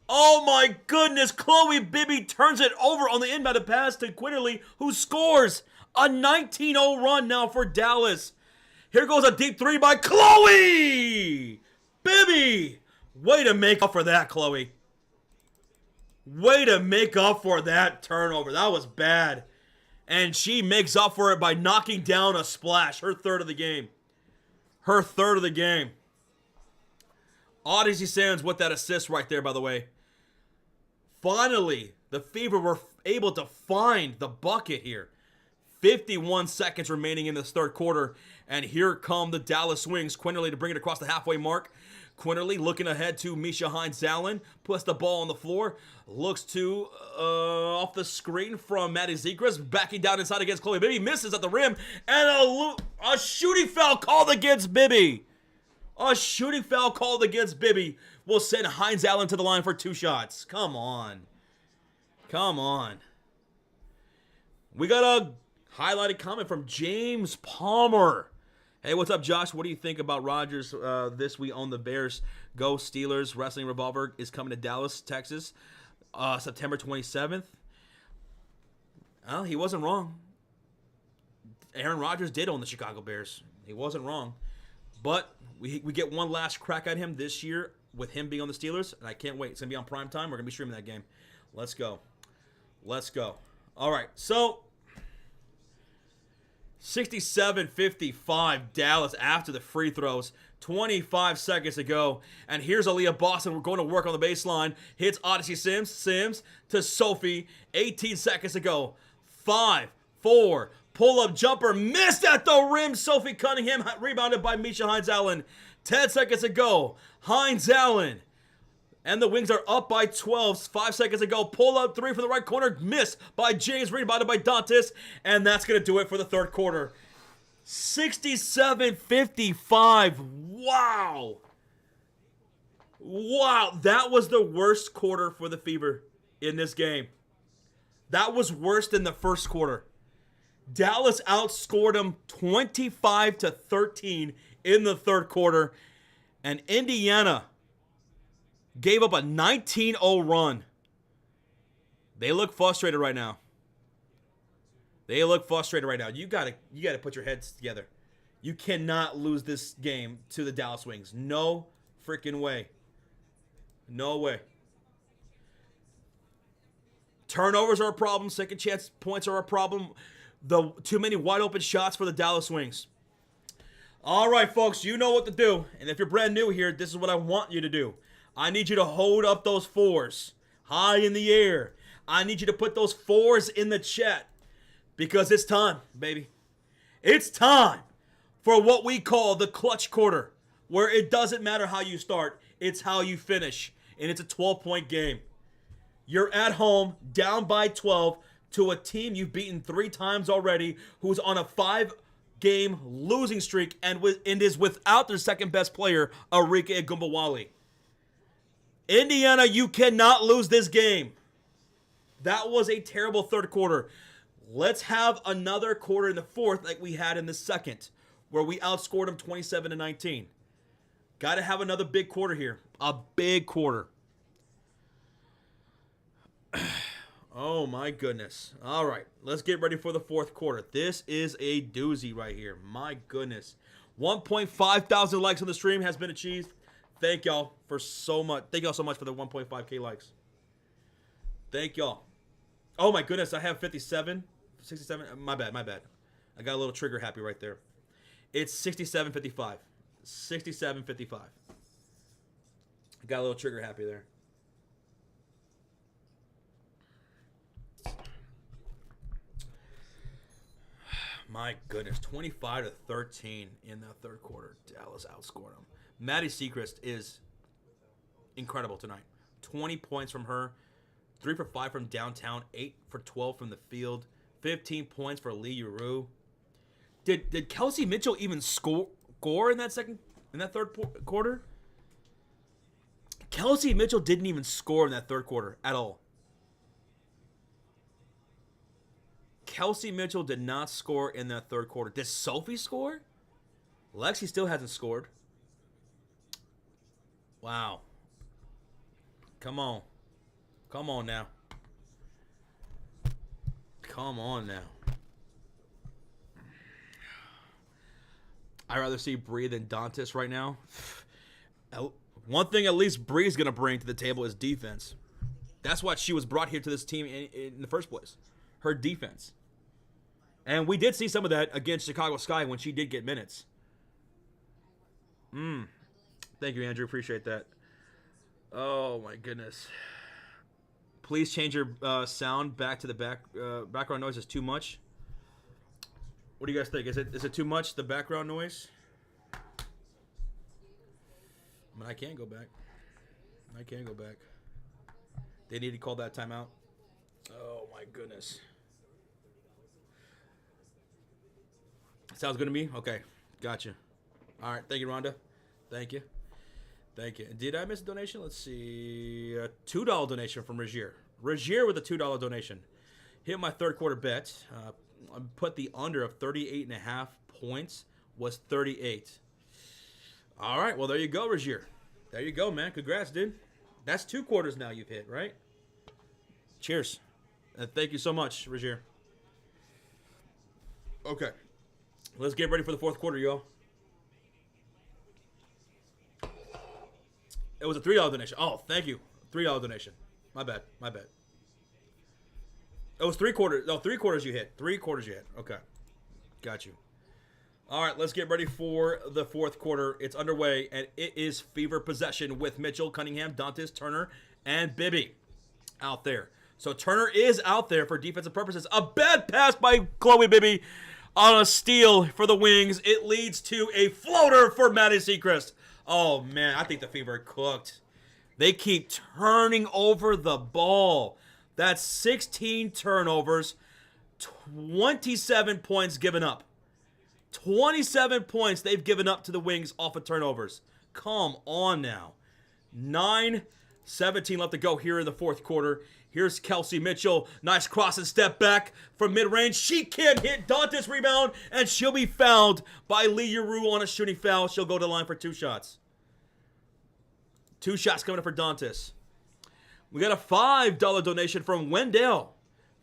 Oh my goodness. Chloe Bibby turns it over on the inbound pass to Quinterly, who scores. A 19-0 run now for Dallas. Here goes a deep three by Chloe Bibby. Way to make up for that, Chloe. Way to make up for that turnover. That was bad. And she makes up for it by knocking down a splash. Her third of the game. Her third of the game. Odyssey Sims with that assist right there, by the way. Finally, the Fever were able to find the bucket here. 51 seconds remaining in this third quarter. And here come the Dallas Wings. Quinterly to bring it across the halfway mark. Quinterly looking ahead to Misha Hines-Zalin. Puts the ball on the floor. Looks to off the screen from Maddie Seacrest. Backing down inside against Chloe Bibby. Misses at the rim. And a shooting foul called against Bibby. A shooting foul called against Bibby will send Hines-Zalin to the line for 2 shots. Come on. Come on. We got a highlighted comment from James Palmer. Hey, what's up, Josh? What do you think about Rodgers this week on the Bears? Go Steelers. Wrestling Revolver is coming to Dallas, Texas, September 27th. Well, he wasn't wrong. Aaron Rodgers did own the Chicago Bears. He wasn't wrong. But we get one last crack at him this year with him being on the Steelers, and I can't wait. It's going to be on prime time. We're going to be streaming that game. Let's go. Let's go. All right, so 67-55 Dallas after the free throws. 25 seconds to go. And here's Aaliyah Boston. We're going to work on the baseline. Hits Odyssey Sims. Sims to Sophie. 18 seconds to go. 5, 4. Pull-up jumper. Missed at the rim. Sophie Cunningham rebounded by Misha Hines-Zalin. 10 seconds to go. Hines-Zalin. And the Wings are up by 12. 5 seconds to go. Pull up 3 from the right corner. Miss by James. Rebounded by Dantas. And that's going to do it for the third quarter. 67-55. Wow. Wow. That was the worst quarter for the Fever in this game. That was worse than the first quarter. Dallas outscored them 25-13 in the third quarter. And Indiana gave up a 19-0 run. They look frustrated right now. They look frustrated right now. You gotta put your heads together. You cannot lose this game to the Dallas Wings. No freaking way. No way. Turnovers are a problem. Second chance points are a problem. The too many wide open shots for the Dallas Wings. All right, folks, you know what to do. And if you're brand new here, this is what I want you to do. I need you to hold up those 4s high in the air. I need you to put those 4s in the chat because it's time, baby. It's time for what we call the clutch quarter, where it doesn't matter how you start, it's how you finish. And it's a 12-point game. You're at home, down by 12 to a team you've beaten 3 times already, who's on a 5-game losing streak and is without their second-best player, Arike Egumbawale. Indiana, you cannot lose this game. That was a terrible third quarter. Let's have another quarter in the fourth like we had in the second, where we outscored them 27-19. Got to have another big quarter here. A big quarter. Oh, my goodness. All right, let's get ready for the fourth quarter. This is a doozy right here. My goodness. 1.5 thousand likes on the stream has been achieved. Thank y'all for so much. Thank y'all so much for the 1.5K likes. Thank y'all. Oh, my goodness. I have 57, 67. My bad. I got a little trigger happy right there. It's 67-55. 67-55. I got a little trigger happy there. My goodness, 25-13 in the third quarter. Dallas outscored them. Maddie Sechrist is incredible tonight. 20 points from her, 3 for 5 from downtown, 8 for 12 from the field, 15 points for Lee Uru. Did Kelsey Mitchell even score in that third quarter? Kelsey Mitchell didn't even score in that third quarter at all. Kelsey Mitchell did not score in that third quarter. Did Sophie score? Lexi still hasn't scored. Wow. Come on. Come on now. Come on now. I'd rather see Bree than Dantas right now. One thing at least Bree's going to bring to the table is defense. That's what she was brought here to this team in the first place. Her defense. And we did see some of that against Chicago Sky when she did get minutes. Thank you, Andrew. Appreciate that. Oh, my goodness. Please change your sound back to the background noise is too much. What do you guys think? Is it too much, the background noise? I mean, I can't go back. I can't go back. They need to call that timeout. Oh, my goodness. Sounds good to me? Okay. Gotcha. All right. Thank you, Rhonda. Thank you. Thank you. Did I miss a donation? Let's see. A $2 donation from Regier. Regier with a $2 donation. Hit my third quarter bet. I put the under of 38.5 points was 38. All right. Well, there you go, Regier. There you go, man. Congrats, dude. That's 2 quarters now you've hit, right? Cheers. And thank you so much, Regier. Okay. Let's get ready for the fourth quarter, y'all. It was a $3 donation. Oh, thank you. $3 donation. My bad. My bad. It was 3 quarters. No, 3 quarters you hit. 3 quarters you hit. Okay. Got you. All right, let's get ready for the fourth quarter. It's underway, and it is fever possession with Mitchell, Cunningham, Dantas, Turner, and Bibby out there. So Turner is out there for defensive purposes. A bad pass by Chloe Bibby on a steal for the Wings. It leads to a floater for Maddie Sechrist. Oh, man, I think the Fever cooked. They keep turning over the ball. That's 16 turnovers, 27 points given up. 27 points they've given up to the Wings off of turnovers. Come on now. 9:17 left to go here in the fourth quarter. Here's Kelsey Mitchell. Nice cross and step back from mid-range. She can't hit Dantas' rebound, and she'll be fouled by Lee Uru on a shooting foul. She'll go to the line for 2 shots. 2 shots coming up for Dantas. We got a $5 donation from Wendell.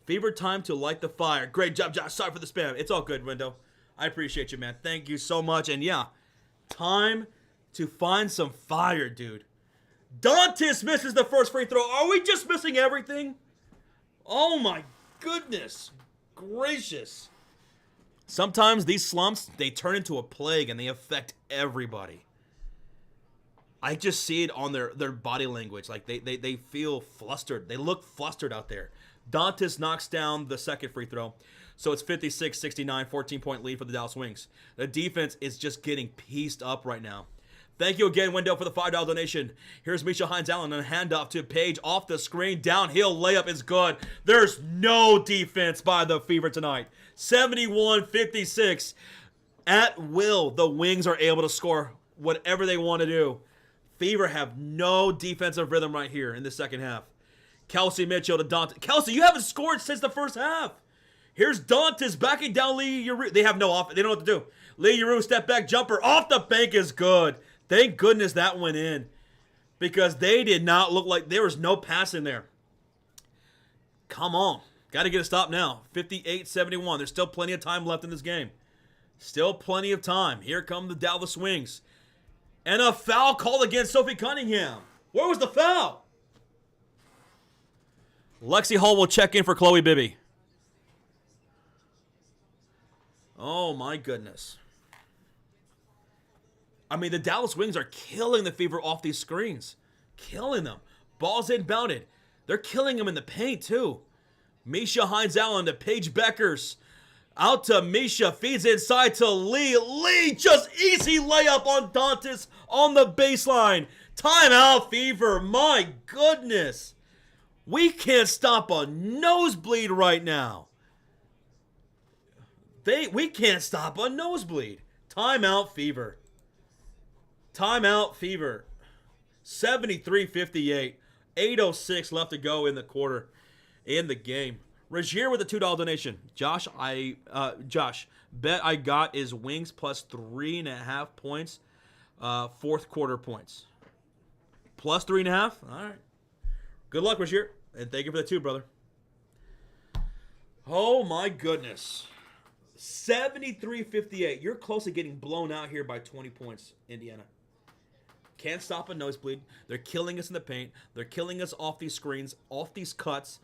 Fever time to light the fire. Great job, Josh. Sorry for the spam. It's all good, Wendell. I appreciate you, man. Thank you so much. And yeah, time to find some fire, dude. Dantas misses the first free throw. Are we just missing everything? Oh my goodness gracious. Sometimes these slumps, they turn into a plague and they affect everybody. I just see it on their body language. Like they feel flustered. They look flustered out there. Dantas knocks down the second free throw. So it's 56-69, 14-point lead for the Dallas Wings. The defense is just getting pieced up right now. Thank you again, Wendell, for the $5 donation. Here's Misha Hines-Allen on a handoff to Paige off the screen. Downhill layup is good. There's no defense by the Fever tonight. 71-56. At will, the Wings are able to score whatever they want to do. Fever have no defensive rhythm right here in the second half. Kelsey Mitchell to Dantas. Kelsey, you haven't scored since the first half. Here's Dantas backing down Lee Uru. They have no offense. They don't know what to do. Lee Uru step back jumper off the bank is good. Thank goodness that went in because they did not look like there was no pass in there. Come on. Got to get a stop now. 58-71. There's still plenty of time left in this game. Still plenty of time. Here come the Dallas Wings. And a foul called against Sophie Cunningham. Where was the foul? Lexi Hall will check in for Chloe Bibby. Oh, my goodness. I mean, the Dallas Wings are killing the Fever off these screens. Killing them. Ball's inbounded. They're killing them in the paint, too. Misha Hines Allen to Paige Beckers. Out to Misha. Feeds inside to Lee. Lee, just easy layup on Dantas on the baseline. Timeout, Fever. My goodness. We can't stop a nosebleed right now. We can't stop a nosebleed. Timeout, Fever. Timeout, Fever. 73-58. 8:06 left to go in the quarter, in the game. Regier with a $2 donation. Josh, bet I got is Wings plus 3.5 points. Fourth quarter points. Plus 3.5? All right. Good luck, Regier. And thank you for the 2, brother. Oh, my goodness. 73-58. You're close to getting blown out here by 20 points, Indiana. Can't stop a nosebleed. They're killing us in the paint. They're killing us off these screens, off these cuts.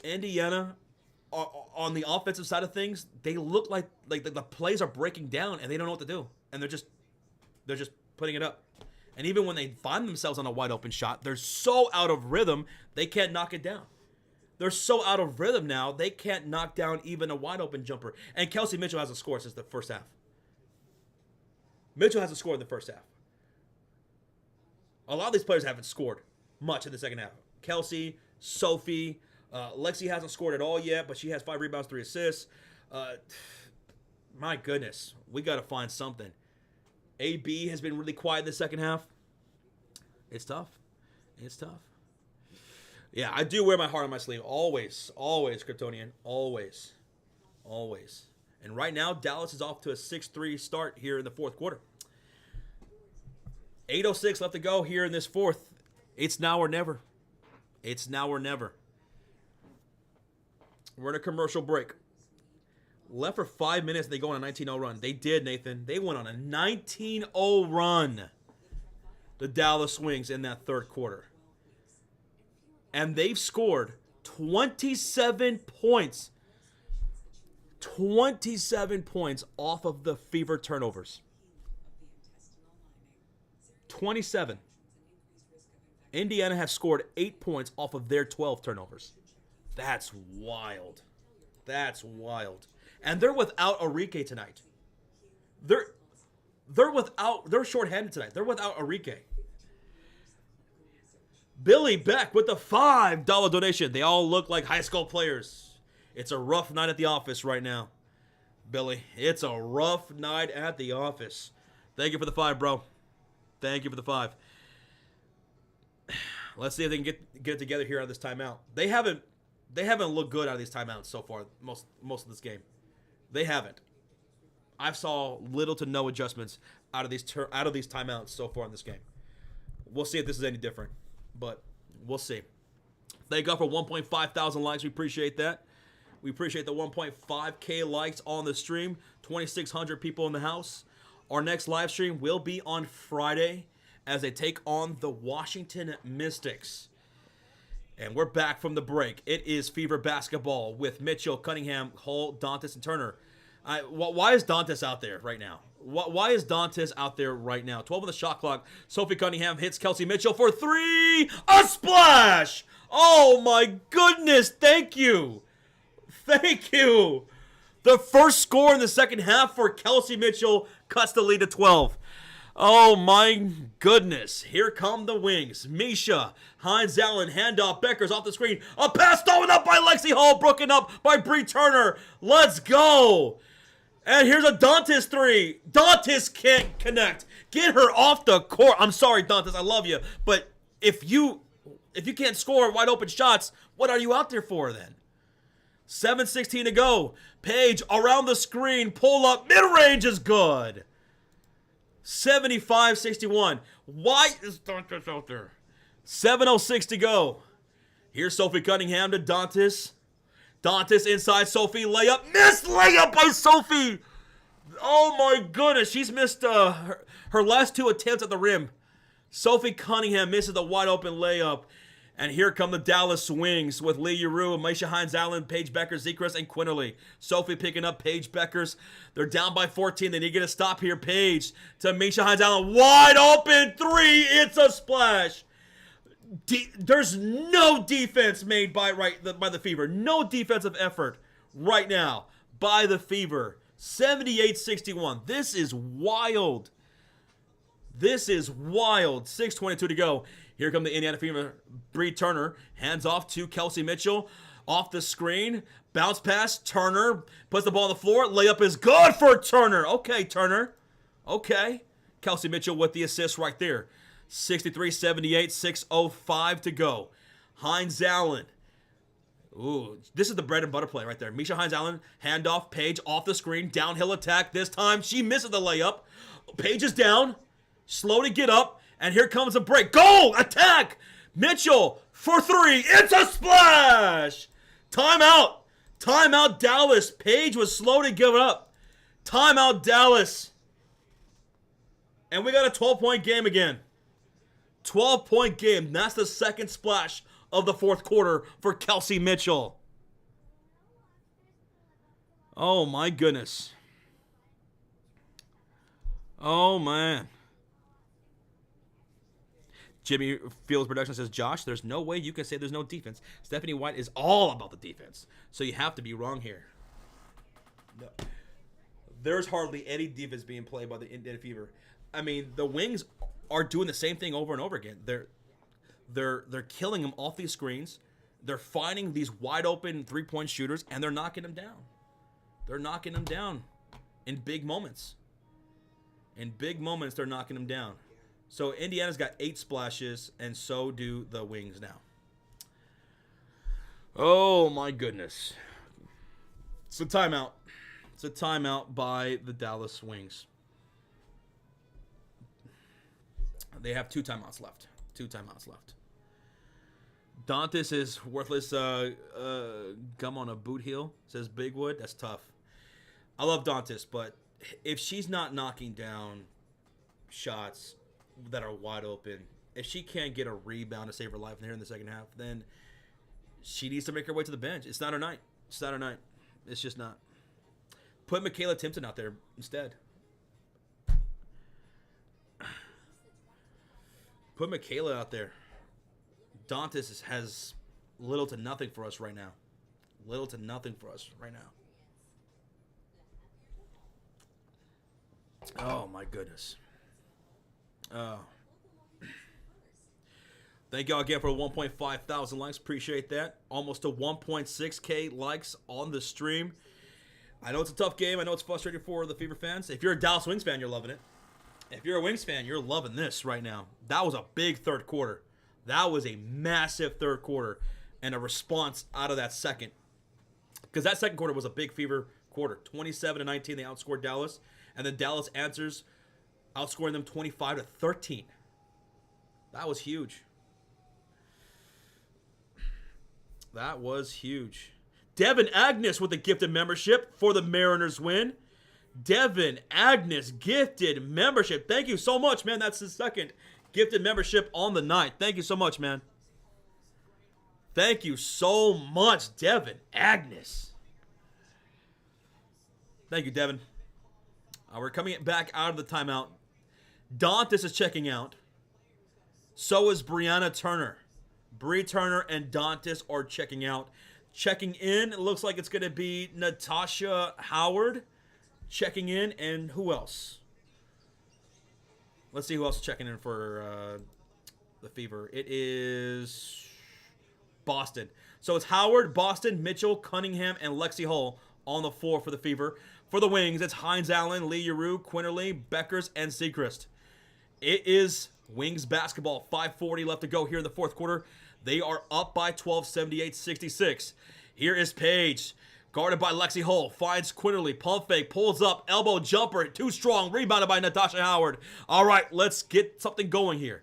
Indiana, on the offensive side of things, they look like the plays are breaking down and they don't know what to do. And they're just putting it up. And even when they find themselves on a wide open shot, they're so out of rhythm, they can't knock it down. They're so out of rhythm now, they can't knock down even a wide open jumper. And Kelsey Mitchell hasn't scored since the first half. Mitchell hasn't scored in the first half. A lot of these players haven't scored much in the second half. Kelsey, Sophie, Lexi hasn't scored at all yet, but she has 5 rebounds, 3 assists. My goodness, we got to find something. AB has been really quiet in the second half. It's tough. It's tough. Yeah, I do wear my heart on my sleeve. Always, always, Kryptonian. Always. Always. And right now, Dallas is off to a 6-3 start here in the fourth quarter. 8:06 left to go here in this fourth. It's now or never. It's now or never. We're in a commercial break. Left for 5 minutes, and they go on a 19-0 run. They did, Nathan. They went on a 19-0 run. The Dallas Wings in that third quarter. And they've scored 27 points. 27 points off of the Fever turnovers. 27. Indiana has scored 8 points off of their 12 turnovers. That's wild. That's wild. And they're without Enrique tonight. They're shorthanded tonight. They're without Enrique. Billy Beck with the $5 donation. They all look like high school players. It's a rough night at the office right now. Billy, it's a rough night at the office. Thank you for the 5, bro. Thank you for the 5. Let's see if they can get it together here out of this timeout. They haven't looked good out of these timeouts so far. Most of this game, they haven't. I saw little to no adjustments out of these timeouts so far in this game. We'll see if this is any different, but we'll see. Thank God for 1.5 thousand likes. We appreciate that. We appreciate the 1.5K likes on the stream. 2,600 people in the house. Our next live stream will be on Friday as they take on the Washington Mystics. And we're back from the break. It is Fever Basketball with Mitchell, Cunningham, Hull, Dantas, and Turner. Why is Dantas out there right now? Why is Dantas out there right now? 12 on the shot clock. Sophie Cunningham hits Kelsey Mitchell for 3. A splash! Oh my goodness. Thank you. Thank you. The first score in the second half for Kelsey Mitchell cuts the lead to 12. Oh my goodness. Here come the Wings. Misha, Hines Allen, handoff, Beckers off the screen. A pass stolen up by Lexi Hall, broken up by Bree Turner. Let's go. And here's a Dantas 3. Dantas can't connect. Get her off the court. I'm sorry, Dantas, I love you. But if you can't score wide open shots, what are you out there for then? 7:16 to go. Paige around the screen. Pull up. Mid-range is good. 75-61. Why is Dantas out there? 7:06 to go. Here's Sophie Cunningham to Dantas. Dantas inside Sophie. Layup. Missed layup by Sophie. Oh my goodness. She's missed her last 2 attempts at the rim. Sophie Cunningham misses the wide open layup. And here come the Dallas Wings with Lee Uru, Misha Hines-Allen, Paige Becker, Zekris, and Quinterly. Sophie picking up Paige Beckers. They're down by 14. They need to get a stop here. Paige to Misha Hines-Allen. Wide open three. It's a splash. There's no defense made by the Fever. No defensive effort right now by the Fever. 78-61. This is wild. This is wild. 6:22 to go. Here come the Indiana Fever. Bree Turner hands off to Kelsey Mitchell. Off the screen. Bounce pass. Turner puts the ball on the floor. Layup is good for Turner. Okay, Turner. Okay. Kelsey Mitchell with the assist right there. 63-78. 6:05 to go. Hines-Allen. Ooh, this is the bread and butter play right there. Misha Hines-Allen, handoff, Paige off the screen, downhill attack. This time she misses the layup. Paige is down, slow to get up, and here comes a break. Goal! Attack! Mitchell for three. It's a splash! Timeout. Timeout, Dallas. Paige was slow to give up. Timeout, Dallas. And we got a 12-point game again. 12-point game. That's the second splash of the fourth quarter for Kelsey Mitchell. Oh my goodness. Oh man. Jimmy Fields Production says, Josh, there's no way you can say there's no defense. Stephanie White is all about the defense. So you have to be wrong here. No. There's hardly any defense being played by the Indiana Fever. I mean, the Wings are doing the same thing over and over again. They're killing them off these screens. They're finding these wide open three-point shooters, and they're knocking them down. They're knocking them down in big moments. In big moments, they're knocking them down. So Indiana's got 8 splashes, and so do the Wings now. Oh my goodness. It's a timeout. It's a timeout by the Dallas Wings. They have 2 timeouts left. 2 timeouts left. Dantas is worthless gum on a boot heel, says Bigwood. That's tough. I love Dantas, but if she's not knocking down shots that are wide open, if she can't get a rebound to save her life here in the second half, then she needs to make her way to the bench. It's not her night. It's not her night. It's just not. Put Michaela Timpson out there instead. Put Michaela out there. Dantas has little to nothing for us right now. Little to nothing for us right now. Oh, my goodness. Thank y'all again for 1.5 thousand likes. Appreciate that. Almost to 1.6K likes on the stream. I know it's a tough game. I know it's frustrating for the Fever fans. If you're a Dallas Wings fan, you're loving it. If you're a Wings fan, you're loving this right now. That was a big third quarter. That was a massive third quarter and a response out of that second. Because that second quarter was a big Fever quarter. 27-19, they outscored Dallas. And then Dallas answers, outscoring them 25-13. That was huge. That was huge. Devin Agnes with a gifted membership for the Mariners win. Devin Agnes gifted membership. Thank you so much, man. That's his second gifted membership on the night. Thank you so much, man. Thank you so much, Devin Agnes. Thank you, Devin. We're coming back out of the timeout. Dantas is checking out. So is Brianna Turner. Bree Turner and Dantas are checking out. Checking in, it looks like it's going to be Natasha Howard checking in, and who else? Let's see who else is checking in for the Fever. It is Boston. So it's Howard, Boston, Mitchell, Cunningham, and Lexi Hull on the floor for the Fever. For the Wings, it's Hines-Allen, Lee Uru, Quinterly, Beckers, and Seacrest. It is Wings basketball. 5:40 left to go here in the fourth quarter. They are up by 12, 78-66. Here is Paige, guarded by Lexi Hull, finds Quinterly, pump fake, pulls up, elbow jumper, too strong, rebounded by Natasha Howard. All right, let's get something going here.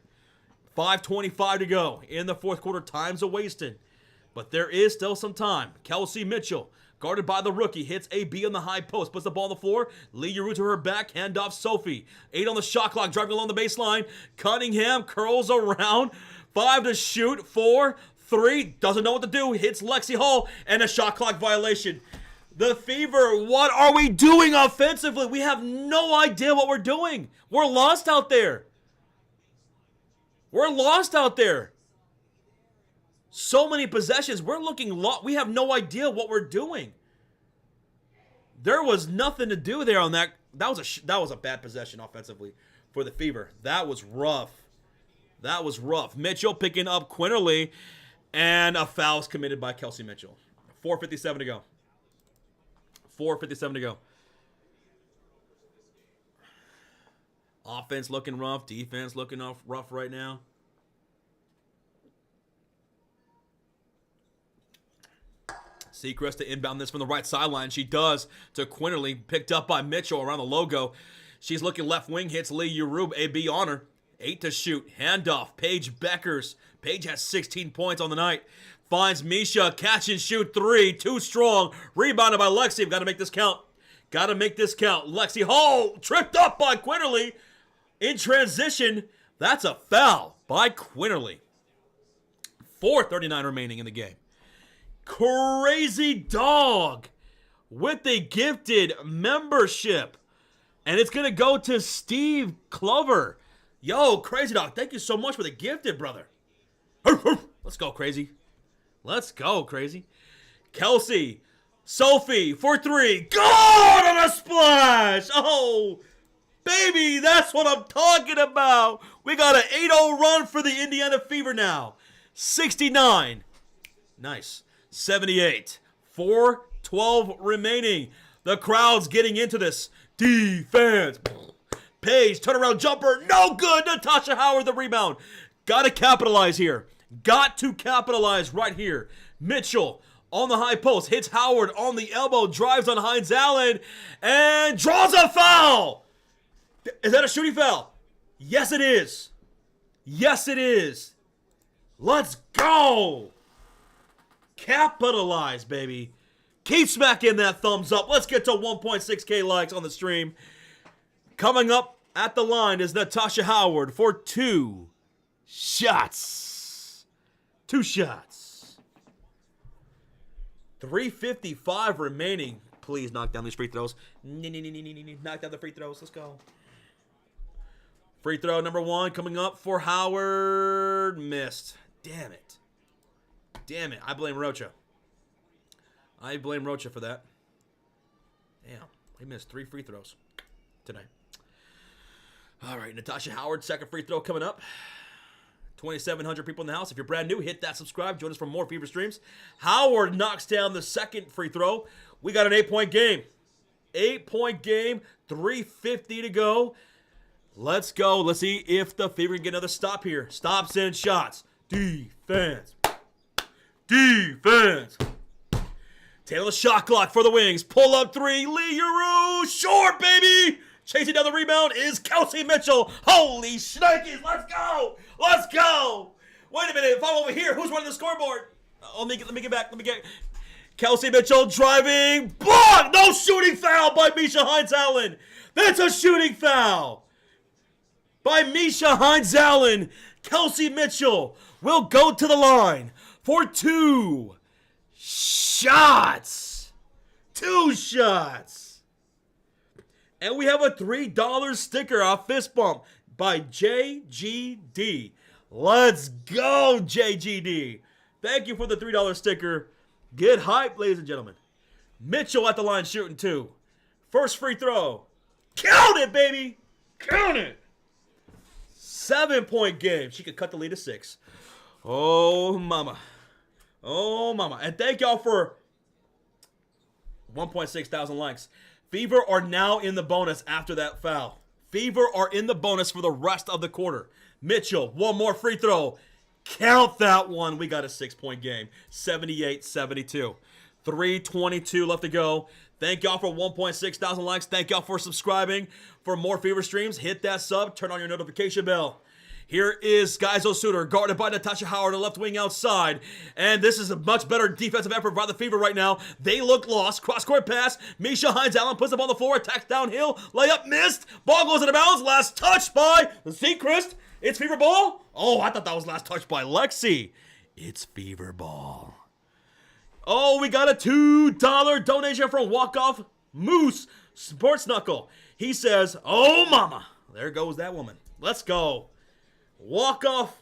5:25 to go in the fourth quarter. Time's a-wasting, but there is still some time. Kelsey Mitchell, guarded by the rookie, hits AB on the high post, puts the ball on the floor. Lee Uru to her back, handoff Sophie. 8 on the shot clock, driving along the baseline. Cunningham curls around, 5 to shoot. 4, 3. Doesn't know what to do. Hits Lexi Hall. And a shot clock violation. The Fever, what are we doing offensively? We have no idea what we're doing. We're lost out there. We're lost out there. So many possessions. We're looking lost. We have no idea what we're doing. There was nothing to do there on that. That was a bad possession offensively for the Fever. That was rough. That was rough. Mitchell picking up Quinterly, and a foul is committed by Kelsey Mitchell. 4:57 to go. 4:57 to go. Offense looking rough. Defense looking rough right now. Seacrest to inbound this from the right sideline. She does to Quinterly. Picked up by Mitchell around the logo. She's looking left wing. Hits Lee Urub. AB on her. 8 to shoot. Handoff. Paige Beckers. Paige has 16 points on the night. Finds Misha. Catch and shoot 3. Too strong. Rebounded by Lexi. We've got to make this count. Got to make this count. Lexi Hall tripped up by Quinterly. In transition. That's a foul by Quinterly. 4:39 remaining in the game. Crazy Dog with the gifted membership. And it's going to go to Steve Clover. Yo, Crazy Dog, thank you so much for the gifted, brother. Let's go, Crazy. Let's go, Crazy. Kelsey, Sophie for 3. Good on a splash. Oh, baby, that's what I'm talking about. We got an 8-0 run for the Indiana Fever now. 69. Nice. 78. 4:12 remaining. The crowd's getting into this. Defense. Paige, turnaround jumper. No good. Natasha Howard, the rebound. Got to capitalize here. Got to capitalize right here. Mitchell on the high post. Hits Howard on the elbow. Drives on Hines Allen. And draws a foul. Is that a shooting foul? Yes, it is. Yes, it is. Let's go. Capitalize, baby. Keep smacking that thumbs up. Let's get to 1.6K likes on the stream. Coming up at the line is Natasha Howard for 2 shots. 2 shots. 3:55 remaining. Please knock down these free throws. Knock down the free throws. Let's go. Free throw number 1 coming up for Howard. Missed. Damn it. Damn it. I blame Rocha. I blame Rocha for that. Damn. He missed 3 free throws tonight. All right. Natasha Howard, second free throw coming up. 2,700 people in the house. If you're brand new, hit that subscribe. Join us for more Fever streams. Howard knocks down the second free throw. We got an 8-point game. 8-point game. 3:50 to go. Let's go. Let's see if the Fever can get another stop here. Stops and shots. Defense. Defense. Taylor shot clock for the Wings. Pull up 3. Lee Uru. Short, baby. Chasing down the rebound is Kelsey Mitchell. Holy shnikes. Let's go. Let's go. Wait a minute. If I'm over here, who's running the scoreboard? Let me get back. Kelsey Mitchell driving. Block. No shooting foul by Misha Hines Allen. That's a shooting foul by Misha Hines Allen. Kelsey Mitchell will go to the line for 2 shots. 2 shots. And we have a $3 sticker off Fist Bump by JGD. Let's go, JGD. Thank you for the $3 sticker. Get hype, ladies and gentlemen. Mitchell at the line shooting 2. First free throw. Count it, baby. Count it. 7-point game. She could cut the lead to 6. Oh, mama. Oh, mama. And thank y'all for 1.6 thousand likes. Fever are now in the bonus after that foul. Fever are in the bonus for the rest of the quarter. Mitchell, one more free throw. Count that one. We got a 6-point game. 78-72. 3:22 left to go. Thank y'all for 1.6 thousand likes. Thank y'all for subscribing. For more Fever streams, hit that sub. Turn on your notification bell. Here is Skyzo Suter, guarded by Natasha Howard, the left wing outside. And this is a much better defensive effort by the Fever right now. They look lost. Cross-court pass. Misha Hines Allen puts up on the floor, attacks downhill. Layup missed. Ball goes into bounds. Last touch by the Seacrest. It's Fever Ball? Oh, I thought that was last touch by Lexi. It's Fever Ball. Oh, we got a $2 donation from Walk-Off Moose Sports Knuckle. He says, oh, mama. There goes that woman. Let's go. Walk-Off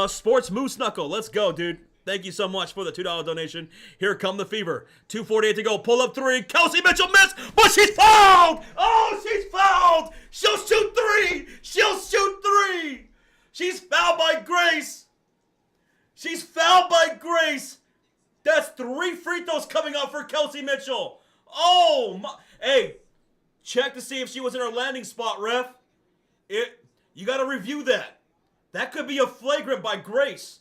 Sports Moose Knuckle. Let's go, dude. Thank you so much for the $2 donation. Here come the Fever. 2:48 to go. Pull up three. Kelsey Mitchell missed, but she's fouled. Oh, she's fouled. She'll shoot three. She'll shoot three. She's fouled by Grace. She's fouled by Grace. That's 3 free throws coming up for Kelsey Mitchell. Oh, my. Hey, check to see if she was in her landing spot, ref. You got to review that. That could be a flagrant by Grace.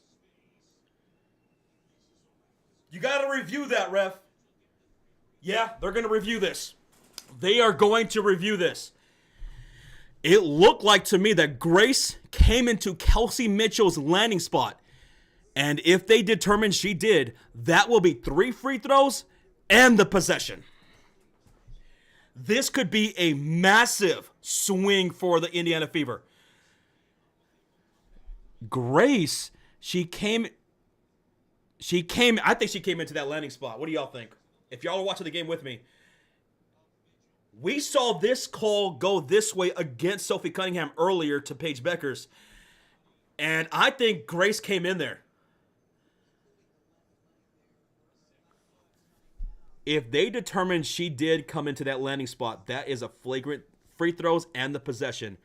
You got to review that, ref. Yeah, they're going to review this. They are going to review this. It looked like to me that Grace came into Kelsey Mitchell's landing spot. And if they determine she did, that will be 3 free throws and the possession. This could be a massive swing for the Indiana Fever. Grace, I think she came into that landing spot. What do y'all think? If y'all are watching the game with me, we saw this call go this way against Sophie Cunningham earlier to Paige Beckers. And I think Grace came in there. If they determine she did come into that landing spot, that is a flagrant free throws and the possession.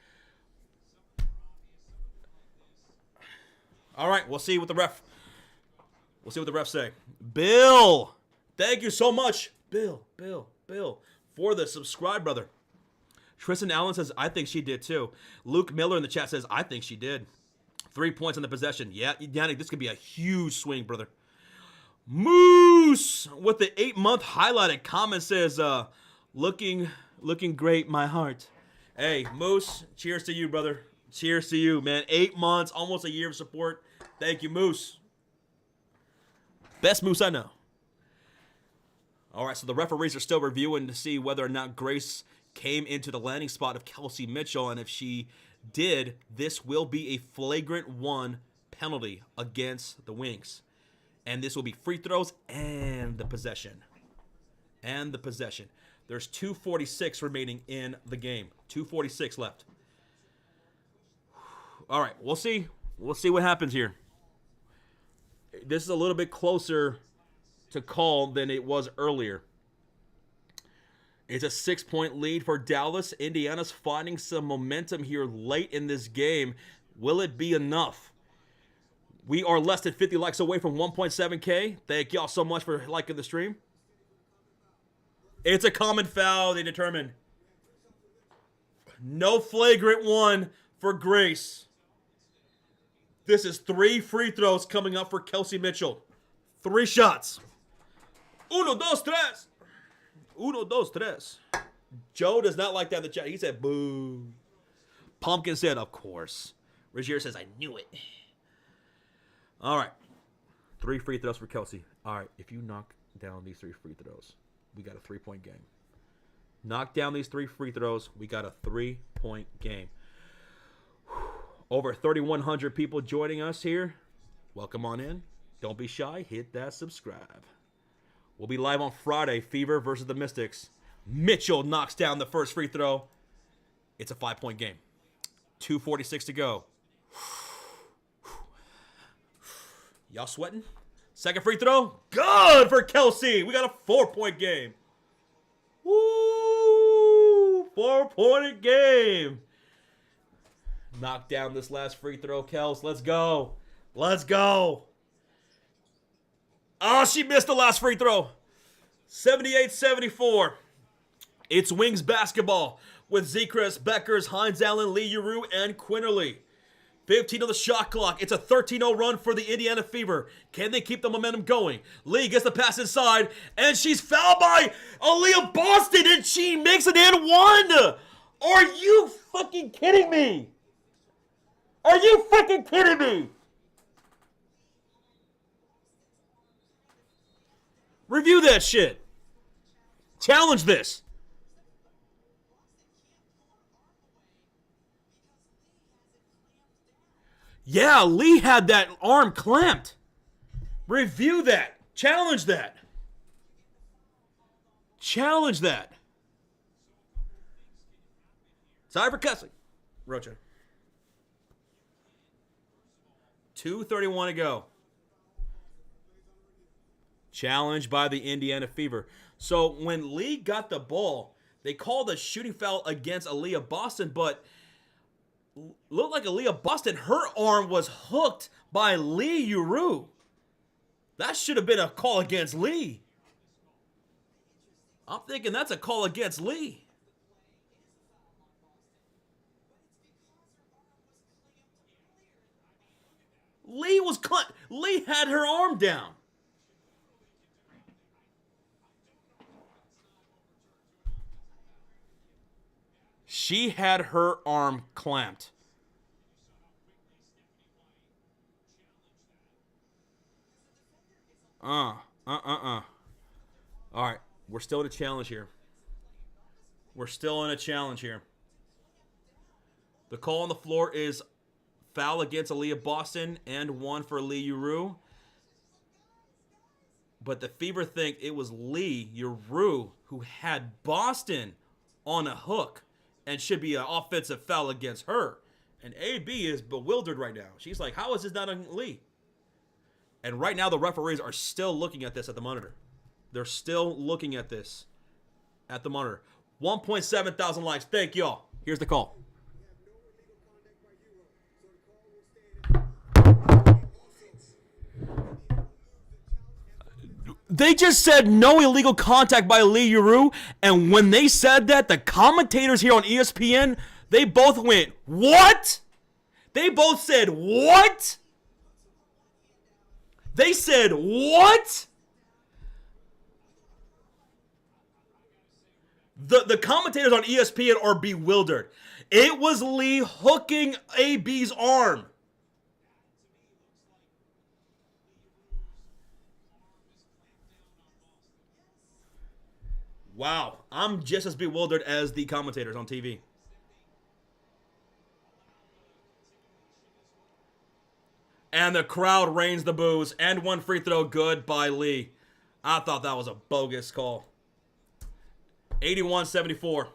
All right, we'll see what the refs say. Bill, thank you so much, Bill, for the subscribe, brother. Tristan Allen says, I think she did too. Luke Miller in the chat says, I think she did. 3 points on the possession. Yeah, Yannick, this could be a huge swing, brother. Moose with the 8-month highlighted comment says, looking great, my heart. Hey, Moose, cheers to you, brother. Cheers to you, man. 8 months, almost a year of support. Thank you, Moose. Best Moose I know. All right, so the referees are still reviewing to see whether or not Grace came into the landing spot of Kelsey Mitchell, and if she did, this will be a flagrant 1 penalty against the Wings. And this will be free throws and the possession. There's 2:46 remaining in the game. 2:46 left. All right, we'll see. We'll see what happens here. This is a little bit closer to call than it was earlier. It's a 6-point lead for Dallas. Indiana's finding some momentum here late in this game. Will it be enough? We are less than 50 likes away from 1.7K. Thank y'all so much for liking the stream. It's a common foul, they determined. No flagrant 1 for Grace. This is 3 free throws coming up for Kelsey Mitchell. 3 shots. 1, 2, 3. 1, 2, 3. Joe does not like that in the chat. He said, boo. Pumpkin said, of course. Regier says, I knew it. All right. 3 free throws for Kelsey. All right. If you knock down these 3 free throws, we got a 3-point game. Knock down these 3 free throws, we got a 3-point game. Over 3,100 people joining us here. Welcome on in. Don't be shy. Hit that subscribe. We'll be live on Friday. Fever versus the Mystics. Mitchell knocks down the first free throw. It's a 5-point game. 2:46 to go. Y'all sweating? Second free throw. Good for Kelsey. We got a 4-point game. Woo! 4-point game. Knock down this last free throw, Kels. Let's go. Let's go. Oh, she missed the last free throw. 78-74. It's Wings basketball with Zekris, Beckers, Hines Allen, Lee Uru, and Quinterly. 15 on the shot clock. It's a 13-0 run for the Indiana Fever. Can they keep the momentum going? Lee gets the pass inside, and she's fouled by Aaliyah Boston, and she makes it in 1. Are you fucking kidding me? Are you fucking kidding me? Review that shit. Challenge this. Yeah, Lee had that arm clamped. Review that. Challenge that. Challenge that. Sorry for cussing. Rocha. 2:31 to go. Challenge by the Indiana Fever. So when Lee got the ball, they called a shooting foul against Aaliyah Boston, but looked like Aaliyah Boston, her arm was hooked by Lee Uru. That should have been a call against Lee. I'm thinking that's a call against Lee. Lee had her arm down. She had her arm clamped. All right, we're still in a challenge here. We're still in a challenge here. The call on the floor is foul against Aaliyah Boston and one for Lee Uru. But the Fever think it was Lee Uru who had Boston on a hook and should be an offensive foul against her. And AB is bewildered right now. She's like, how is this not on Lee? And right now the referees are still looking at this at the monitor. They're still looking at this at the monitor. 1.7 thousand likes. Thank y'all. Here's the call. They just said no illegal contact by Lee Uru, and when they said that, the commentators here on ESPN, they both went, what? They both said, what? They said, what? The commentators on ESPN are bewildered. It was Lee hooking AB's arm. Wow, I'm just as bewildered as the commentators on TV. And the crowd rains the boos. And one free throw good by Lee. I thought that was a bogus call. 81-74.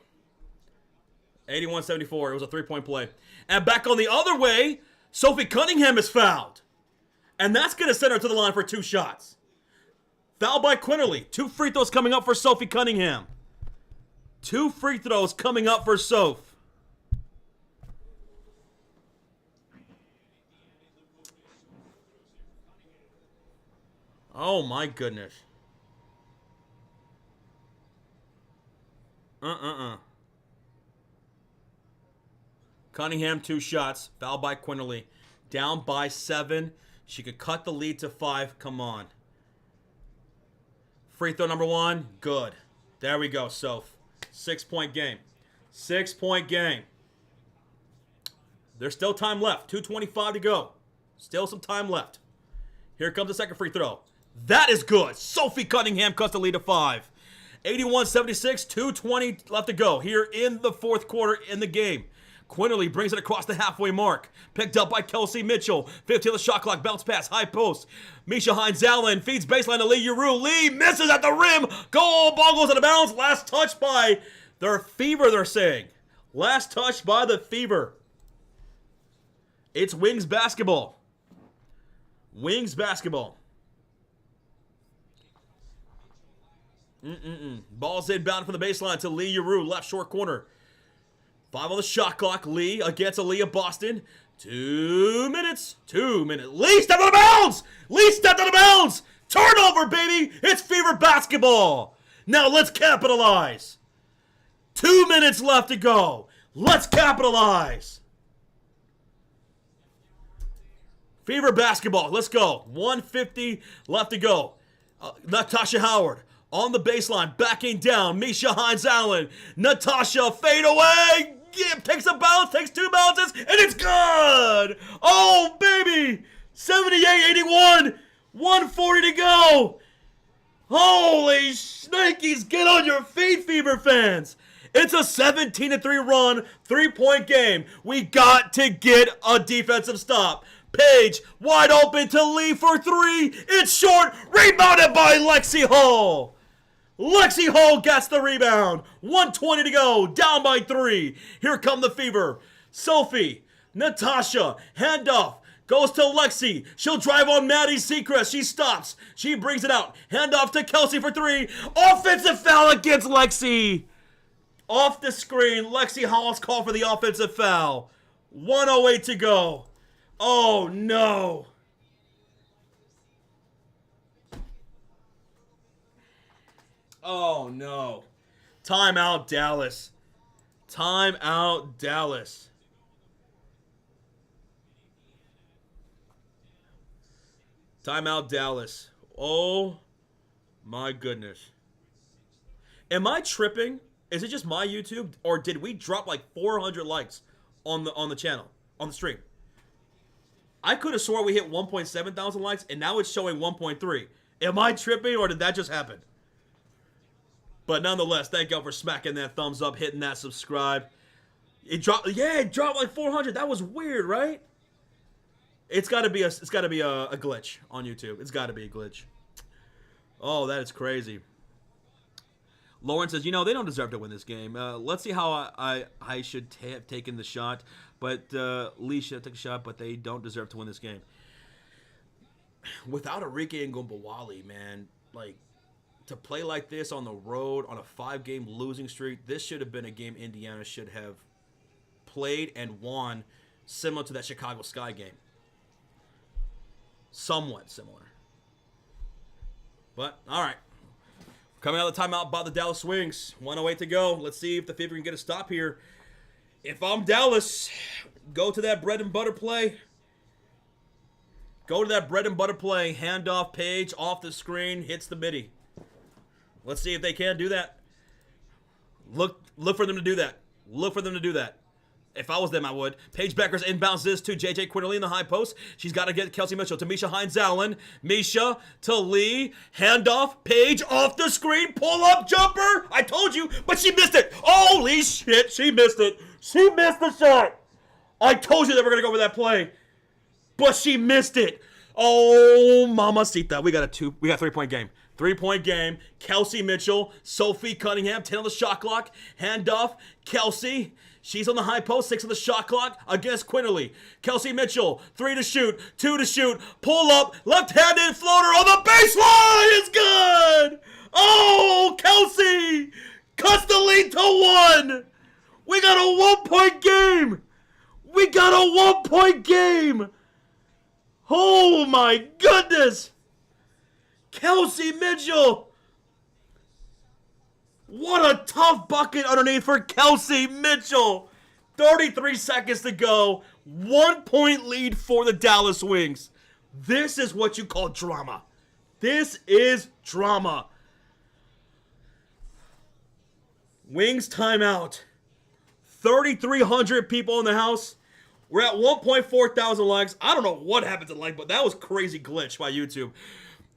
81-74. It was a three-point play. And back on the other way, Sophie Cunningham is fouled. And that's going to send her to the line for 2 shots. Foul by Quinterly. 2 free throws coming up for Sophie Cunningham. 2 free throws coming up for Soph. Oh my goodness. Cunningham 2 shots. Foul by Quinterly. Down by 7. She could cut the lead to 5. Come on. Free throw number 1. Good. There we go, Soph. 6-point game. 6-point game. There's still time left. 2:25 to go. Still some time left. Here comes the second free throw. That is good. Sophie Cunningham cuts the lead to 5. 81-76. 2:20 left to go here in the fourth quarter in the game. Quinterly brings it across the halfway mark. Picked up by Kelsey Mitchell. 15 on the shot clock. Bounce pass. High post. Misha Hines-Allen feeds baseline to Lee Uru. Lee misses at the rim. Goal. Ball goes out of bounds. Last touch by their Fever, they're saying. Last touch by the Fever. It's Wings basketball. Wings basketball. Ball's inbound from the baseline to Lee Uru. Left short corner. 5 on the shot clock. Lee against Aaliyah Boston. 2 minutes. 2 minutes. Lee stepped out of bounds. Lee stepped out of bounds. Turnover, baby. It's Fever basketball. Now let's capitalize. 2 minutes left to go. Let's capitalize. Fever basketball. Let's go. 1:50 left to go. Natasha Howard on the baseline. Backing down. Misha Hines-Allen. Natasha fade away. Takes a bounce, takes 2 bounces, and it's good! Oh, baby! 78-81, 1:40 to go. Holy shnikes, get on your feet, Fever fans. It's a 17-3 run, 3-point game. We got to get a defensive stop. Page, wide open to Lee for three. It's short. Rebounded by Lexi Hall. Lexi Hall gets the rebound. 1:20 to go. Down by three. Here come the Fever. Sophie, Natasha, handoff. Goes to Lexi. She'll drive on Maddie Seacrest. She stops. She brings it out. Handoff to Kelsey for three. Offensive foul against Lexi. Off the screen. Lexi Hall's call for the offensive foul. 1:08 to go. Oh, no. Oh, no. Timeout, Dallas. Timeout, Dallas. Timeout, Dallas. Oh, my goodness. Am I tripping? Is it just my YouTube? Or did we drop like 400 likes on the channel, on the stream? I could have swore we hit 1.7 thousand likes, and now it's showing 1.3. Am I tripping, or did that just happen? But nonetheless, thank y'all for smacking that thumbs up, hitting that subscribe. It dropped, yeah, it dropped like 400. That was weird, right? It's got to be a glitch on YouTube. It's got to be a glitch. Oh, that is crazy. Lauren says, you know, they don't deserve to win this game. Let's see how I should have taken the shot. But Lee should have taken a shot, but they don't deserve to win this game. Without Enrique and Gumbawali, man, like, to play like this on the road on a 5-game losing streak, this should have been a game Indiana should have played and won, similar to that Chicago Sky game. Somewhat similar. But, all right. Coming out of the timeout by the Dallas Wings. 1:08 to go. Let's see if the Fever can get a stop here. If I'm Dallas, go to that bread and butter play. Go to that bread and butter play. Handoff, Page, off the screen, hits the midi. Let's see if they can do that. Look for them to do that. Look for them to do that. If I was them, I would. Paige Beckers inbounds this to JJ Quinterly in the high post. She's got to get Kelsey Mitchell to Misha Hines-Allen. Misha to Lee. Handoff. Paige off the screen. Pull up jumper. I told you, but she missed it. Holy shit, she missed it. She missed the shot. I told you they were going to go over that play, but she missed it. Oh, mamacita. We got a 3-point game. 3-point game. Kelsey Mitchell. Sophie Cunningham. 10 on the shot clock. Handoff. Kelsey. She's on the high post, 6 on the shot clock against Quinterly. Kelsey Mitchell, 3 to shoot, 2 to shoot, pull up, left-handed floater on the baseline. It's good. Oh, Kelsey cuts the lead to 1. We got a 1-point game. We got a 1-point game. Oh, my goodness. Kelsey Mitchell. What a tough bucket underneath for Kelsey Mitchell. 33 seconds to go. 1-point lead for the Dallas Wings. This is what you call drama. This is drama. Wings timeout. 3,300 people in the house. We're at 1.4 thousand likes. I don't know what happened to the like, but that was crazy glitch by YouTube.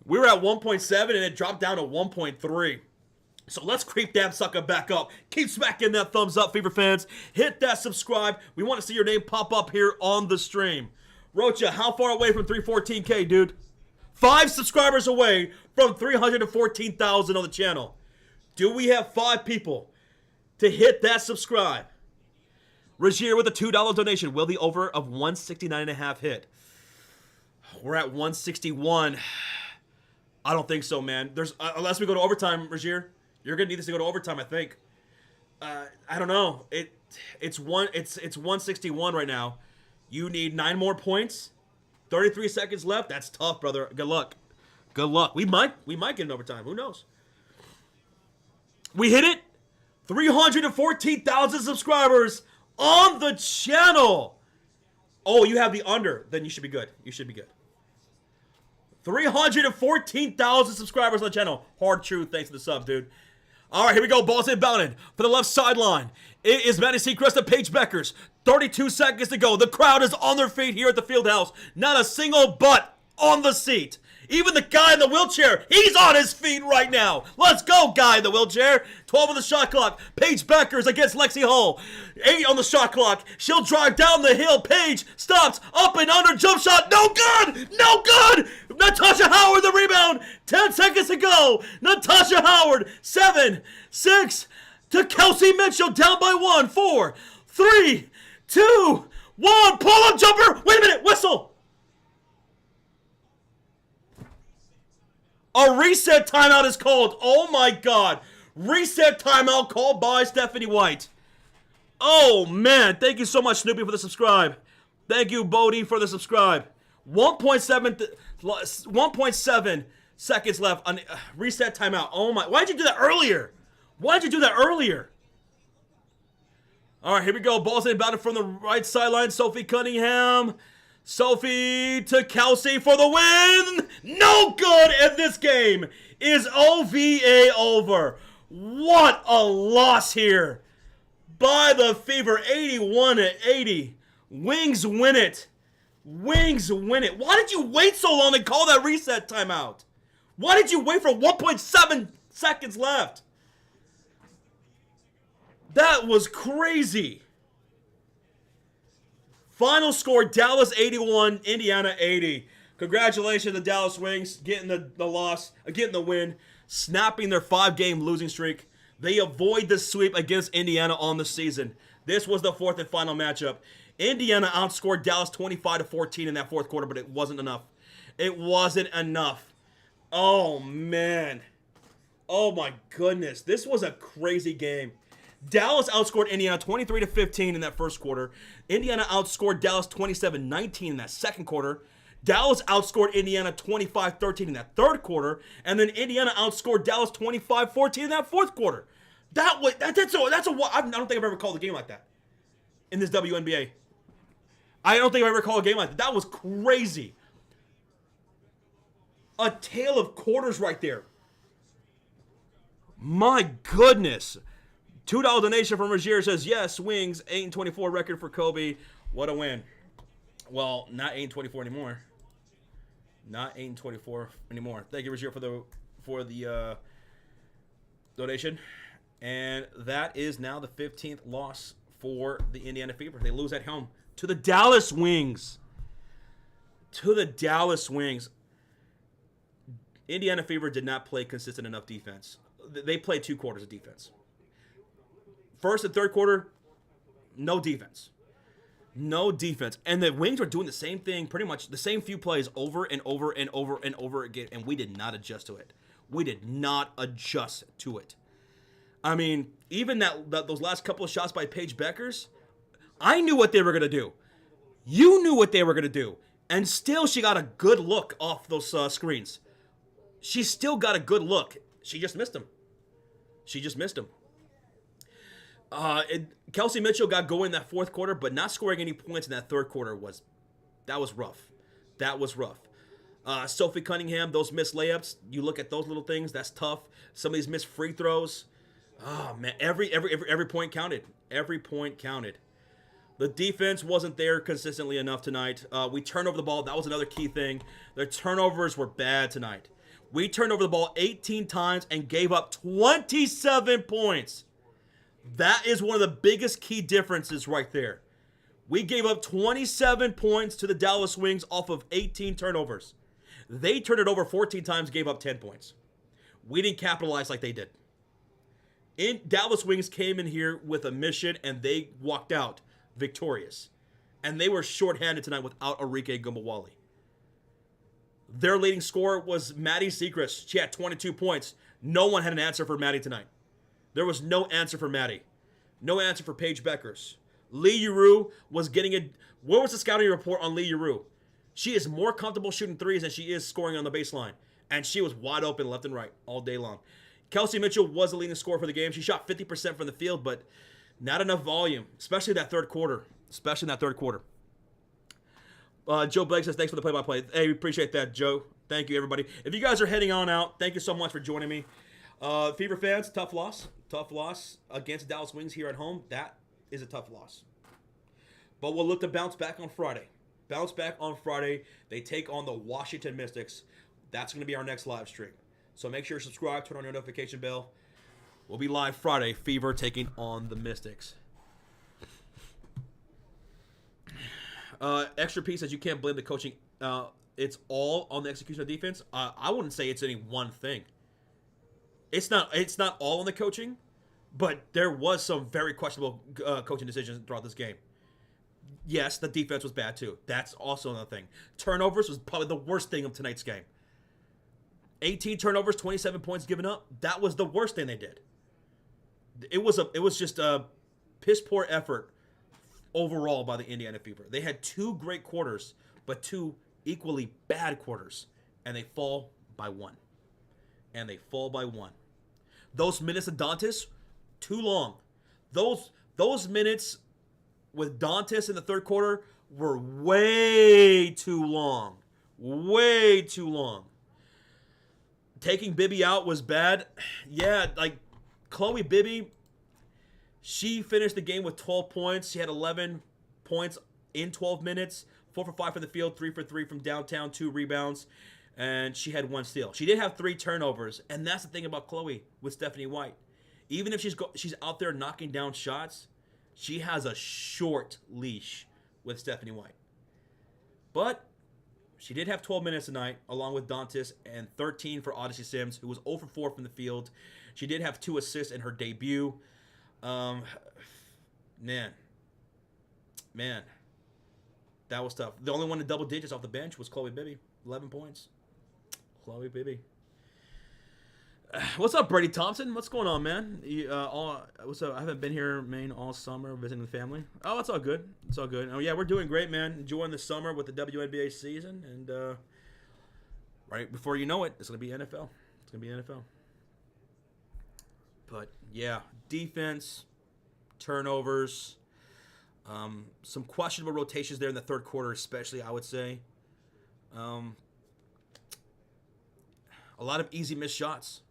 We were at 1.7 and it dropped down to 1.3. So let's creep that sucker back up. Keep smacking that thumbs up, Fever fans. Hit that subscribe. We want to see your name pop up here on the stream. Rocha, how far away from 314K, dude? 5 subscribers away from 314,000 on the channel. Do we have 5 people to hit that subscribe? Rajier with a $2 donation. Will the over of 169.5 hit? We're at 161. I don't think so, man. There's unless we go to overtime, Rajier. You're gonna need this to go to overtime, I think. I don't know. It's 161 right now. You need 9 more points. 33 seconds left. That's tough, brother. Good luck. Good luck. We might get in overtime. Who knows? We hit it. 314,000 subscribers on the channel. Oh, you have the under. Then you should be good. You should be good. 314,000 subscribers on the channel. Hard truth. Thanks for the sub, dude. All right, here we go. Ball's inbounded for the left sideline. It is Maddie Seacrest and Paige Beckers. 32 seconds to go. The crowd is on their feet here at the field house. Not a single butt on the seat. Even the guy in the wheelchair, he's on his feet right now. Let's go, guy in the wheelchair. 12 on the shot clock. Paige Beckers against Lexi Hull. 8 on the shot clock. She'll drive down the hill. Paige stops. Up and under. Jump shot. No good. No good. Natasha Howard the rebound. 10 seconds to go. Natasha Howard. 7, 6 to Kelsey Mitchell. Down by 1. 4, 3, 2, 1. Pull-up jumper. Wait a minute. Whistle. A reset timeout is called. Oh my God. Reset timeout called by Stephanie White. Oh man. Thank you so much, Snoopy, for the subscribe. Thank you, Bodie, for the subscribe. 1.7 seconds left on reset timeout. Oh my. Why did you do that earlier? Why did you do that earlier? All right, here we go. Ball's inbounded from the right sideline. Sophie Cunningham. Sophie to Kelsey for the win. No good, and this game is OVA over. What a loss here by the Fever, 81-80. Wings win it. Wings win it. Why did you wait so long to call that reset timeout? Why did you wait for 1.7 seconds left? That was crazy. Final score, Dallas 81, Indiana 80. Congratulations to the Dallas Wings getting the loss, getting the win, snapping their 5-game losing streak. They avoid the sweep against Indiana on the season. This was the 4th and final matchup. Indiana outscored Dallas 25-14 in that 4th quarter, but it wasn't enough. It wasn't enough. Oh, man. Oh, my goodness. This was a crazy game. Dallas outscored Indiana 23-15 in that 1st quarter. Indiana outscored Dallas 27-19 in that 2nd quarter. Dallas outscored Indiana 25-13 in that 3rd quarter. And then Indiana outscored Dallas 25-14 in that 4th quarter. I don't think I've ever called a game like that in this WNBA. I don't think I've ever called a game like that. That was crazy. A tale of quarters right there. My goodness. $2 donation from Rogier says, yes, Wings, 8-24 record for Kobe. What a win. Well, not 8-24 anymore. Not 8-24 anymore. Thank you, Rogier, for the donation. And that is now the 15th loss for the Indiana Fever. They lose at home to the Dallas Wings. To the Dallas Wings. Indiana Fever did not play consistent enough defense. They played 2 quarters of defense. 1st and 3rd quarter, no defense. No defense. And the Wings were doing the same thing, pretty much the same few plays over and over and over and over again, and we did not adjust to it. We did not adjust to it. I mean, even those last couple of shots by Paige Beckers, I knew what they were going to do. You knew what they were going to do. And still, she got a good look off those screens. She still got a good look. She just missed him. Kelsey Mitchell got going in that 4th quarter, but not scoring any points in that 3rd quarter was rough. That was rough. Sophie Cunningham, those missed layups, you look at those little things, that's tough. Some of these missed free throws. Oh man, every point counted. Every point counted. The defense wasn't there consistently enough tonight. We turned over the ball. That was another key thing. The turnovers were bad tonight. We turned over the ball 18 times and gave up 27 points. That is one of the biggest key differences right there. We gave up 27 points to the Dallas Wings off of 18 turnovers. They turned it over 14 times, gave up 10 points. We didn't capitalize like they did. Dallas Wings came in here with a mission, and they walked out victorious. And they were shorthanded tonight without Arike Gumbawali. Their leading scorer was Maddie Sechrist. She had 22 points. No one had an answer for Maddie tonight. There was no answer for Maddie. No answer for Paige Beckers. Lee Yuru was getting a... What was the scouting report on Lee Yuru? She is more comfortable shooting threes than she is scoring on the baseline. And she was wide open left and right all day long. Kelsey Mitchell was the leading scorer for the game. She shot 50% from the field, but not enough volume, especially that 3rd quarter. Joe Blake says, thanks for the play-by-play. Hey, we appreciate that, Joe. Thank you, everybody. If you guys are heading on out, thank you so much for joining me. Fever fans, tough loss. Tough loss against Dallas Wings here at home. That is a tough loss. But we'll look to bounce back on Friday. They take on the Washington Mystics. That's going to be our next live stream. So make sure you subscribe, turn on your notification bell. We'll be live Friday. Fever taking on the Mystics. Extra piece says you can't blame the coaching. It's all on the execution of defense. I wouldn't say it's any one thing. It's not all on the coaching, but there was some very questionable coaching decisions throughout this game. Yes, the defense was bad too. That's also another thing. Turnovers was probably the worst thing of tonight's game. 18 turnovers, 27 points given up. That was the worst thing they did. It was just a piss poor effort overall by the Indiana Fever. They had 2 great quarters, but 2 equally bad quarters, and they fall by 1. Those minutes of Dantas, too long. Those minutes with Dantas in the third quarter were way too long. Way too long. Taking Bibby out was bad. Yeah, like Chloe Bibby, she finished the game with 12 points. She had 11 points in 12 minutes. 4 for 5 from the field, 3 for 3 from downtown, 2 rebounds, and she had 1 steal. She did have 3 turnovers, and that's the thing about Chloe with Stephanie White. Even if she's out there knocking down shots, she has a short leash with Stephanie White. But she did have 12 minutes tonight, along with Dantas, and 13 for Odyssey Sims, who was 0 for 4 from the field. She did have 2 assists in her debut. Man. That was tough. The only one in double digits off the bench was Chloe Bibby. 11 points. Chloe Bibby. What's up, Brady Thompson? What's going on, man? What's up? I haven't been here, Maine, all summer visiting the family. Oh, it's all good. It's all good. Oh, yeah, we're doing great, man. Enjoying the summer with the WNBA season. And right before you know it, it's going to be NFL. It's going to be NFL. But, yeah, defense, turnovers, some questionable rotations there in the third quarter especially, I would say. A lot of easy missed shots.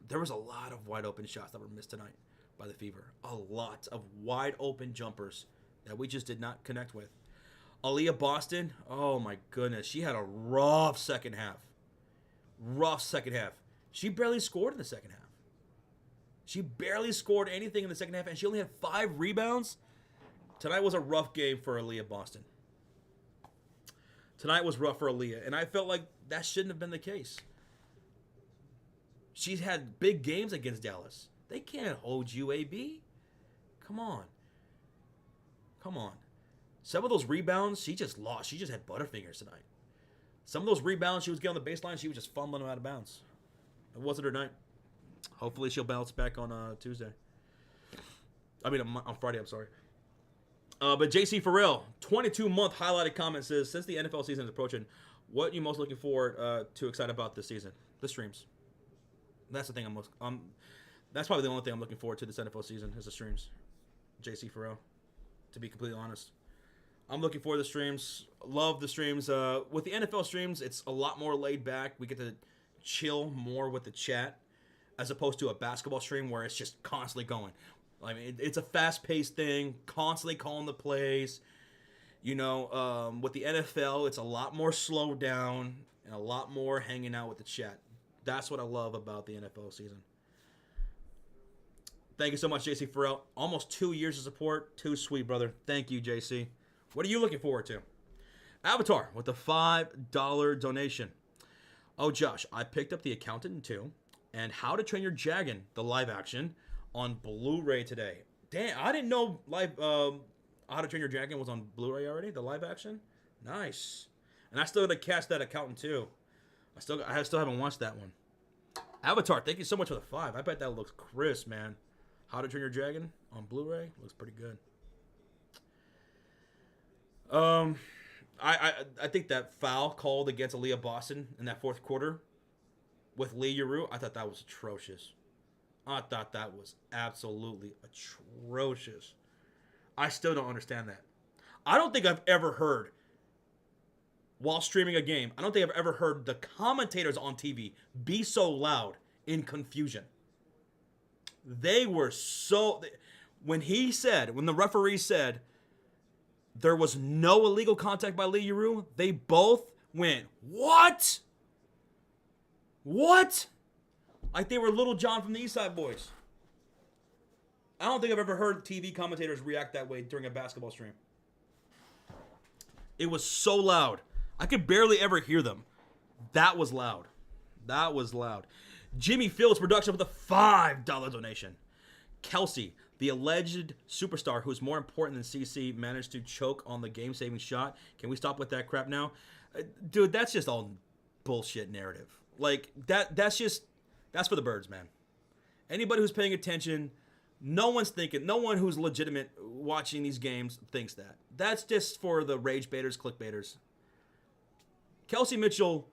There was a lot of wide open shots that were missed tonight by the Fever. A lot of wide open jumpers that we just did not connect with. Aaliyah Boston, oh my goodness. She had a rough second half. She barely scored in the second half. She barely scored anything in the second half, and she only had 5 rebounds. Tonight was a rough game for Aaliyah Boston. Tonight was rough for Aaliyah, and I felt like that shouldn't have been the case. She's had big games against Dallas. They can't hold you, AB. Come on. Some of those rebounds, she just lost. She just had butterfingers tonight. Some of those rebounds she was getting on the baseline, she was just fumbling them out of bounds. It wasn't her night. Hopefully she'll bounce back on Tuesday. On Friday, I'm sorry. But JC Farrell, 22-month highlighted comment says, since the NFL season is approaching, what are you most looking forward to excited about this season? The streams. That's the thing that's probably the only thing I'm looking forward to this NFL season is the streams. JC Farrell, to be completely honest. I'm looking forward to the streams. Love the streams. With the NFL streams, it's a lot more laid back. We get to chill more with the chat as opposed to a basketball stream where it's just constantly going. I mean, it's a fast-paced thing, constantly calling the plays. With the NFL, it's a lot more slowed down and a lot more hanging out with the chat. That's what I love about the NFL season. Thank you so much, JC Farrell. Almost 2 years of support. Too sweet, brother. Thank you, JC. What are you looking forward to? Avatar with a $5 donation. Oh, Josh, I picked up The Accountant 2 and How to Train Your Dragon, the live action, on Blu-ray today. Damn, I didn't know How to Train Your Dragon was on Blu-ray already, the live action. Nice. And I still got to catch that Accountant 2. I still haven't watched that one. Avatar, thank you so much for the 5. I bet that looks crisp, man. How to Train Your Dragon on Blu-ray looks pretty good. I think that foul called against Aaliyah Boston in that fourth quarter with Lee Yuru, I thought that was atrocious. I thought that was absolutely atrocious. I still don't understand that. I don't think I've ever heard, while streaming a game, I don't think I've ever heard the commentators on TV be so loud in confusion. They were so... When the referee said there was no illegal contact by Lee Yuru, they both went, what? What? Like they were Little John from the East Side Boys. I don't think I've ever heard TV commentators react that way during a basketball stream. It was so loud. I could barely ever hear them. That was loud. That was loud. Jimmy Fields production with a $5 donation. Kelsey, the alleged superstar who's more important than CC, managed to choke on the game-saving shot. Can we stop with that crap now? Dude, that's just all bullshit narrative. Like, that's for the birds, man. Anybody who's paying attention, no one who's legitimate watching these games thinks that. That's just for the rage baiters, clickbaiters. Kelsey Mitchell,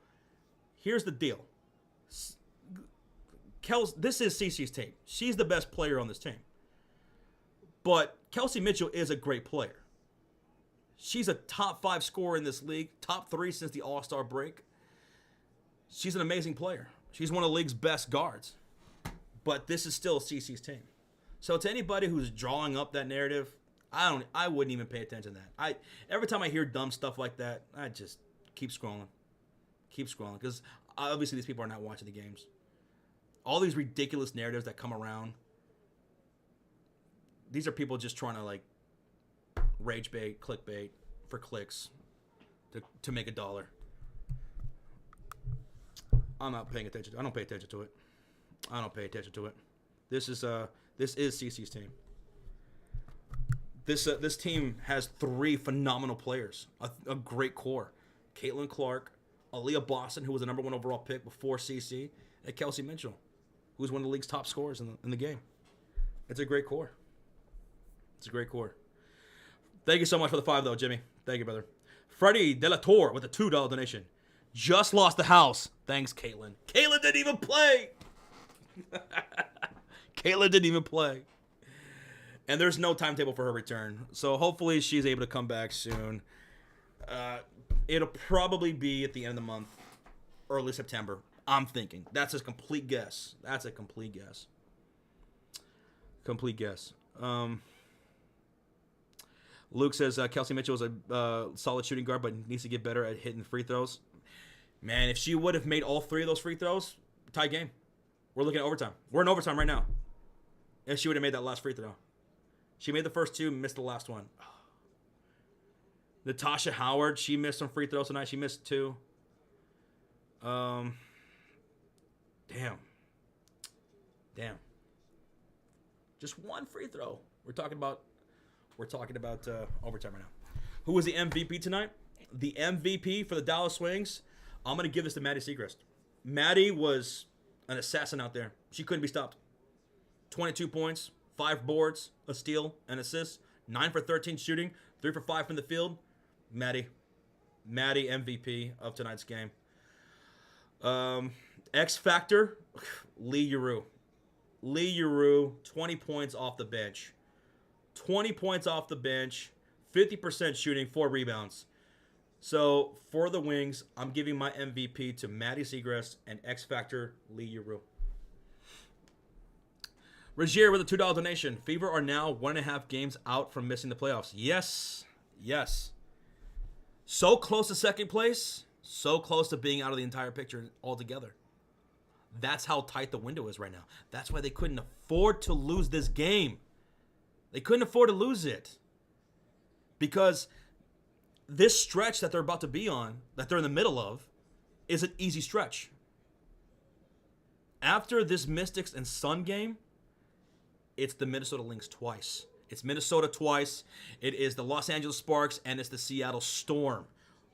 here's the deal. This is CC's team. She's the best player on this team. But Kelsey Mitchell is a great player. She's a top 5 scorer in this league, top 3 since the All-Star break. She's an amazing player. She's one of the league's best guards. But this is still CC's team. So to anybody who's drawing up that narrative, I wouldn't even pay attention to that. Every time I hear dumb stuff like that, I just keep scrolling. Keep scrolling. Because obviously these people are not watching the games. All these ridiculous narratives that come around, these are people just trying to like rage bait, clickbait for clicks to make $1. I'm not paying attention. I don't pay attention to it. I don't pay attention to it. This is CC's team. This team has 3 phenomenal players, a great core. Caitlin Clark, Aaliyah Boston, who was the number 1 overall pick before CC, and Kelsey Mitchell, who's one of the league's top scorers in the game. It's a great core. It's a great core. Thank you so much for the 5, though, Jimmy. Thank you, brother. Freddie Delator with a $2 donation. Just lost the house. Thanks, Caitlin. Caitlin didn't even play. Caitlin didn't even play. And there's no timetable for her return. So hopefully she's able to come back soon. It'll probably be at the end of the month, early September. I'm thinking. That's a complete guess. That's a complete guess. Complete guess. Luke says Kelsey Mitchell is a solid shooting guard, but needs to get better at hitting free throws. Man, if she would have made all 3 of those free throws, tie game. We're looking at overtime. We're in overtime right now. If she would have made that last free throw. She made the first 2, missed the last one. Natasha Howard, she missed some free throws tonight. She missed 2. Damn. Just 1 free throw. We're talking about overtime right now. Who was the MVP tonight? The MVP for the Dallas Swings. I'm going to give this to Maddie Segrist. Maddie was an assassin out there. She couldn't be stopped. 22 points, 5 boards, a steal, an assist, 9 for 13 shooting, 3 for 5 from the field. Maddie MVP of tonight's game. X Factor, Lee Uru, 20 points off the bench. 20 points off the bench, 50% shooting, 4 rebounds. So, for the Wings, I'm giving my MVP to Maddie Segrist and X Factor Lee Uru. Regier with a $2 donation. Fever are now 1.5 games out from missing the playoffs. Yes. So close to second place. So close to being out of the entire picture altogether. That's how tight the window is right now. That's why they couldn't afford to lose this game. They couldn't afford to lose it. Because this stretch that they're about to be on, that they're in the middle of, is an easy stretch. After this Mystics and Sun game, it's the Minnesota Lynx twice. It's Minnesota twice. It is the Los Angeles Sparks, and it's the Seattle Storm,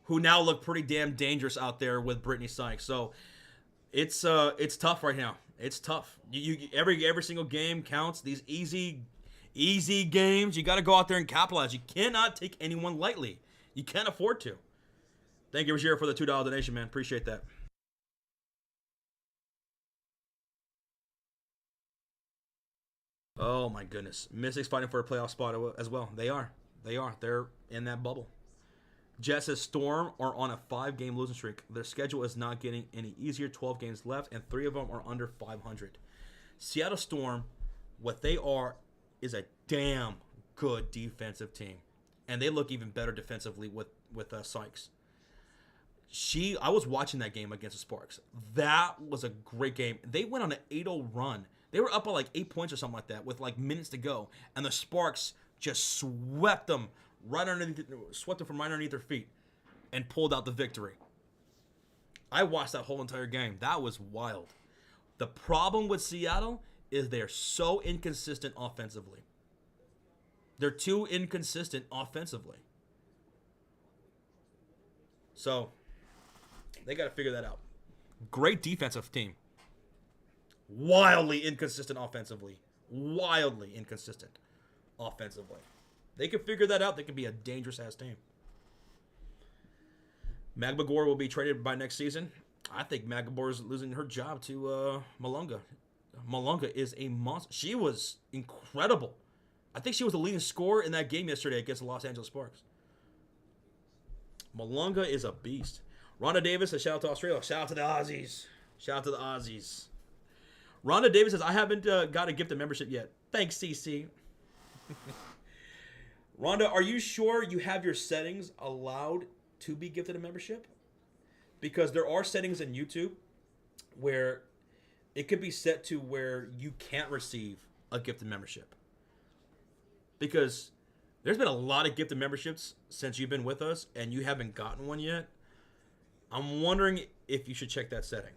who now look pretty damn dangerous out there with Brittany Sykes. So it's tough right now. It's tough. Every single game counts. These easy games, you got to go out there and capitalize. You cannot take anyone lightly. You can't afford to. Thank you, Roger, for the $2 donation, man. Appreciate that. Oh, my goodness. Mystics fighting for a playoff spot as well. They are. They're in that bubble. Jets says Storm are on a 5-game losing streak. Their schedule is not getting any easier. 12 games left, and 3 of them are under 500. Seattle Storm, what they are is a damn good defensive team. And they look even better defensively with Sykes. I was watching that game against the Sparks. That was a great game. They went on an 8-0 run. They were up by like 8 points or something like that with like minutes to go, and the Sparks just swept them from right underneath their feet and pulled out the victory. I watched that whole entire game. That was wild. The problem with Seattle is they're so inconsistent offensively. They're too inconsistent offensively. So they got to figure that out. Great defensive team. Wildly inconsistent offensively. Wildly inconsistent offensively. They can figure that out. They can be a dangerous-ass team. Magmagor will be traded by next season. I think Magmagor is losing her job to Malunga. Malunga is a monster. She was incredible. I think she was the leading scorer in that game yesterday against the Los Angeles Sparks. Malunga is a beast. Rhonda Davis says, shout out to Australia. Shout out to the Aussies. Shout out to the Aussies. Rhonda Davis says, I haven't got a gift of membership yet. Thanks, CC. Rhonda, are you sure you have your settings allowed to be gifted a membership? Because there are settings in YouTube where it could be set to where you can't receive a gifted membership. Because there's been a lot of gifted memberships since you've been with us and you haven't gotten one yet. I'm wondering if you should check that setting.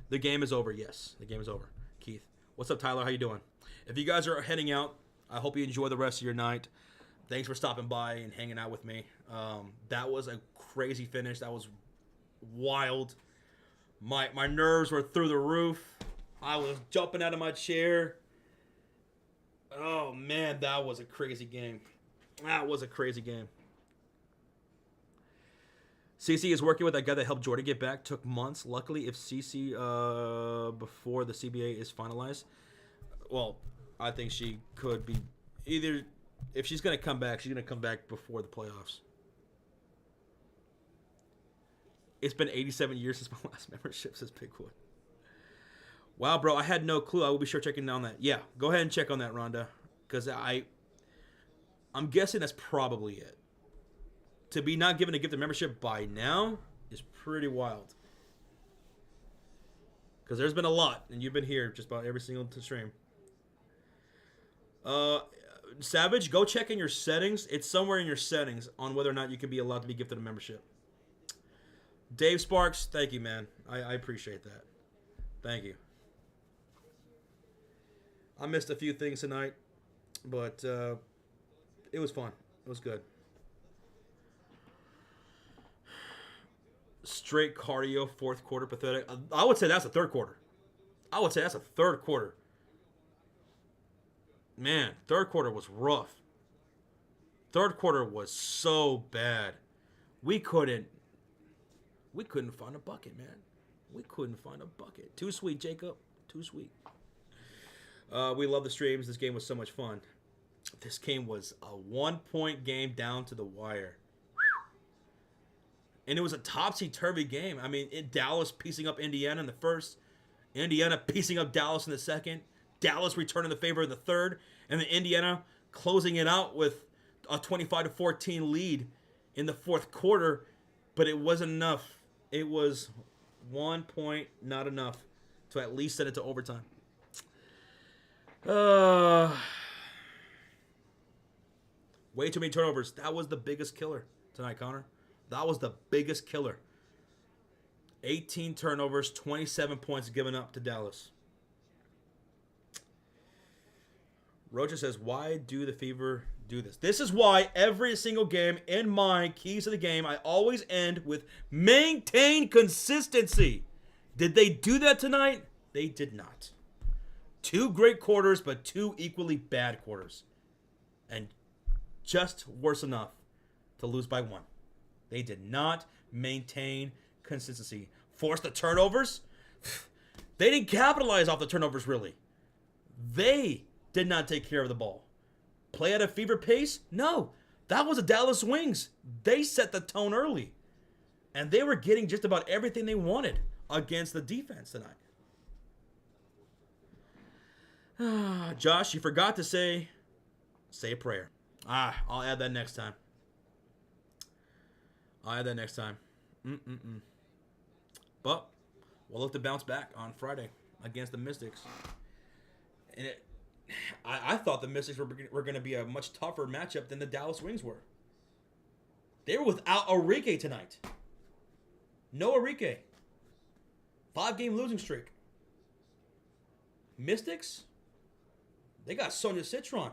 The game is over. Yes, the game is over. Keith, what's up, Tyler? How you doing? If you guys are heading out, I hope you enjoy the rest of your night. Thanks for stopping by and hanging out with me. That was a crazy finish. That was wild. My nerves were through the roof. I was jumping out of my chair. Oh, man, that was a crazy game. That was a crazy game. CC is working with that guy that helped Jordan get back. Took months. Luckily, if CC before the CBA is finalized, well, I think she could be either. If she's going to come back, she's going to come back before the playoffs. It's been 87 years since my last membership, says Bigwood. Wow, bro, I had no clue. I will be sure checking on that. Yeah, go ahead and check on that, Rhonda. Because I'm guessing that's probably it. To be not given a gift of membership by now is pretty wild. Because there's been a lot, and you've been here just about every single stream. Savage, go check in your settings. It's somewhere in your settings on whether or not you can be allowed to be gifted a membership. Dave Sparks, thank you, man. I appreciate that. Thank you. I missed a few things tonight, but it was fun. It was good. Straight cardio, fourth quarter, pathetic. I would say that's a third quarter. I would say that's a third quarter. Man, third quarter was rough. Third quarter was so bad. We couldn't find a bucket, man. We couldn't find a bucket. Too sweet, Jacob. Too sweet. We love the streams. This game was so much fun. This game was a 1-point game down to the wire. And it was a topsy-turvy game. I mean, Dallas piecing up Indiana in the first. Indiana piecing up Dallas in the second. Dallas returning the favor in the third. And then Indiana closing it out with a 25-14 lead in the fourth quarter. But it wasn't enough. It was 1 point, not enough to at least send it to overtime. Way too many turnovers. That was the biggest killer tonight, Connor. That was the biggest killer. 18 turnovers, 27 points given up to Dallas. Rocha says, why do the Fever do this? This is why every single game in my keys to the game, I always end with maintain consistency. Did they do that tonight? They did not. 2 great quarters, but 2 equally bad quarters. And just worse enough to lose by 1. They did not maintain consistency. Forced the turnovers. They didn't capitalize off the turnovers, really. They did not take care of the ball. Play at a Fever pace? No. That was the Dallas Wings. They set the tone early. And they were getting just about everything they wanted against the defense tonight. Josh, you forgot to say a prayer. I'll add that next time. I'll add that next time. But we'll look to bounce back on Friday against the Mystics. And I thought the Mystics were going to be a much tougher matchup than the Dallas Wings were. They were without Enrique tonight. No Enrique. 5-game losing streak. Mystics, they got Sonia Citron,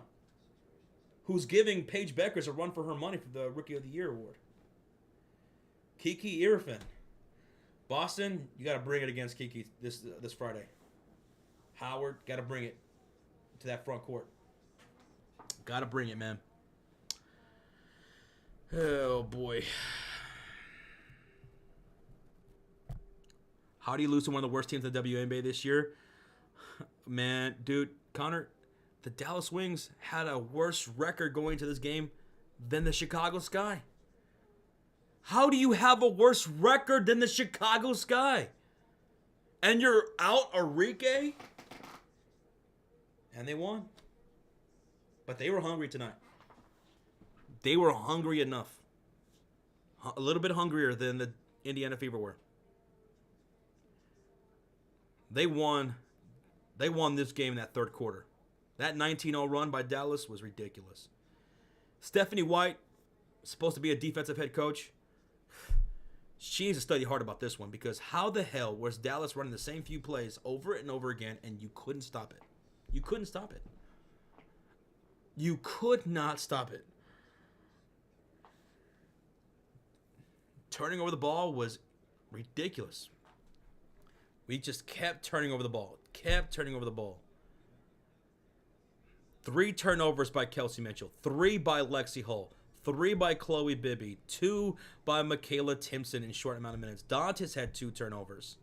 who's giving Paige Beckers a run for her money for the Rookie of the Year award. Kiki Irfin. Boston, you got to bring it against Kiki this Friday. Howard, got to bring it to that front court. Got to bring it, man. Oh, boy. How do you lose to one of the worst teams in the wnba this year? Man, dude, Connor, the Dallas Wings had a worse record going to this game than the Chicago Sky. How do you have a worse record than the Chicago Sky? And you're out Enrique? And they won. But they were hungry tonight. They were hungry enough. A little bit hungrier than the Indiana Fever were. They won this game in that third quarter. That 19-0 run by Dallas was ridiculous. Stephanie White, supposed to be a defensive head coach. She needs to study hard about this one, because how the hell was Dallas running the same few plays over and over again and you couldn't stop it? You couldn't stop it. You could not stop it. Turning over the ball was ridiculous. We just kept turning over the ball. 3 turnovers by Kelsey Mitchell. 3 by Lexi Hull. 3 by Chloe Bibby. 2 by Michaela Timpson in short amount of minutes. Dantas had 2 turnovers.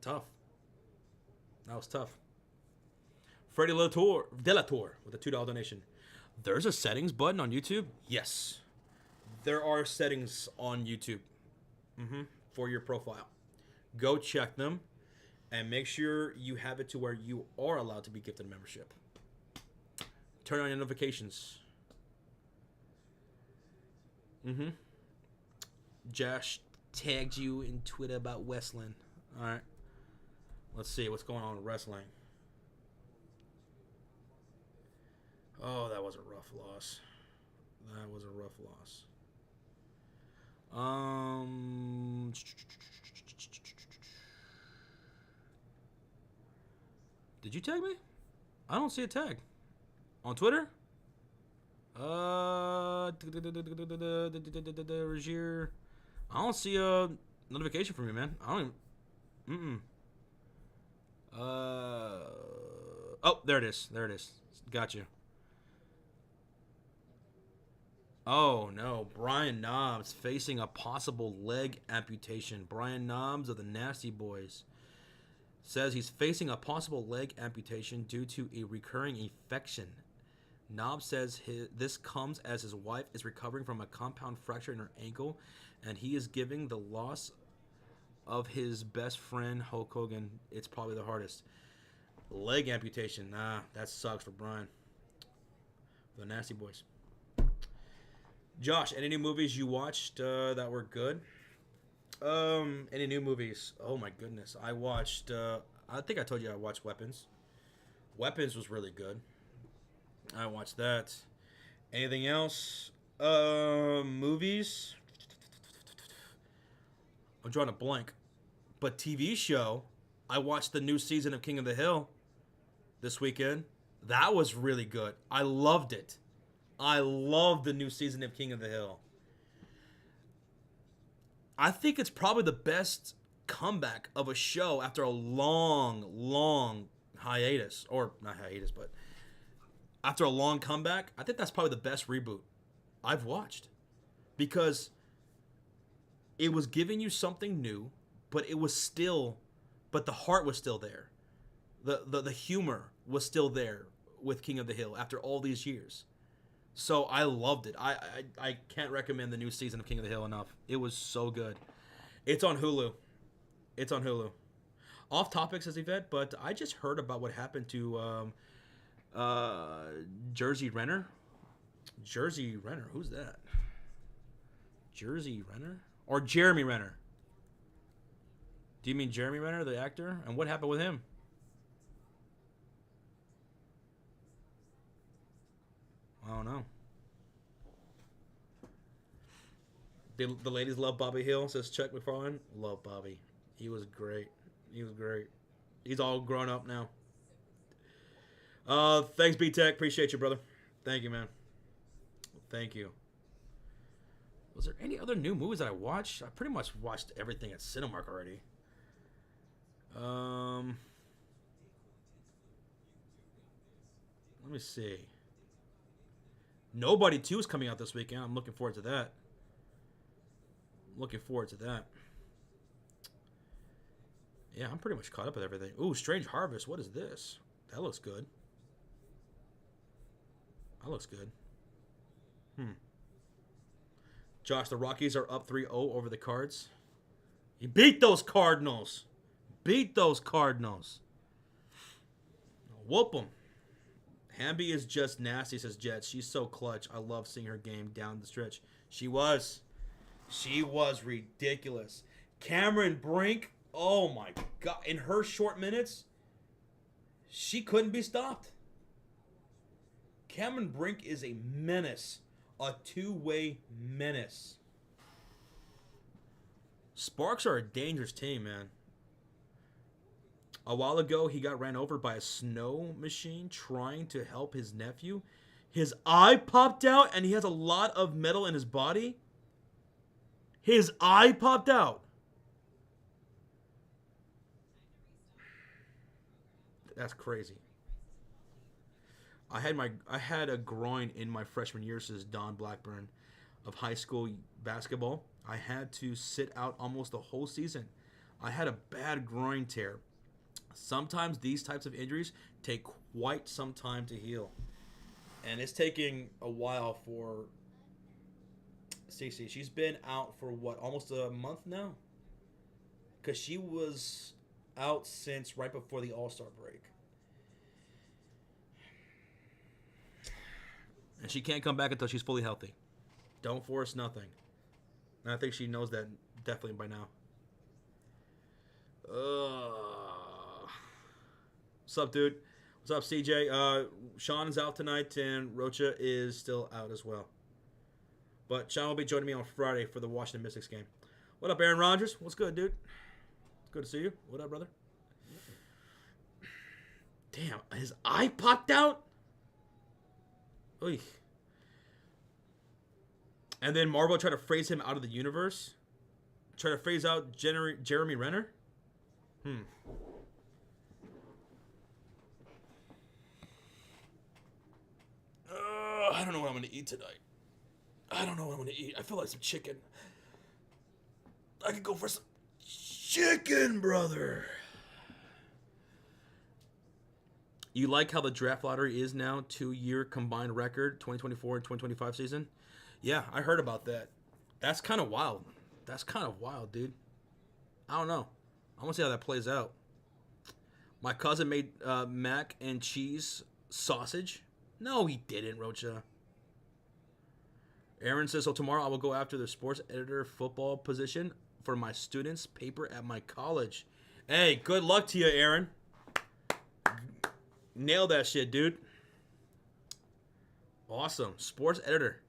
Tough. That was tough. Freddie Delator with a $2 donation. There's a settings button on YouTube? Yes. There are settings on YouTube for your profile. Go check them and make sure you have it to where you are allowed to be gifted a membership. Turn on your notifications. Josh tagged you in Twitter about Westland. All right. Let's see what's going on with wrestling. Oh, that was a rough loss. Did you tag me? I don't see a tag. On Twitter? Regier. I don't see a notification from you, man. I don't even... Oh, there it is. Got you. Oh, no. Brian Knobs facing a possible leg amputation. Brian Knobs of the Nasty Boys says he's facing a possible leg amputation due to a recurring infection. Knobs says this comes as his wife is recovering from a compound fracture in her ankle, and he is giving the loss of his best friend, Hulk Hogan. It's probably the hardest. Leg amputation. Nah, that sucks for Brian. The Nasty Boys. Josh, any new movies you watched that were good? Any new movies? Oh my goodness. I watched, I think I told you I watched Weapons. Weapons was really good. I watched that. Anything else? Movies? I'm drawing a blank. But TV show, I watched the new season of King of the Hill this weekend. That was really good. I loved it. I love the new season of King of the Hill. I think it's probably the best comeback of a show after a long hiatus. Or, not hiatus, but after a long comeback. I think that's probably the best reboot I've watched. Because it was giving you something new, but the heart was still there. The humor was still there with King of the Hill after all these years. So I loved it. I can't recommend the new season of King of the Hill enough. It was so good. It's on Hulu. Off topic, says Yvette, but I just heard about what happened to Jersey Renner. Jersey Renner. Who's that? Jersey Renner? Or Jeremy Renner? Do you mean Jeremy Renner, the actor? And what happened with him? I don't know. The ladies love Bobby Hill, says Chuck McFarlane. Love Bobby. He was great. He was great. He's all grown up now. Thanks, B-Tech. Appreciate you, brother. Thank you, man. Thank you. Was there any other new movies that I watched? I pretty much watched everything at Cinemark already. Let me see. Nobody 2 is coming out this weekend. I'm looking forward to that. Yeah, I'm pretty much caught up with everything. Ooh, Strange Harvest. What is this? That looks good. Josh, the Rockies are up 3-0 over the Cards. You beat those Cardinals. Whoop them. Hamby is just nasty, says Jets. She's so clutch. I love seeing her game down the stretch. She was ridiculous. Cameron Brink, oh my God. In her short minutes, she couldn't be stopped. Cameron Brink is a menace. A two-way menace. Sparks are a dangerous team, man. A while ago, he got ran over by a snow machine trying to help his nephew. His eye popped out, and he has a lot of metal in his body. His eye popped out. That's crazy. I had a groin in my freshman year, says Don Blackburn, of high school basketball. I had to sit out almost the whole season. I had a bad groin tear. Sometimes these types of injuries take quite some time to heal. And it's taking a while for Cece. She's been out for almost a month now? Because she was out since right before the All-Star break. And she can't come back until she's fully healthy. Don't force nothing. And I think she knows that definitely by now. What's up, dude? What's up, CJ? Sean is out tonight, and Rocha is still out as well. But Sean will be joining me on Friday for the Washington Mystics game. What up, Aaron Rodgers? What's good, dude? It's good to see you. What up, brother? Damn, his eye popped out? Oy. And then Marvel tried to phrase him out of the universe? Try to phrase out Jeremy Renner? I don't know what I'm going to eat tonight. I feel like some chicken. I could go for some chicken, brother. You like how the draft lottery is now 2-year combined record, 2024 and 2025 season? Yeah, I heard about that. That's kind of wild. Dude. I don't know. I want to see how that plays out. My cousin made mac and cheese sausage. No, he didn't, Rocha. Aaron says, so tomorrow I will go after the sports editor football position for my students' paper at my college. Hey, good luck to you, Aaron. Nail that shit, dude. Awesome. Sports editor.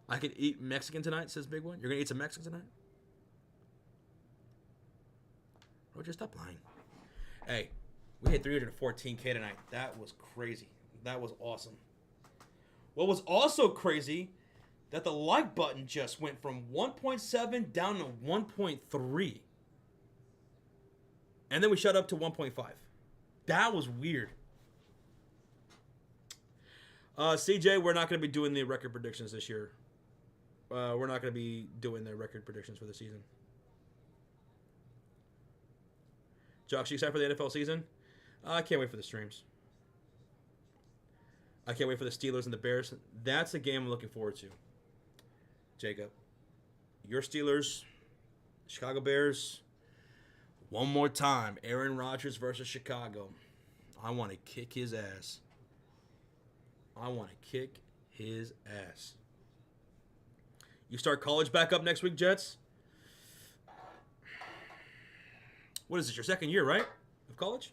I could eat Mexican tonight, says Big One. You're going to eat some Mexican tonight? Roger, stop lying. Hey, we hit 314K tonight. That was crazy. That was awesome. What was also crazy, that the like button just went from 1.7 down to 1.3. And then we shut up to 1.5. That was weird. CJ, we're not going to be doing the record predictions this year. We're not going to be doing the record predictions for the season. Josh, you excited for the NFL season? I can't wait for the streams. I can't wait for the Steelers and the Bears. That's a game I'm looking forward to. Jacob, your Steelers, Chicago Bears. One more time, Aaron Rodgers versus Chicago. I want to kick his ass. I want to kick his ass. You start college back up next week, Jets? What is this, your second year, right? Of college?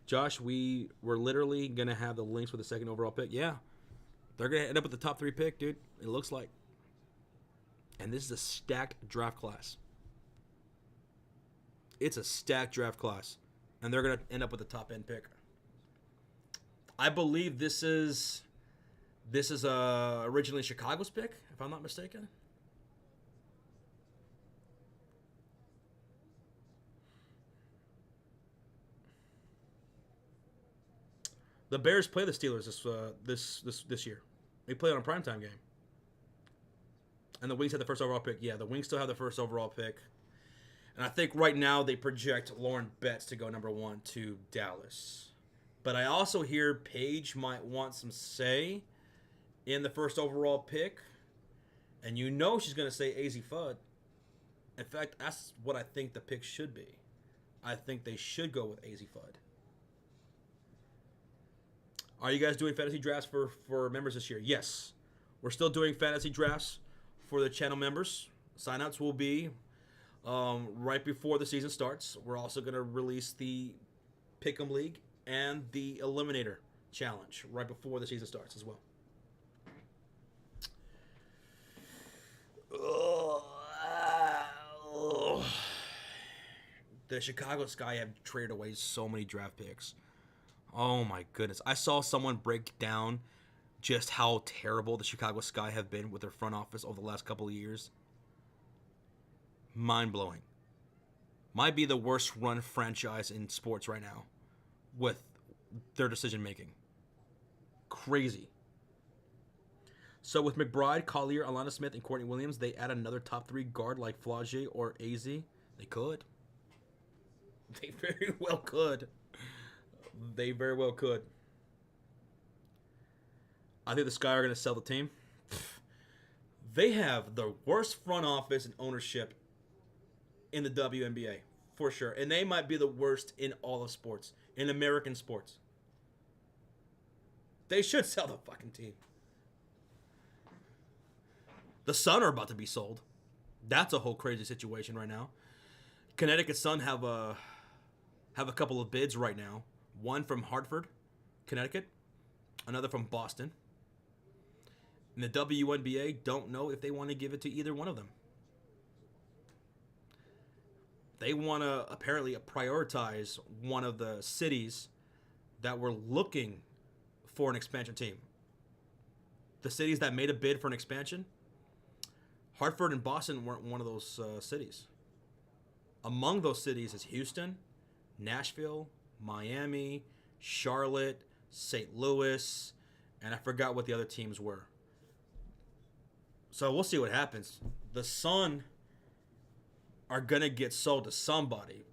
Josh, we were literally going to have the links with the second overall pick. Yeah. They're going to end up with the top 3 pick, dude. It looks like. And this is a stacked draft class. It's a stacked draft class. And they're going to end up with the top end pick. I believe this is originally Chicago's pick, if I'm not mistaken. The Bears play the Steelers this year. They play on a primetime game. And the Wings had the first overall pick. Yeah, the Wings still have the first overall pick. And I think right now they project Lauren Betts to go number 1 to Dallas. But I also hear Paige might want some say in the first overall pick. And you know she's going to say AZ Fudd. In fact, that's what I think the pick should be. I think they should go with AZ Fudd. Are you guys doing fantasy drafts for members this year? Yes. We're still doing fantasy drafts for the channel members. Sign-ups will be right before the season starts. We're also going to release the Pick'em League and the Eliminator Challenge right before the season starts as well. The Chicago Sky have traded away so many draft picks. Oh my goodness. I saw someone break down just how terrible the Chicago Sky have been with their front office over the last couple of years. Mind-blowing. Might be the worst run franchise in sports right now with their decision-making. Crazy. So with McBride, Collier, Alana Smith, and Courtney Williams, they add another top 3 guard like Flaugier or AZ. They could. They very well could. They very well could. I think the Sky are going to sell the team. They have the worst front office and ownership in the WNBA, for sure. And they might be the worst in all of sports, in American sports. They should sell the fucking team. The Sun are about to be sold. That's a whole crazy situation right now. Connecticut Sun have a couple of bids right now. One from Hartford, Connecticut. Another from Boston. And the WNBA don't know if they want to give it to either one of them. They want to apparently prioritize one of the cities that were looking for an expansion team. The cities that made a bid for an expansion, Hartford and Boston weren't one of those cities. Among those cities is Houston, Nashville, Miami, Charlotte, St. Louis, and I forgot what the other teams were. So we'll see what happens. The Sun are going to get sold to somebody.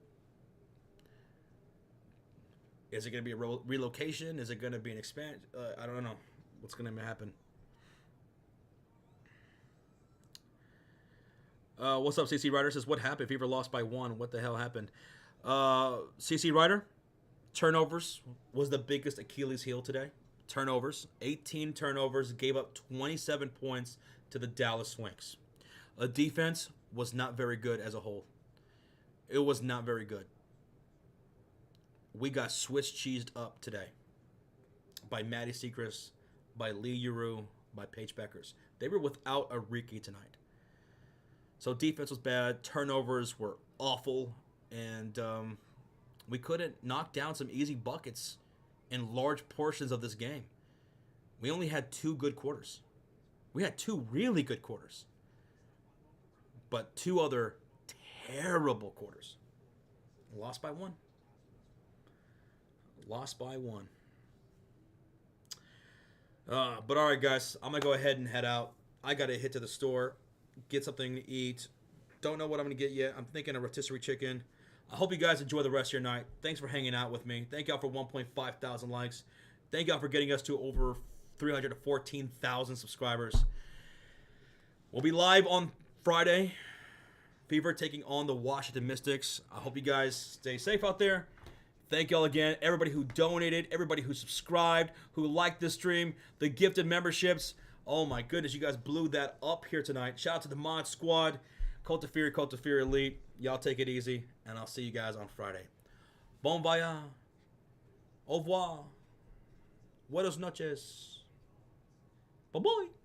Is it going to be a relocation? Is it going to be an expansion? I don't know what's going to happen. What's up, CC Ryder? Says, what happened? Fever lost by 1. What the hell happened? CC Ryder, turnovers was the biggest Achilles heel today. Turnovers, 18 turnovers, gave up 27 points to the Dallas Swings. A defense was not very good as a whole. It was not very good. We got Swiss cheesed up today by Maddie Sechrist, by Lee Uru, by Paige Beckers. They were without a Riki tonight. So defense was bad. Turnovers were awful. And we couldn't knock down some easy buckets in large portions of this game. We only had 2 good quarters. We had 2 really good quarters. But 2 other terrible quarters. Lost by 1. Lost by 1. But all right, guys. I'm going to go ahead and head out. I got to hit to the store, get something to eat. Don't know what I'm going to get yet. I'm thinking a rotisserie chicken. I hope you guys enjoy the rest of your night. Thanks for hanging out with me. Thank y'all for 1.5 thousand likes. Thank y'all for getting us to over 314,000 subscribers. We'll be live on Friday Fever taking on the Washington Mystics. I hope you guys stay safe out there. Thank y'all again. Everybody who donated, everybody who subscribed, who liked this stream, the gifted memberships. Oh my goodness, you guys blew that up here tonight. Shout out to the Mod Squad, Cult of Fear Elite. Y'all take it easy, and I'll see you guys on Friday. Bon voyage. Au revoir. Buenas noches. Bye-bye.